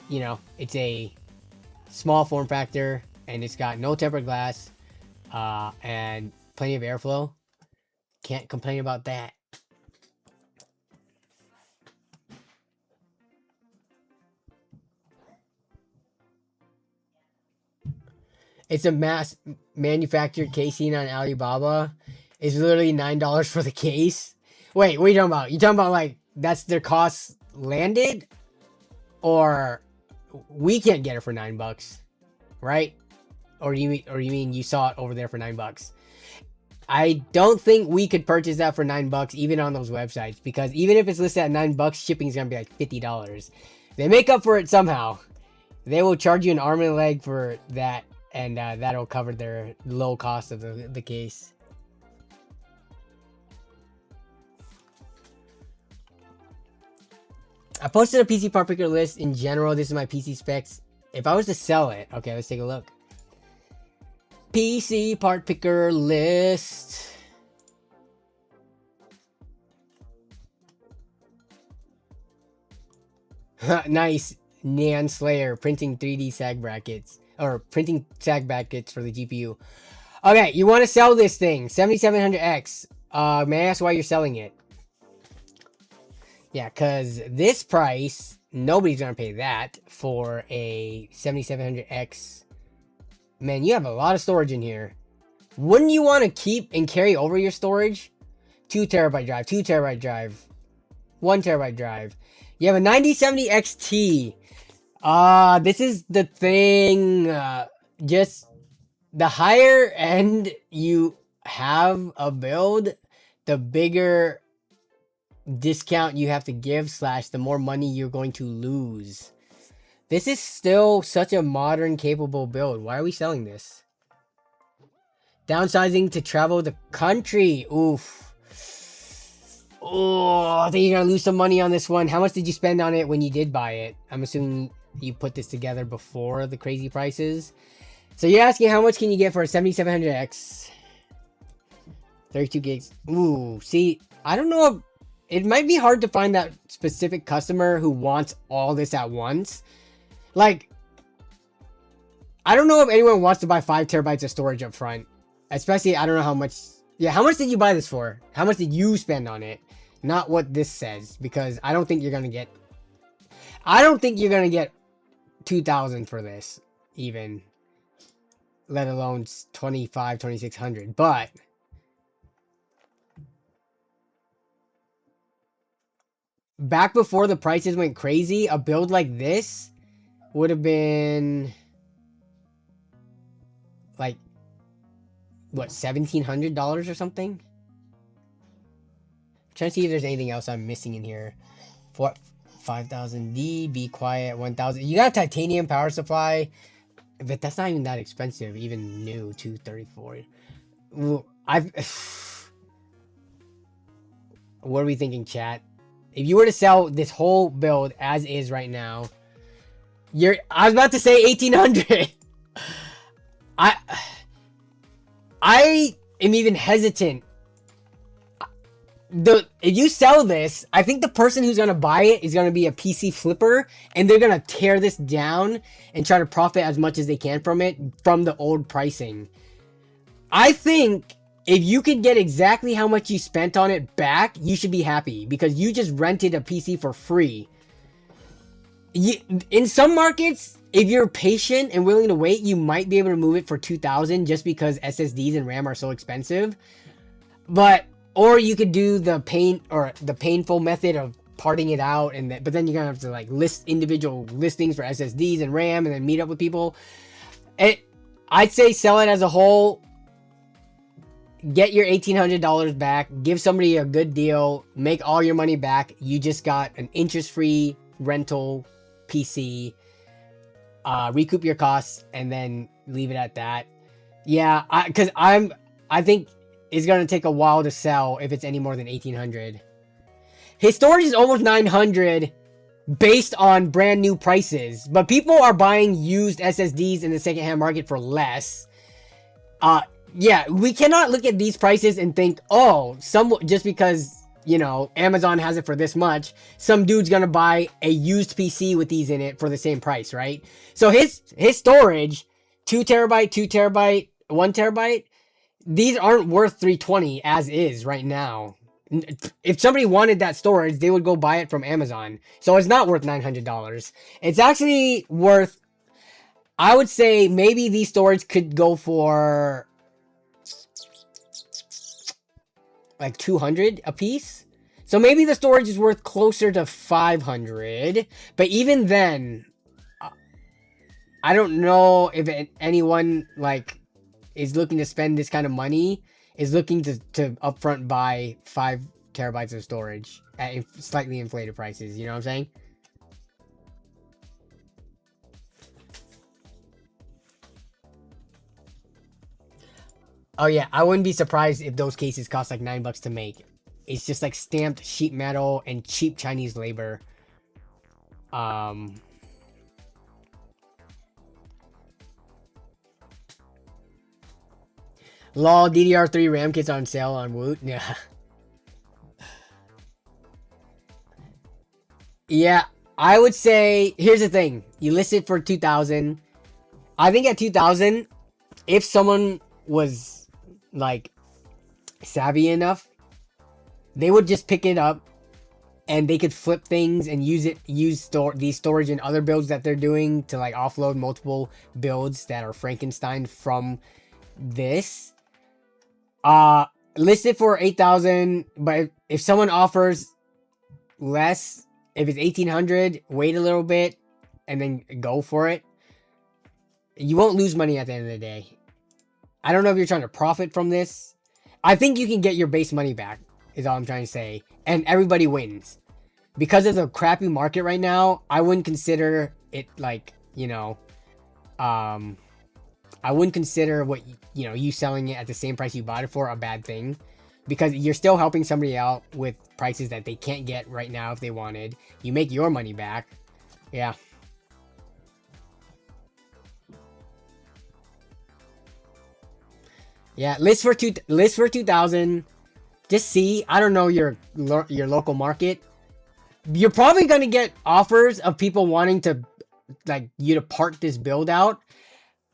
you know, it's a small form factor, and it's got no tempered glass, and plenty of airflow. Can't complain about that. It's a mass manufactured case seen on Alibaba. It's literally $9 for the case. Wait, what are you talking about? You talking about like that's their cost landed, or we can't get it for $9, right? Or you mean you saw it over there for $9? I don't think we could purchase that for $9 even on those websites, because even if it's listed at $9, shipping is gonna be like $50. They make up for it somehow. They will charge you an arm and a leg for that, and that'll cover their low cost of the case. I posted a PC part picker list in general. This is my PC specs. If I was to sell it, okay, let's take a look. PC part picker list. Nice. Neon Slayer printing 3D sag brackets, or printing sag brackets for the GPU. Okay, you want to sell this thing, 7700X. May I ask why you're selling it? Yeah, because this price, nobody's going to pay that for a 7700X. Man, you have a lot of storage in here. Wouldn't you want to keep and carry over your storage? 2 terabyte drive, 2 terabyte drive, 1 terabyte drive. You have a 9070 XT. This is the thing. Just the higher end you have a build, the bigger discount you have to give, / the more money you're going to lose. This is still such a modern, capable build. Why are we selling this? Downsizing to travel the country. Oof. Oh, I think you're gonna lose some money on this one. How much did you spend on it when you did buy it? I'm assuming you put this together before the crazy prices. So you're asking how much can you get for a 7700X? 32 gigs. Ooh, see, I don't know if it might be hard to find that specific customer who wants all this at once. Like, I don't know if anyone wants to buy 5 terabytes of storage up front. Especially, I don't know how much. Yeah, how much did you buy this for? How much did you spend on it? Not what this says, because I don't think you're gonna get 2,000 for this, even, let alone 2,600. But back before the prices went crazy, a build like this would have been like, what, $1,700 or something? I'm trying to see if there's anything else I'm missing in here. 5,000D, be quiet, 1,000. You got a titanium power supply, but that's not even that expensive, even new, 234. What are we thinking, chat? If you were to sell this whole build as is right now, I was about to say 1,800. I am even hesitant. If you sell this, I think the person who's gonna buy it is gonna be a PC flipper, and they're gonna tear this down and try to profit as much as they can from it, from the old pricing. I think if you could get exactly how much you spent on it back, you should be happy, because you just rented a PC for free. In some markets, if you're patient and willing to wait, you might be able to move it for 2,000 just because SSDs and RAM are so expensive. Or you could do the painful method of parting it out, but then you're gonna have to like list individual listings for SSDs and RAM, and then meet up with people. I'd say sell it as a whole. Get your $1,800 back. Give somebody a good deal. Make all your money back. You just got an interest-free rental PC. Recoup your costs and then leave it at that. Yeah, I think it's gonna take a while to sell if it's any more than 1,800. His storage is almost 900 based on brand new prices, but people are buying used SSDs in the secondhand market for less. Yeah, we cannot look at these prices and think, oh, just because, you know, Amazon has it for this much, some dude's gonna buy a used PC with these in it for the same price, right? So his storage, 2 terabyte, 2 terabyte, 1 terabyte, these aren't worth 320 as is right now. If somebody wanted that storage, they would go buy it from Amazon. So it's not worth $900. It's actually worth, I would say maybe these storage could go for like 200 a piece. So maybe the storage is worth closer to 500. But even then, I don't know if anyone like is looking to spend this kind of money, is looking to upfront buy 5 terabytes of storage at slightly inflated prices. You know what I'm saying? Oh yeah, I wouldn't be surprised if those cases cost like $9 to make. It's just like stamped sheet metal and cheap Chinese labor. Lol, DDR3 RAM kits on sale on Woot. Yeah. Yeah, I would say, here's the thing. You list it for 2,000. I think at 2,000, if someone was like savvy enough, they would just pick it up and they could flip things and use these storage in other builds that they're doing to like offload multiple builds that are Frankenstein from this. List it for 8,000, but if someone offers less, if it's 1,800, wait a little bit and then go for it. You won't lose money at the end of the day. I don't know if you're trying to profit from this. I think you can get your base money back, is all I'm trying to say. And everybody wins. Because of the crappy market right now, I wouldn't consider it like, you know, I wouldn't consider what, you know, you selling it at the same price you bought it for a bad thing. Because you're still helping somebody out with prices that they can't get right now if they wanted. You make your money back. Yeah. Yeah, list for 2,000. Just see. I don't know your local market. You're probably gonna get offers of people wanting to like you to part this build out.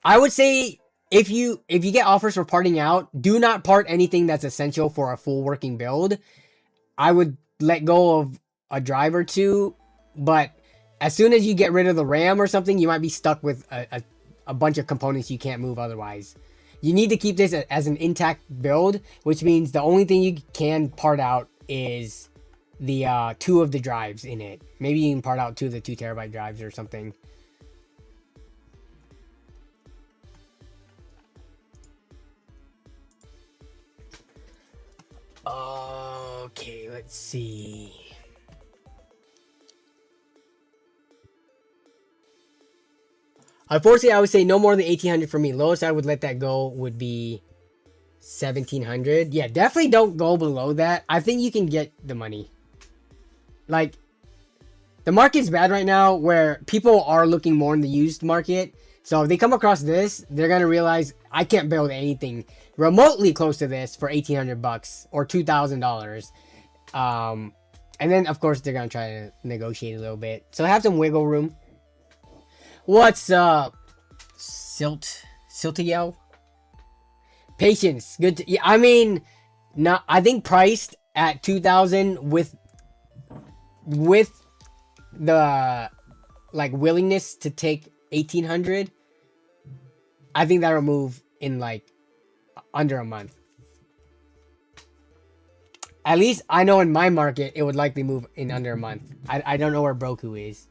I would say if you get offers for parting out, do not part anything that's essential for a full working build. I would let go of a drive or two, but as soon as you get rid of the RAM or something, you might be stuck with a bunch of components you can't move otherwise. You need to keep this as an intact build, which means the only thing you can part out is the 2 of the drives in it. Maybe you can part out 2 of the 2 terabyte drives or something. Okay, let's see. Unfortunately, I would say no more than 1800 for me. Lowest I would let that go would be 1700. Yeah, definitely don't go below that. I think you can get the money. Like, the market's bad right now where people are looking more in the used market. So if they come across this, they're going to realize I can't build anything remotely close to this for 1800 bucks or $2,000. And then of course they're going to try to negotiate a little bit. So have some wiggle room. What's up? Siltiel? Patience. Good. Yeah, I mean, not. I think priced at 2,000 with the like willingness to take 1,800. I think that'll move in like under a month. At least I know in my market it would likely move in under a month. I don't know where Broku is.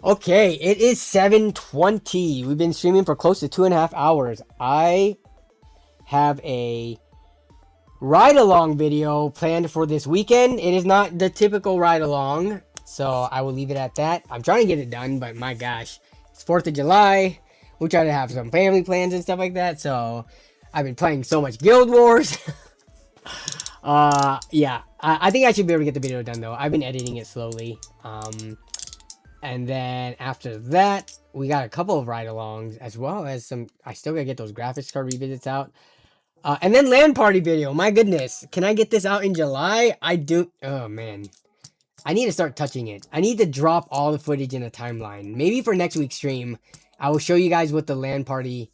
Okay, it is 7:20. We've been streaming for close to 2.5 hours. I have a ride-along video planned for this weekend. It is not the typical ride-along, so I will leave it at that. I'm trying to get it done, but my gosh, it's 4th of July. We try to have some family plans and stuff like that, so I've been playing so much Guild Wars. Yeah, I think I should be able to get the video done, though. I've been editing it slowly. And then after that, we got a couple of ride-alongs, as well as some... I still gotta get those graphics card revisits out. And then LAN party video. My goodness. Can I get this out in July? I do... Oh, man. I need to start touching it. I need to drop all the footage in a timeline. Maybe for next week's stream, I will show you guys what the LAN party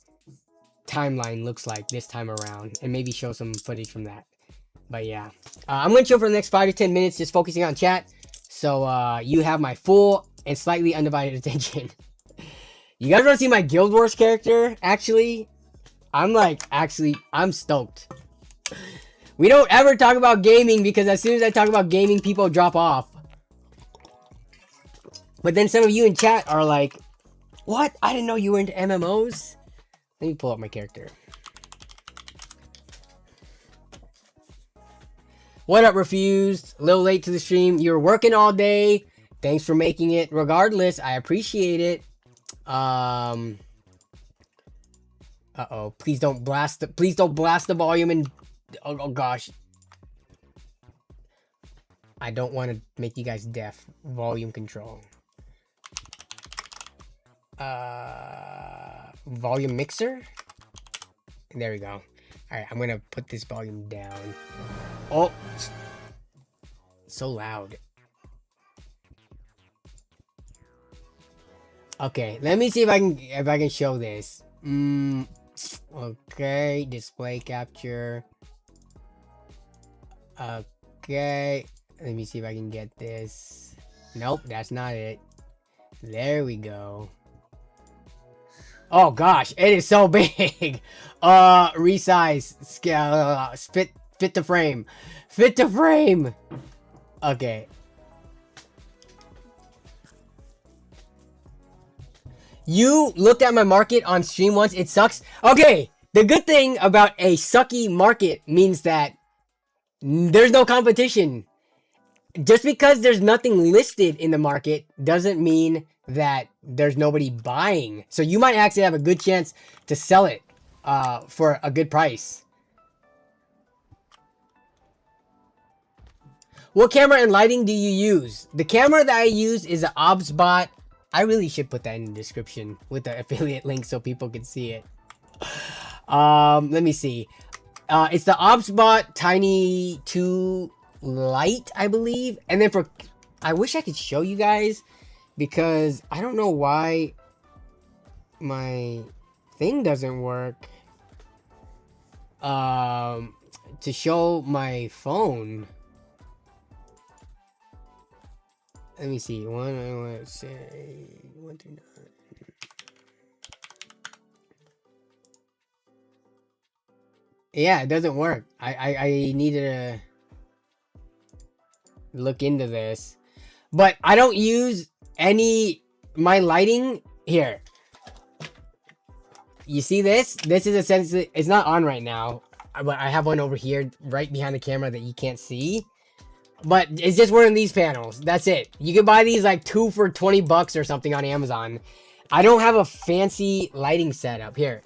timeline looks like this time around. And maybe show some footage from that. But yeah. I'm going to chill for the next 5 to 10 minutes, just focusing on chat. So you have my full and slightly undivided attention. You guys want to see my Guild Wars character? Actually, I'm stoked. We don't ever talk about gaming because as soon as I talk about gaming, people drop off. But then some of you in chat are like, what? I didn't know you were into MMOs. Let me pull up my character. What up, Refused? A little late to the stream. You're working all day. Thanks for making it. Regardless, I appreciate it. Uh-oh. Please don't blast the volume and oh gosh. I don't want to make you guys deaf. Volume control. Volume mixer? There we go. Alright, I'm gonna put this volume down. Oh, so loud. Okay, let me see if I can show this. Okay, display capture. Okay, let me see if I can get this. Nope, that's not it. There we go. Oh gosh, it is so big. Resize, scale, fit to frame. Fit to frame. Okay. You looked at my market on stream once. It sucks. Okay, the good thing about a sucky market means that there's no competition. Just because there's nothing listed in the market doesn't mean that there's nobody buying. So you might actually have a good chance to sell it for a good price. What camera and lighting do you use? The camera that I use is an OBSBot. I really should put that in the description with the affiliate link so people can see it. Let me see. It's the OBSBot Tiny 2 Lite, I believe. And then for... I wish I could show you guys because I don't know why my thing doesn't work. To show my phone. Let me see. One, I want to say 139. Yeah, it doesn't work. I need to look into this, but I don't use my lighting here. You see this? This is essentially, it's not on right now, but I have one over here right behind the camera that you can't see. But it's just one of these panels. That's it. You can buy these like 2 for 20 bucks or something on Amazon. I don't have a fancy lighting setup here.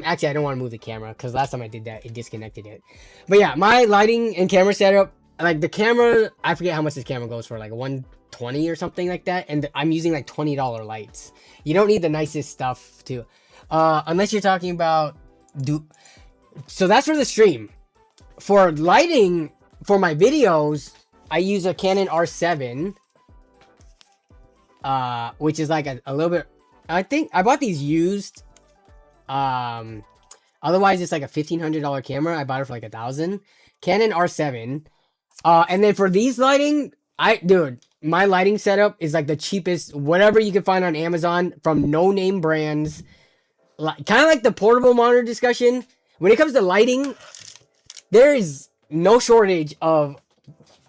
Actually, I don't want to move the camera because last time I did that, it disconnected it. But yeah, my lighting and camera setup, like the camera, I forget how much this camera goes for, like 120 or something like that. And I'm using like $20 lights. You don't need the nicest stuff to, unless you're talking about, so that's for the stream. For lighting, for my videos, I use a Canon R7, which is like a little bit, I think I bought these used. Otherwise it's like a $1,500 camera. I bought it for like $1,000. Canon R7. And then for these lighting, dude, my lighting setup is like the cheapest, whatever you can find on Amazon from no-name brands. Kind of like the portable monitor discussion. When it comes to lighting, there is no shortage of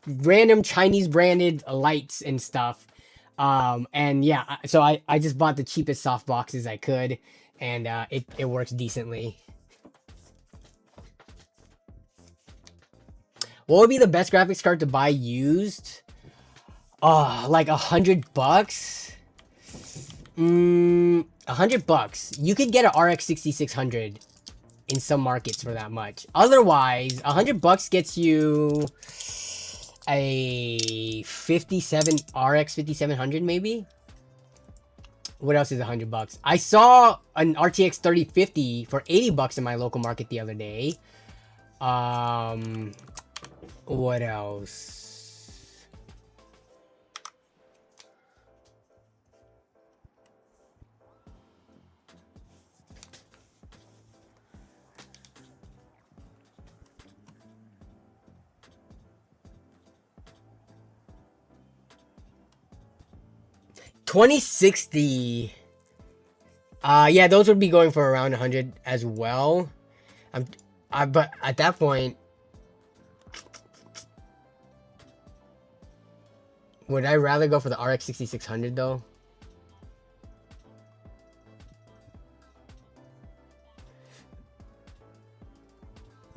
random Chinese branded lights and stuff. And yeah, so I just bought the cheapest soft boxes I could, and it works decently. What would be the best graphics card to buy used? Like $100. $100. You could get an RX 6600 in some markets for that much. Otherwise, $100 gets you a 57 RX 5700 maybe. What else is $100? I saw an RTX 3050 for $80 in my local market the other day. What else? $2060. Yeah, those would be going for around 100 as well. But at that point, would I rather go for the RX 6600 though?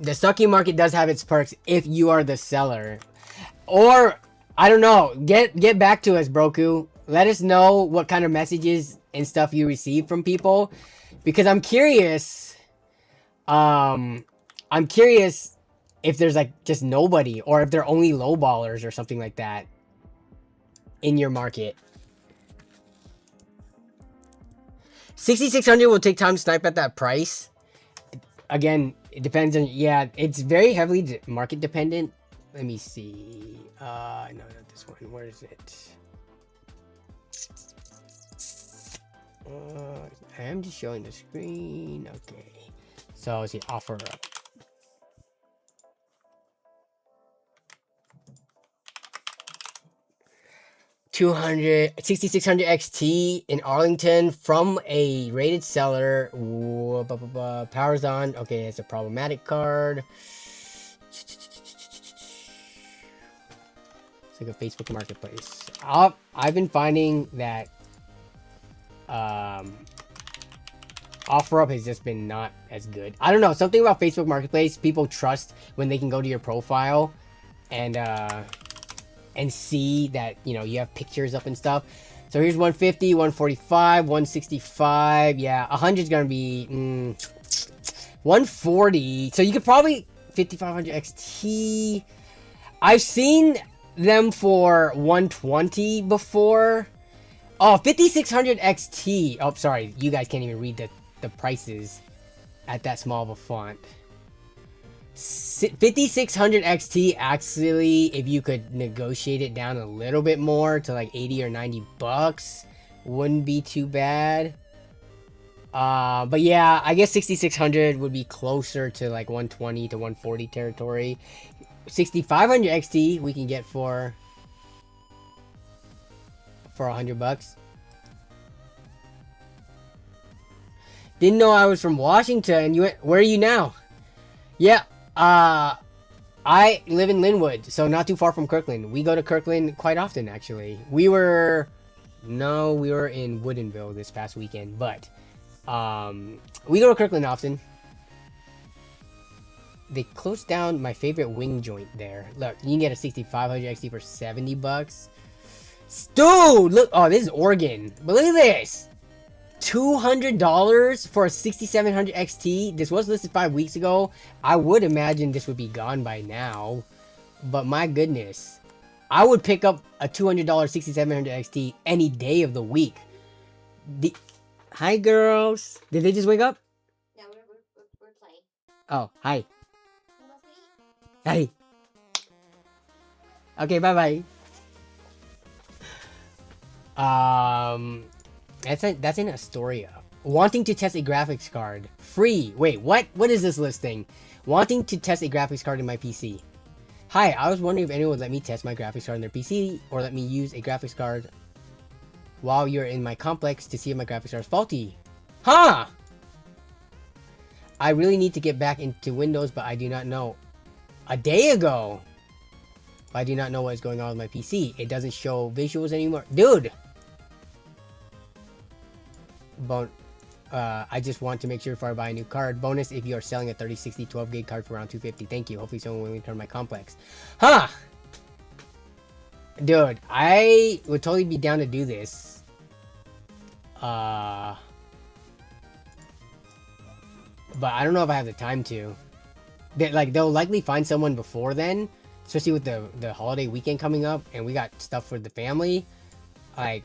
The sucking market does have its perks if you are the seller. Or, I don't know, get back to us, Broku. Let us know what kind of messages and stuff you receive from people, because I'm curious. I'm curious if there's like just nobody, or if they're only lowballers or something like that in your market. 6600 will take time to snipe at that price. Again, it depends on, yeah, it's very heavily market dependent. Let me see. No, not this one. Where is it? I am just showing the screen. Okay. So it's the offer up. $6600 XT in Arlington from a rated seller. Powers on. Okay, it's a problematic card. It's like a Facebook Marketplace. I've been finding that OfferUp has just been not as good. I don't know, something about Facebook Marketplace people trust when they can go to your profile and see that, you know, you have pictures up and stuff. So here's 150, 145, 165. Yeah, 100 is gonna be 140. So you could probably 5500 XT. I've seen them for 120 before. Oh, 5600 XT. Oh, sorry, you guys can't even read the prices at that small of a font. 5600 XT, actually, if you could negotiate it down a little bit more to like 80 or 90 bucks, wouldn't be too bad. But yeah, I guess 6600 would be closer to like 120 to 140 territory. 6500 XT we can get for for $100. Didn't know I was from Washington. You went, where are you now? Yeah, I live in Lynnwood, so not too far from Kirkland. We go to Kirkland quite often, actually. We were in Woodinville this past weekend, but we go to Kirkland often. They closed down my favorite wing joint there. Look, you can get a 6500 XT for $70. Dude, look, oh, this is Oregon, but look at this. $200 for a 6700 XT. This was listed 5 weeks ago. I would imagine this would be gone by now, but my goodness, I would pick up a $200 6700 XT any day of the week. Hi girls, did they just wake up? Yeah, we're playing. Oh, hi. Hi. Okay, bye bye. That's in Astoria. Wanting to test a graphics card. Free. Wait, what? What is this listing? Wanting to test a graphics card in my PC. Hi, I was wondering if anyone would let me test my graphics card on their PC or let me use a graphics card while you're in my complex to see if my graphics card is faulty. Huh? I really need to get back into Windows, but I do not know. A day ago. I do not know what is going on with my PC. It doesn't show visuals anymore. Dude! I just want to make sure before I buy a new card. Bonus if you are selling a 3060 12 gig card for around $250. Thank you. Hopefully someone will return my complex. Huh! Dude, I would totally be down to do this. But I don't know if I have the time to. They'll likely find someone before then, especially with the holiday weekend coming up, and we got stuff for the family. Like,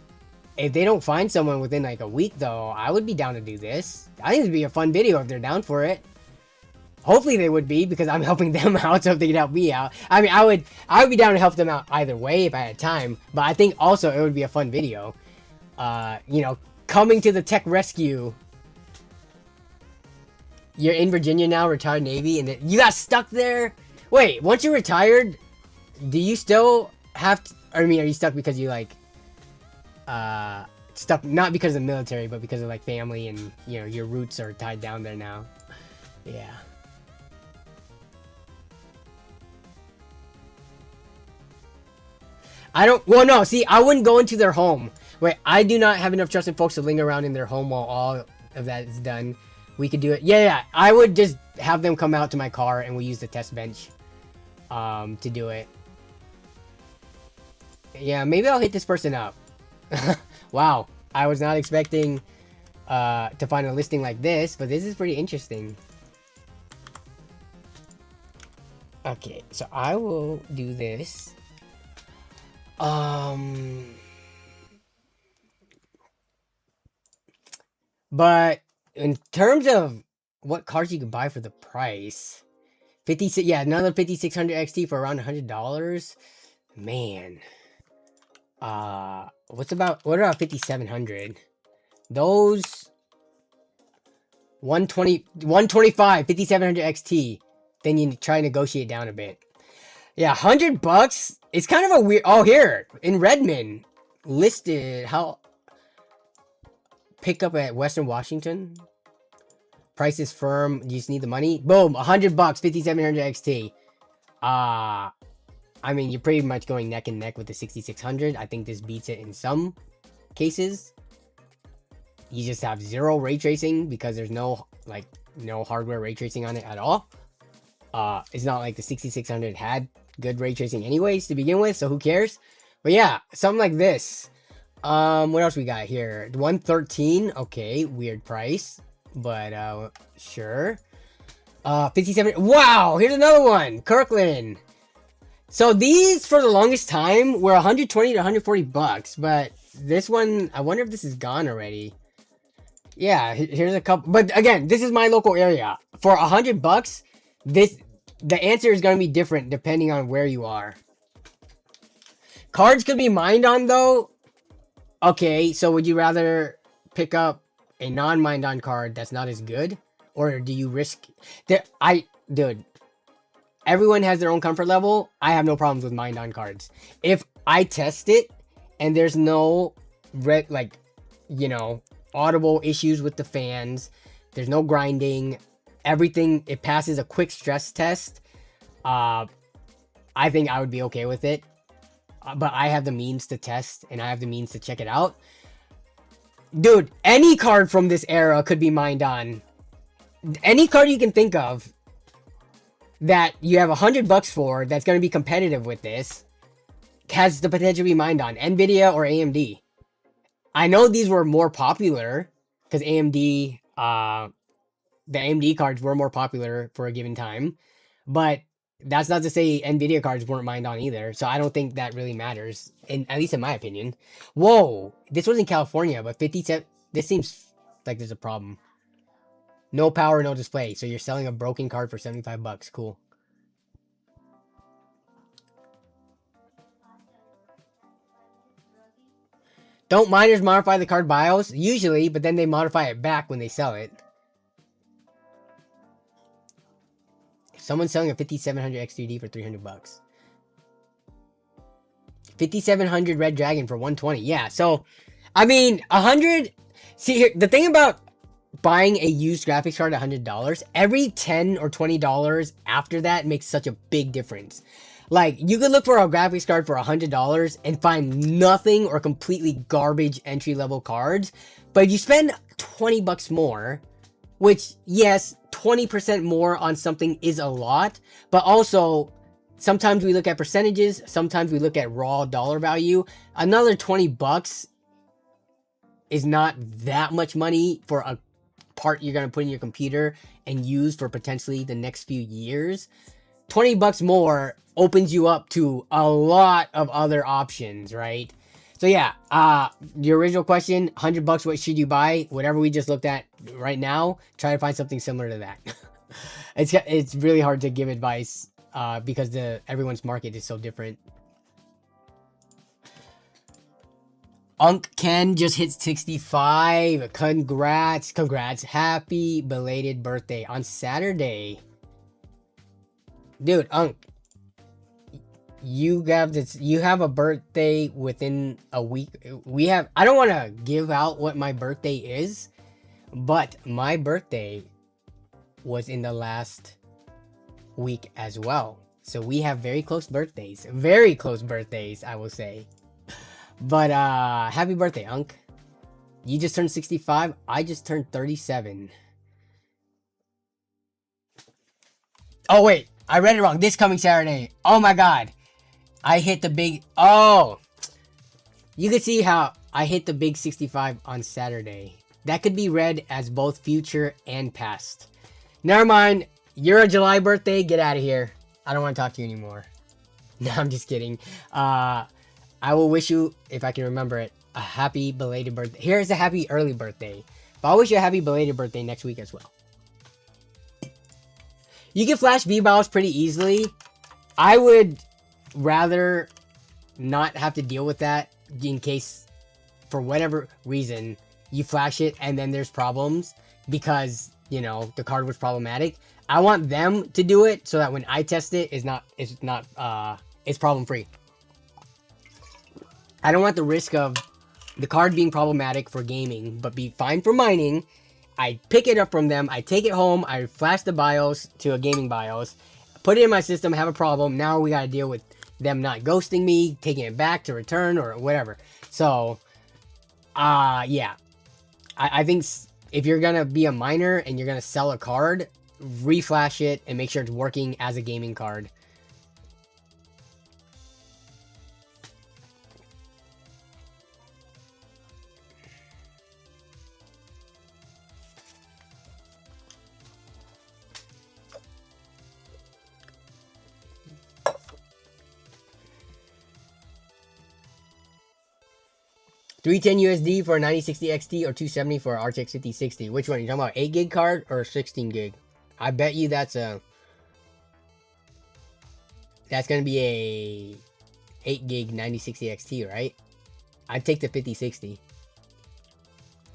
if they don't find someone within like a week, though, I would be down to do this. I think it'd be a fun video if they're down for it. Hopefully they would be, because I'm helping them out, so if they could help me out. I mean, I would be down to help them out either way if I had time. But I think also it would be a fun video. You know, coming to the tech rescue. You're in Virginia now, retired Navy, and you got stuck there? Wait, once you're retired, do you still have to, I mean, are you stuck because you like, stuck, not because of the military, but because of like family and, you know, your roots are tied down there now? Yeah. Well, no, see, I wouldn't go into their home. Wait, I do not have enough trusted folks to linger around in their home while all of that is done. We could do it. Yeah, I would just have them come out to my car and we use the test bench to do it. Yeah, maybe I'll hit this person up. Wow, I was not expecting to find a listing like this, but this is pretty interesting. Okay, so I will do this. But in terms of what cards you can buy for the price, 56, yeah, another 5600 XT for around $100. Man, what about 5700? Those 125 5700 XT. Then you try to negotiate down a bit. Yeah, $100. It's kind of a weird. Oh, here in Redmond, listed how. Pick up at Western Washington. Price is firm. You just need the money. Boom, $100, 5700 XT. I mean, you're pretty much going neck and neck with the 6600. I think this beats it in some cases. You just have zero ray tracing because there's no hardware ray tracing on it at all. It's not like the 6600 had good ray tracing anyways to begin with, so who cares? But yeah, something like this. What else we got here? 113. Okay, weird price, but sure. 57. Wow, here's another one. Kirkland. So these for the longest time were 120 to 140 bucks, but this one, I wonder if this is gone already. Yeah, here's a couple. But again, this is my local area. For 100 bucks, the answer is going to be different depending on where you are. Cards could be mined on though. Okay, so would you rather pick up a non-mined on card that's not as good? Or do you risk... Dude, everyone has their own comfort level. I have no problems with mined on cards. If I test it and there's no like, you know, Audible issues with the fans. There's no grinding. Everything, it passes a quick stress test. I think I would be okay with it. But I have the means to test and I have the means to check it out. Dude, any card from this era could be mined on. Any card you can think of that you have $100 for that's going to be competitive with this has the potential to be mined on NVIDIA or AMD. I know these were more popular because AMD, the AMD cards were more popular for a given time, but that's not to say NVIDIA cards weren't mined on either. So I don't think that really matters, at least in my opinion. Whoa, this was in California, but 57. This seems like there's a problem. No power, no display. So you're selling a broken card for $75. Cool. Don't miners modify the card BIOS? Usually, but then they modify it back when they sell it. If someone's selling a 5700 X3D for $300. 5700 Red Dragon for $120. Yeah, so, I mean, 100... See, here, the thing about buying a used graphics card at $100, every $10 or $20 after that makes such a big difference. Like, you could look for a graphics card for $100 and find nothing or completely garbage entry-level cards. But if you spend $20 more, which, yes, 20% more on something is a lot, but also, sometimes we look at percentages, sometimes we look at raw dollar value. Another $20 is not that much money for a part you're going to put in your computer and use for potentially the next few years. $20 more opens you up to a lot of other options, right? So yeah, the original question, $100, what should you buy? Whatever we just looked at right now, try to find something similar to that. It's really hard to give advice because everyone's market is so different. Ken just hit 65. Congrats. Happy belated birthday on Saturday. Dude, you have a birthday within a week. I don't want to give out what my birthday is, but my birthday was in the last week as well. So we have very close birthdays. Very close birthdays, I will say. But happy birthday, Unk. You just turned 65. I just turned 37. Oh wait, I read it wrong. This coming Saturday. Oh my god. I hit the big... Oh! You can see how I hit the big 65 on Saturday. That could be read as both future and past. Never mind. You're a July birthday. Get out of here. I don't want to talk to you anymore. No, I'm just kidding. I will wish you, if I can remember it, a happy belated birthday. Here's a happy early birthday. But I'll wish you a happy belated birthday next week as well. You can flash V-BIOS pretty easily. I would rather not have to deal with that in case, for whatever reason, you flash it and then there's problems because, you know, the card was problematic. I want them to do it so that when I test it, it's problem free. I don't want the risk of the card being problematic for gaming, but be fine for mining. I pick it up from them, I take it home, I flash the BIOS to a gaming BIOS, put it in my system, have a problem. Now we gotta deal with them not ghosting me, taking it back to return or whatever. So, yeah. I think if you're gonna be a miner and you're gonna sell a card, reflash it and make sure it's working as a gaming card. $310 USD for a 9060 XT or $270 for an RTX 5060. Which one? Are you talking about 8 gig card or 16 gig? I bet you that's gonna be a 8 gig 9060 XT, right? I'd take the 5060.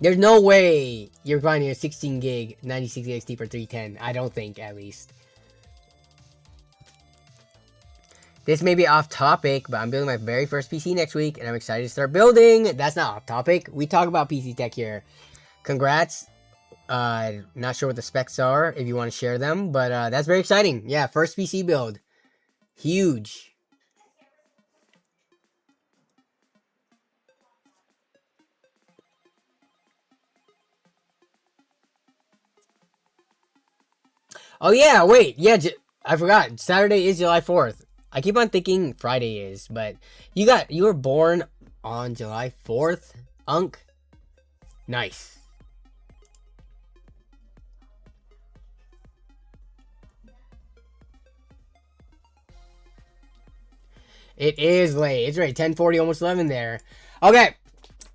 There's no way you're finding a 16 gig 9060 XT for $310. I don't think, at least. This may be off topic, but I'm building my very first PC next week, and I'm excited to start building. That's not off topic. We talk about PC tech here. Congrats. Not sure what the specs are if you want to share them, but that's very exciting. Yeah, first PC build. Huge. Oh yeah, wait, yeah, I forgot. Saturday is July 4th. I keep on thinking Friday is, but you were born on July 4th, Unk. Nice. It is late. It's right, 10:40, almost 11 there. Okay,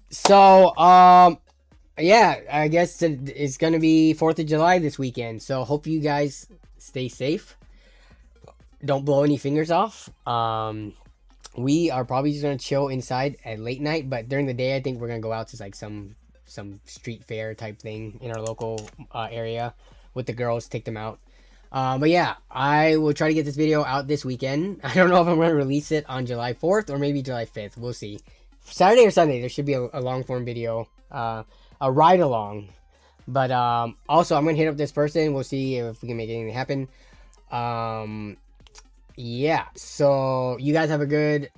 so yeah, I guess it's gonna be 4th of July this weekend. So hope you guys stay safe. Don't blow any fingers off. We are probably just gonna chill inside at late night, but during the day, I think we're gonna go out to like some street fair type thing in our local area with the girls, take them out. But yeah, I will try to get this video out this weekend. I don't know if I'm gonna release it on July 4th or maybe July 5th. We'll see. Saturday or Sunday, there should be a long form video, a ride along. But also, I'm gonna hit up this person. We'll see if we can make anything happen. Yeah, so you guys have a good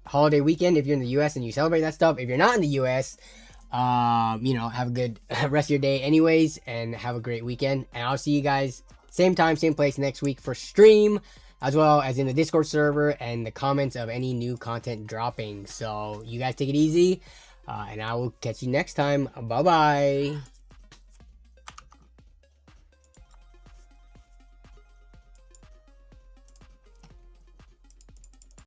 holiday weekend if you're in the US and you celebrate that stuff. If you're not in the US, you know, have a good rest of your day anyways, and have a great weekend. And I'll see you guys same time, same place next week for stream, as well as in the Discord server and the comments of any new content dropping. So you guys take it easy, and I will catch you next time. Bye bye.